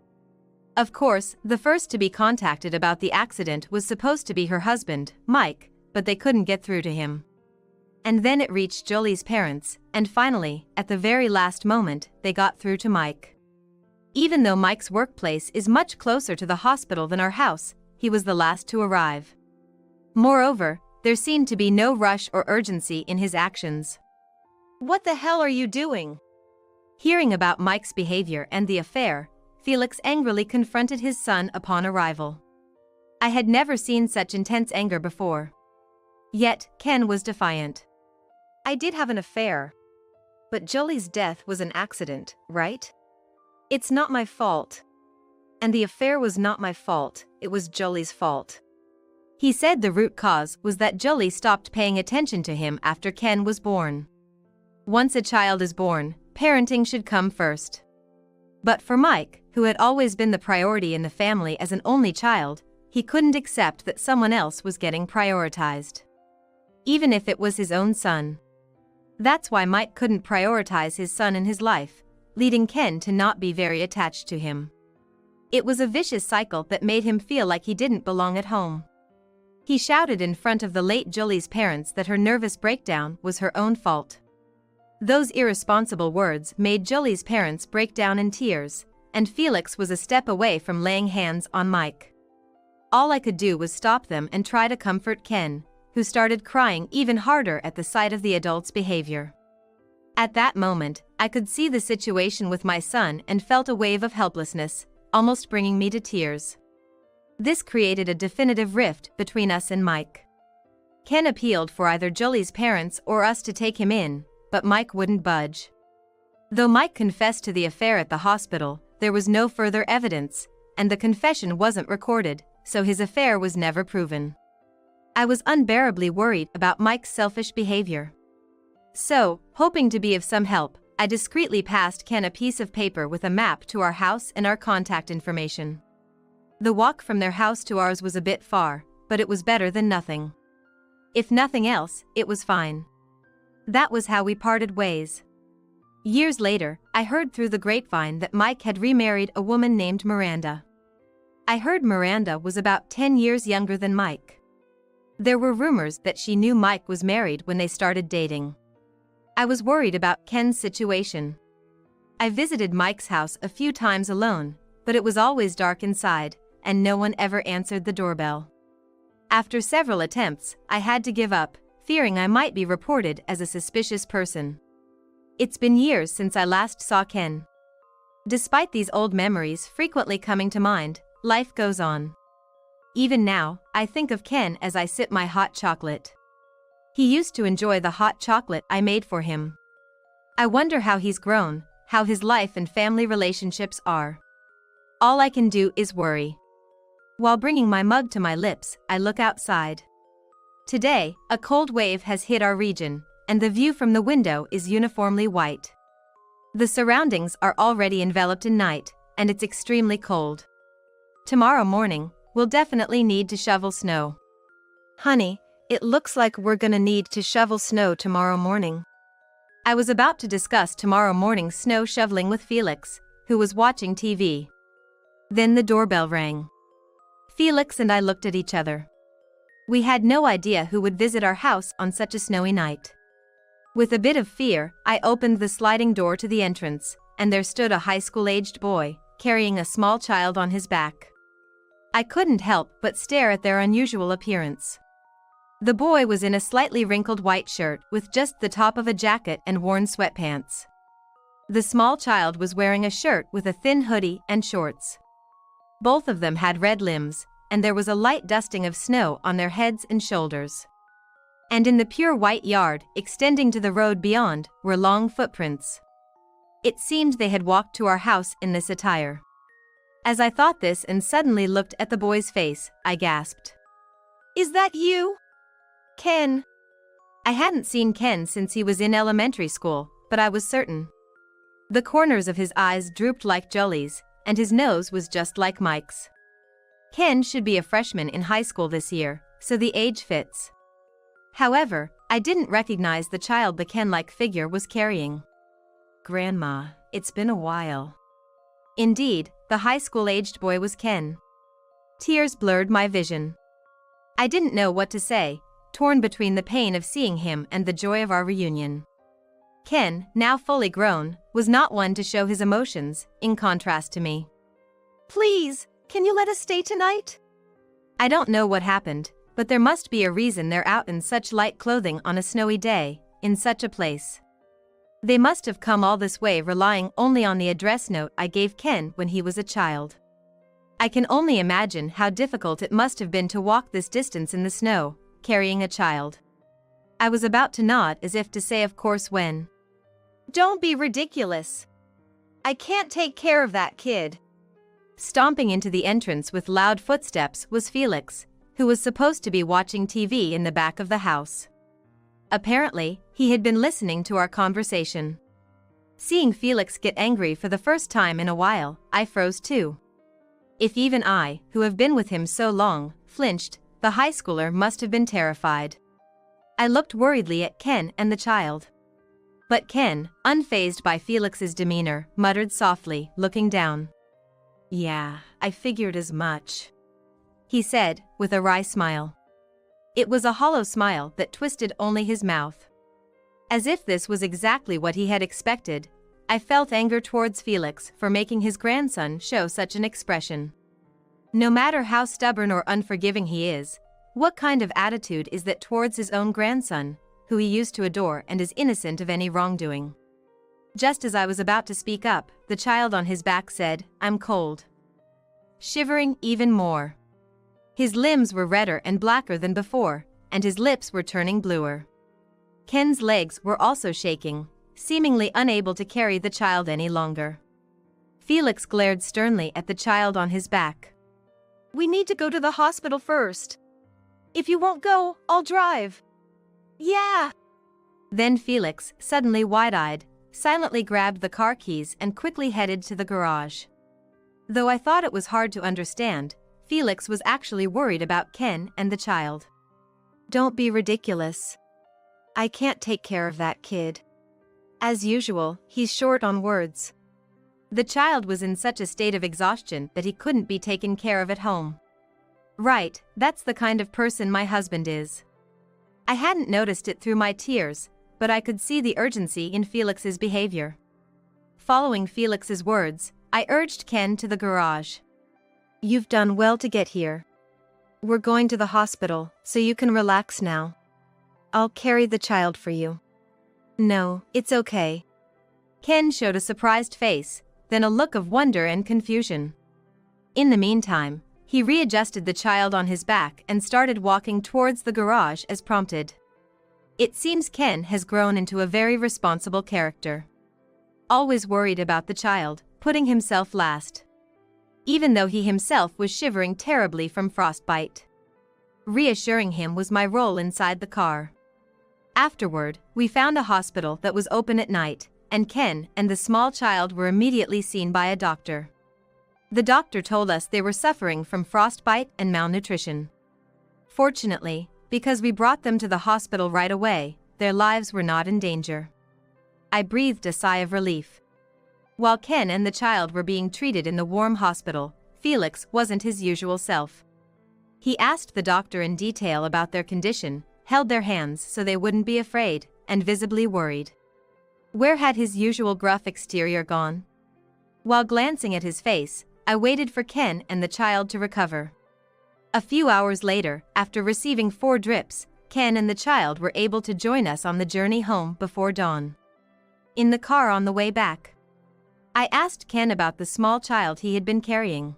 Of course, the first to be contacted about the accident was supposed to be her husband, Mike, but they couldn't get through to him. And then it reached Julie's parents, and finally, at the very last moment, they got through to Mike. Even though Mike's workplace is much closer to the hospital than our house, he was the last to arrive. Moreover, there seemed to be no rush or urgency in his actions. What the hell are you doing? Hearing about Mike's behavior and the affair, Felix angrily confronted his son upon arrival. I had never seen such intense anger before. Yet, Ken was defiant. I did have an affair. But Julie's death was an accident, right? It's not my fault. And the affair was not my fault, it was Julie's fault. He said the root cause was that Julie stopped paying attention to him after Ken was born. Once a child is born, parenting should come first. But for Mike, who had always been the priority in the family as an only child, he couldn't accept that someone else was getting prioritized. Even if it was his own son. That's why Mike couldn't prioritize his son in his life, leading Ken to not be very attached to him. It was a vicious cycle that made him feel like he didn't belong at home. He shouted in front of the late Julie's parents that her nervous breakdown was her own fault. Those irresponsible words made Julie's parents break down in tears, and Felix was a step away from laying hands on Mike. all I could do was stop them and try to comfort Ken, who started crying even harder at the sight of the adult's behavior. At that moment, I could see the situation with my son and felt a wave of helplessness, almost bringing me to tears. This created a definitive rift between us and Mike. Ken appealed for either Jolie's parents or us to take him in, but Mike wouldn't budge. Though Mike confessed to the affair at the hospital, there was no further evidence, and the confession wasn't recorded, so his affair was never proven. I was unbearably worried about Mike's selfish behavior. So, hoping to be of some help, I discreetly passed Ken a piece of paper with a map to our house and our contact information. The walk from their house to ours was a bit far, but it was better than nothing. If nothing else, it was fine. That was how we parted ways. Years later, I heard through the grapevine that Mike had remarried a woman named Miranda. I heard Miranda was about 10 years younger than Mike. There were rumors that she knew Mike was married when they started dating. I was worried about Ken's situation. I visited Mike's house a few times alone, but it was always dark inside, and no one ever answered the doorbell. After several attempts, I had to give up, fearing I might be reported as a suspicious person. It's been years since I last saw Ken. Despite these old memories frequently coming to mind, life goes on. Even now, I think of Ken as I sip my hot chocolate. He used to enjoy the hot chocolate I made for him. I wonder how he's grown, how his life and family relationships are. All I can do is worry. While bringing my mug to my lips, I look outside. Today, a cold wave has hit our region, and the view from the window is uniformly white. The surroundings are already enveloped in night, and it's extremely cold. Tomorrow morning, we'll definitely need to shovel snow. Honey, it looks like we're gonna need to shovel snow tomorrow morning. I was about to discuss tomorrow morning's snow shoveling with Felix, who was watching TV. Then the doorbell rang. Felix and I looked at each other. We had no idea who would visit our house on such a snowy night. With a bit of fear, I opened the sliding door to the entrance, and there stood a high school-aged boy, carrying a small child on his back. I couldn't help but stare at their unusual appearance. The boy was in a slightly wrinkled white shirt with just the top of a jacket and worn sweatpants. The small child was wearing a shirt with a thin hoodie and shorts. Both of them had red limbs, and there was a light dusting of snow on their heads and shoulders. And in the pure white yard, extending to the road beyond, were long footprints. It seemed they had walked to our house in this attire. As I thought this and suddenly looked at the boy's face, I gasped. Is that you? Ken? I hadn't seen Ken since he was in elementary school, but I was certain. The corners of his eyes drooped like Jolie's, and his nose was just like Mike's. Ken should be a freshman in high school this year, so the age fits. However, I didn't recognize the child the Ken-like figure was carrying. Grandma, it's been a while. Indeed, the high school-aged boy was Ken. Tears blurred my vision. I didn't know what to say, torn between the pain of seeing him and the joy of our reunion. Ken, now fully grown, was not one to show his emotions, in contrast to me. Please, can you let us stay tonight? I don't know what happened, but there must be a reason they're out in such light clothing on a snowy day, in such a place. They must have come all this way relying only on the address note I gave Ken when he was a child. I can only imagine how difficult it must have been to walk this distance in the snow, carrying a child. I was about to nod as if to say of course when. Don't be ridiculous. I can't take care of that kid. Stomping into the entrance with loud footsteps was Felix, who was supposed to be watching TV in the back of the house. Apparently, he had been listening to our conversation. Seeing Felix get angry for the first time in a while, I froze too. If even I, who have been with him so long, flinched, the high schooler must have been terrified. I looked worriedly at Ken and the child. But Ken, unfazed by Felix's demeanor, muttered softly, looking down. Yeah, I figured as much, he said, with a wry smile. It was a hollow smile that twisted only his mouth. As if this was exactly what he had expected, I felt anger towards Felix for making his grandson show such an expression. No matter how stubborn or unforgiving he is, what kind of attitude is that towards his own grandson, who he used to adore and is innocent of any wrongdoing? Just as I was about to speak up, the child on his back said, "I'm cold." Shivering even more. His limbs were redder and blacker than before, and his lips were turning bluer. Ken's legs were also shaking, seemingly unable to carry the child any longer. Felix glared sternly at the child on his back. "We need to go to the hospital first. If you won't go, I'll drive." "Yeah." Then Felix, suddenly wide-eyed, silently grabbed the car keys and quickly headed to the garage. Though I thought it was hard to understand, Felix was actually worried about Ken and the child. "Don't be ridiculous. I can't take care of that kid." As usual, he's short on words. The child was in such a state of exhaustion that he couldn't be taken care of at home. Right, that's the kind of person my husband is. I hadn't noticed it through my tears, but I could see the urgency in Felix's behavior. Following Felix's words, I urged Ken to the garage. "You've done well to get here. We're going to the hospital, so you can relax now. I'll carry the child for you." "No, it's okay." Ken showed a surprised face, then a look of wonder and confusion. In the meantime, he readjusted the child on his back and started walking towards the garage as prompted. It seems Ken has grown into a very responsible character. Always worried about the child, putting himself last. Even though he himself was shivering terribly from frostbite. Reassuring him was my role inside the car. Afterward, we found a hospital that was open at night, and Ken and the small child were immediately seen by a doctor. The doctor told us they were suffering from frostbite and malnutrition. Fortunately, because we brought them to the hospital right away, their lives were not in danger. I breathed a sigh of relief. While Ken and the child were being treated in the warm hospital, Felix wasn't his usual self. He asked the doctor in detail about their condition, held their hands so they wouldn't be afraid, and visibly worried. Where had his usual gruff exterior gone? While glancing at his face, I waited for Ken and the child to recover. A few hours later, after receiving 4 drips, Ken and the child were able to join us on the journey home before dawn. In the car on the way back, I asked Ken about the small child he had been carrying.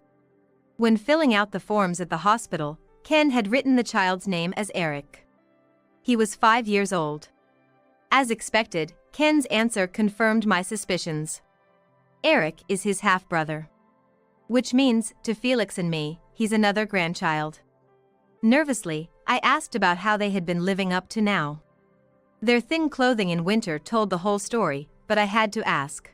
When filling out the forms at the hospital, Ken had written the child's name as Eric. He was 5 years old. As expected, Ken's answer confirmed my suspicions. Eric is his half-brother. Which means, to Felix and me, he's another grandchild. Nervously, I asked about how they had been living up to now. Their thin clothing in winter told the whole story, but I had to ask.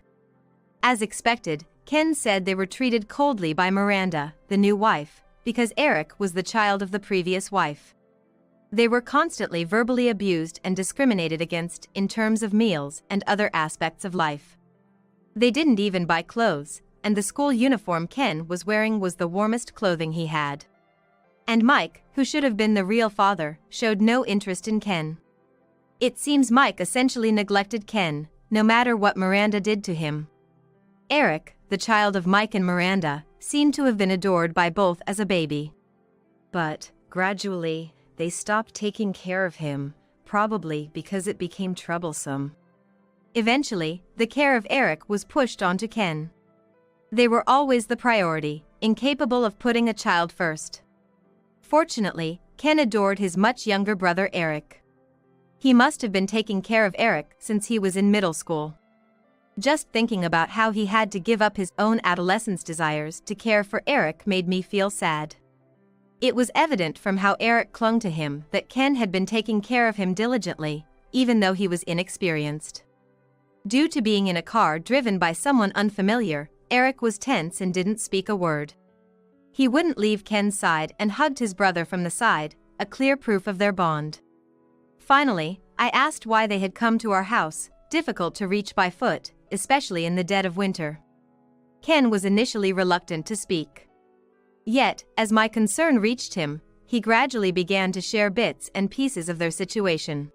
As expected, Ken said they were treated coldly by Miranda, the new wife, because Eric was the child of the previous wife. They were constantly verbally abused and discriminated against in terms of meals and other aspects of life. They didn't even buy clothes, and the school uniform Ken was wearing was the warmest clothing he had. And Mike, who should have been the real father, showed no interest in Ken. It seems Mike essentially neglected Ken, no matter what Miranda did to him. Eric, the child of Mike and Miranda, seemed to have been adored by both as a baby. But, gradually, they stopped taking care of him, probably because it became troublesome. Eventually, the care of Eric was pushed onto Ken. They were always the priority, incapable of putting a child first. Fortunately, Ken adored his much younger brother Eric. He must have been taking care of Eric since he was in middle school. Just thinking about how he had to give up his own adolescence desires to care for Eric made me feel sad. It was evident from how Eric clung to him that Ken had been taking care of him diligently, even though he was inexperienced. Due to being in a car driven by someone unfamiliar, Eric was tense and didn't speak a word. He wouldn't leave Ken's side and hugged his brother from the side, a clear proof of their bond. Finally, I asked why they had come to our house, difficult to reach by foot, especially in the dead of winter. Ken was initially reluctant to speak. Yet, as my concern reached him, he gradually began to share bits and pieces of their situation.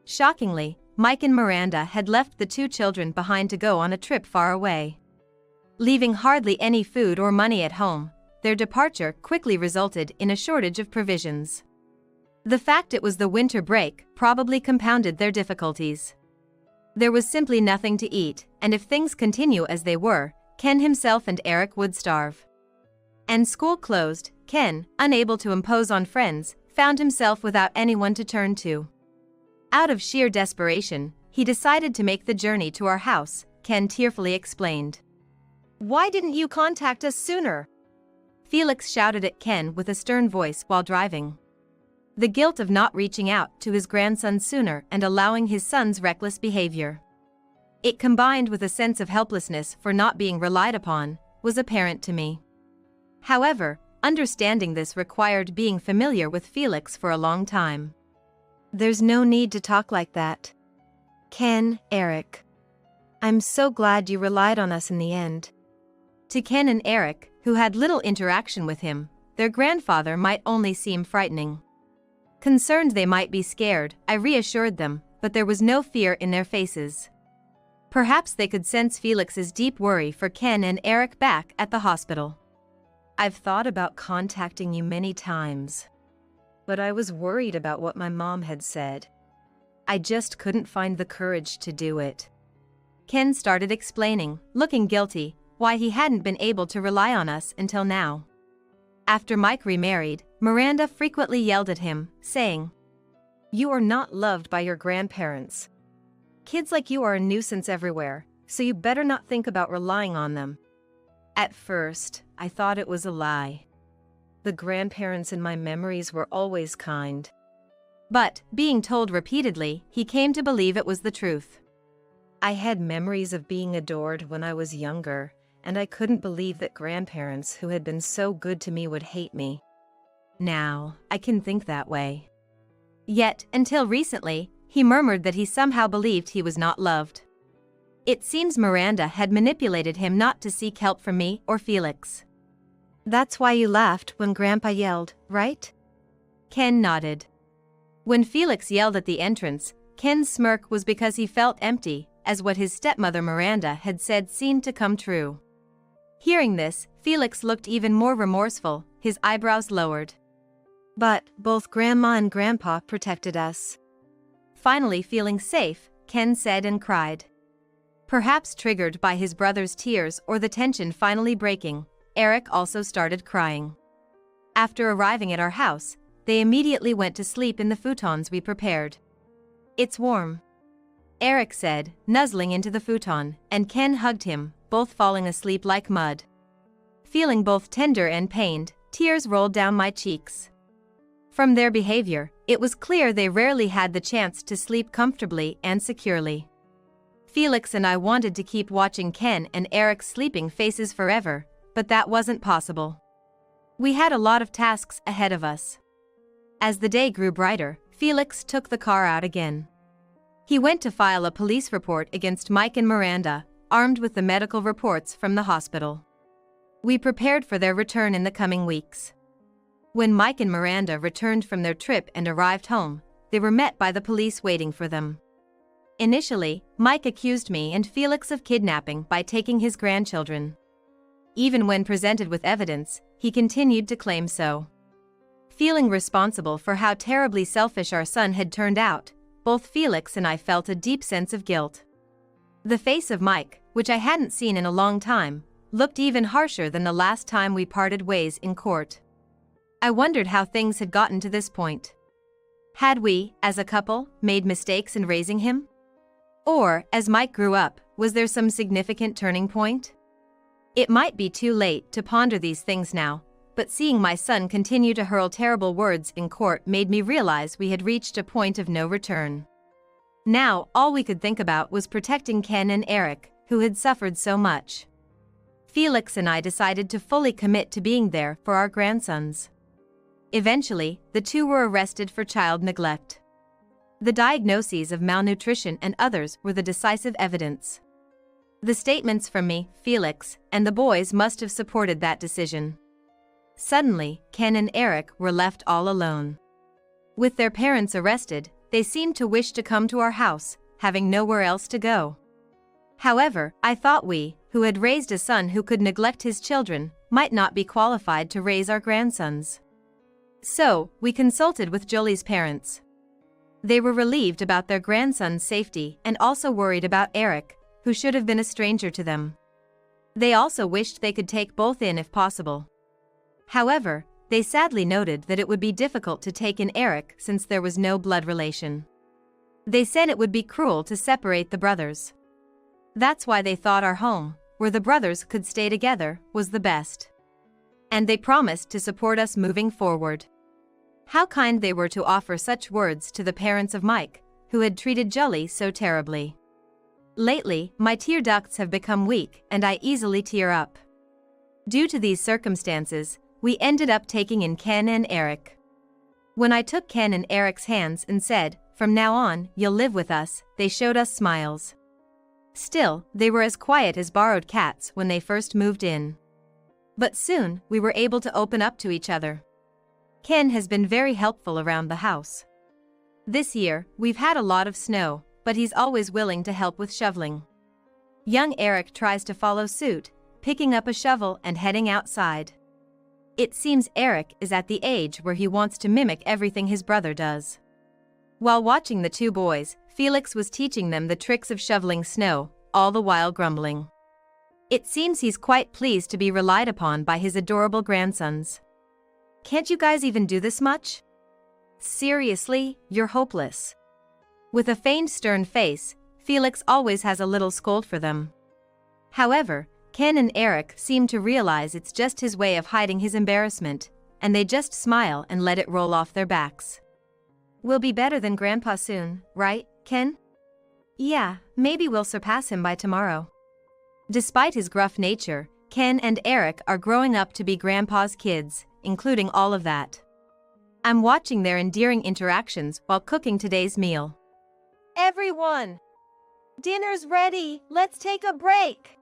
Shockingly, Mike and Miranda had left the 2 children behind to go on a trip far away. Leaving hardly any food or money at home, their departure quickly resulted in a shortage of provisions. The fact it was the winter break probably compounded their difficulties. There was simply nothing to eat, and if things continue as they were, Ken himself and Eric would starve. And school closed, Ken, unable to impose on friends, found himself without anyone to turn to. Out of sheer desperation, he decided to make the journey to our house, Ken tearfully explained. Why didn't you contact us sooner? Felix shouted at Ken with a stern voice while driving. The guilt of not reaching out to his grandson sooner and allowing his son's reckless behavior. It combined with a sense of helplessness for not being relied upon, was apparent to me. However, understanding this required being familiar with Felix for a long time. There's no need to talk like that. Ken, Eric. I'm so glad you relied on us in the end. To Ken and Eric, who had little interaction with him, their grandfather might only seem frightening. Concerned they might be scared, I reassured them, but there was no fear in their faces. Perhaps they could sense Felix's deep worry for Ken and Eric back at the hospital. I've thought about contacting you many times, but I was worried about what my mom had said. I just couldn't find the courage to do it. Ken started explaining, looking guilty, why he hadn't been able to rely on us until now. After Mike remarried, Miranda frequently yelled at him, saying, "You are not loved by your grandparents. Kids like you are a nuisance everywhere, so you better not think about relying on them." At first, I thought it was a lie. The grandparents in my memories were always kind. But, being told repeatedly, he came to believe it was the truth. I had memories of being adored when I was younger, and I couldn't believe that grandparents who had been so good to me would hate me. Now, I can think that way. Yet, until recently, he murmured that he somehow believed he was not loved. It seems Miranda had manipulated him not to seek help from me or Felix. That's why you laughed when Grandpa yelled, right? Ken nodded. When Felix yelled at the entrance, Ken's smirk was because he felt empty, as what his stepmother Miranda had said seemed to come true. Hearing this, Felix looked even more remorseful, his eyebrows lowered. But both Grandma and Grandpa protected us. Finally feeling safe, Ken said and cried. Perhaps triggered by his brother's tears or the tension finally breaking, Eric also started crying. After arriving at our house, they immediately went to sleep in the futons we prepared. "It's warm," Eric said, nuzzling into the futon, and Ken hugged him, both falling asleep like mud. Feeling both tender and pained, tears rolled down my cheeks. From their behavior, it was clear they rarely had the chance to sleep comfortably and securely. Felix and I wanted to keep watching Ken and Eric's sleeping faces forever, but that wasn't possible. We had a lot of tasks ahead of us. As the day grew brighter, Felix took the car out again. He went to file a police report against Mike and Miranda, armed with the medical reports from the hospital. We prepared for their return in the coming weeks. When Mike and Miranda returned from their trip and arrived home, they were met by the police waiting for them. Initially, Mike accused me and Felix of kidnapping by taking his grandchildren. Even when presented with evidence, he continued to claim so. Feeling responsible for how terribly selfish our son had turned out, both Felix and I felt a deep sense of guilt. The face of Mike, which I hadn't seen in a long time, looked even harsher than the last time we parted ways in court. I wondered how things had gotten to this point. Had we, as a couple, made mistakes in raising him? Or, as Mike grew up, was there some significant turning point? It might be too late to ponder these things now, but seeing my son continue to hurl terrible words in court made me realize we had reached a point of no return. Now, all we could think about was protecting Ken and Eric, who had suffered so much. Felix and I decided to fully commit to being there for our grandsons. Eventually, the two were arrested for child neglect. The diagnoses of malnutrition and others were the decisive evidence. The statements from me, Felix, and the boys must have supported that decision. Suddenly, Ken and Eric were left all alone. With their parents arrested, they seemed to wish to come to our house, having nowhere else to go. However, I thought we, who had raised a son who could neglect his children, might not be qualified to raise our grandsons. So, we consulted with Jolie's parents. They were relieved about their grandson's safety and also worried about Eric, who should have been a stranger to them. They also wished they could take both in if possible. However, they sadly noted that it would be difficult to take in Eric since there was no blood relation. They said it would be cruel to separate the brothers. That's why they thought our home, where the brothers could stay together, was the best. And they promised to support us moving forward. How kind they were to offer such words to the parents of Mike, who had treated Jolie so terribly. Lately, my tear ducts have become weak and I easily tear up. Due to these circumstances, we ended up taking in Ken and Eric. When I took Ken and Eric's hands and said, "From now on, you'll live with us," they showed us smiles. Still, they were as quiet as borrowed cats when they first moved in. But soon, we were able to open up to each other. Ken has been very helpful around the house. This year, we've had a lot of snow, but he's always willing to help with shoveling. Young Eric tries to follow suit, picking up a shovel and heading outside. It seems Eric is at the age where he wants to mimic everything his brother does. While watching the two boys, Felix was teaching them the tricks of shoveling snow, all the while grumbling. It seems he's quite pleased to be relied upon by his adorable grandsons. "Can't you guys even do this much? Seriously, you're hopeless." With a feigned stern face, Felix always has a little scold for them. However, Ken and Eric seem to realize it's just his way of hiding his embarrassment, and they just smile and let it roll off their backs. "We'll be better than Grandpa soon, right, Ken?" "Yeah, maybe we'll surpass him by tomorrow." Despite his gruff nature, Ken and Eric are growing up to be Grandpa's kids, including all of that. I'm watching their endearing interactions while cooking today's meal. Everyone! Dinner's ready, let's take a break!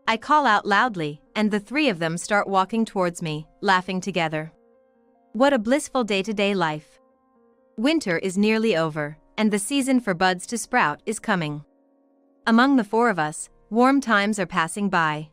I call out loudly, and the three of them start walking towards me, laughing together. What a blissful day-to-day life. Winter is nearly over, and the season for buds to sprout is coming. Among the four of us, warm times are passing by.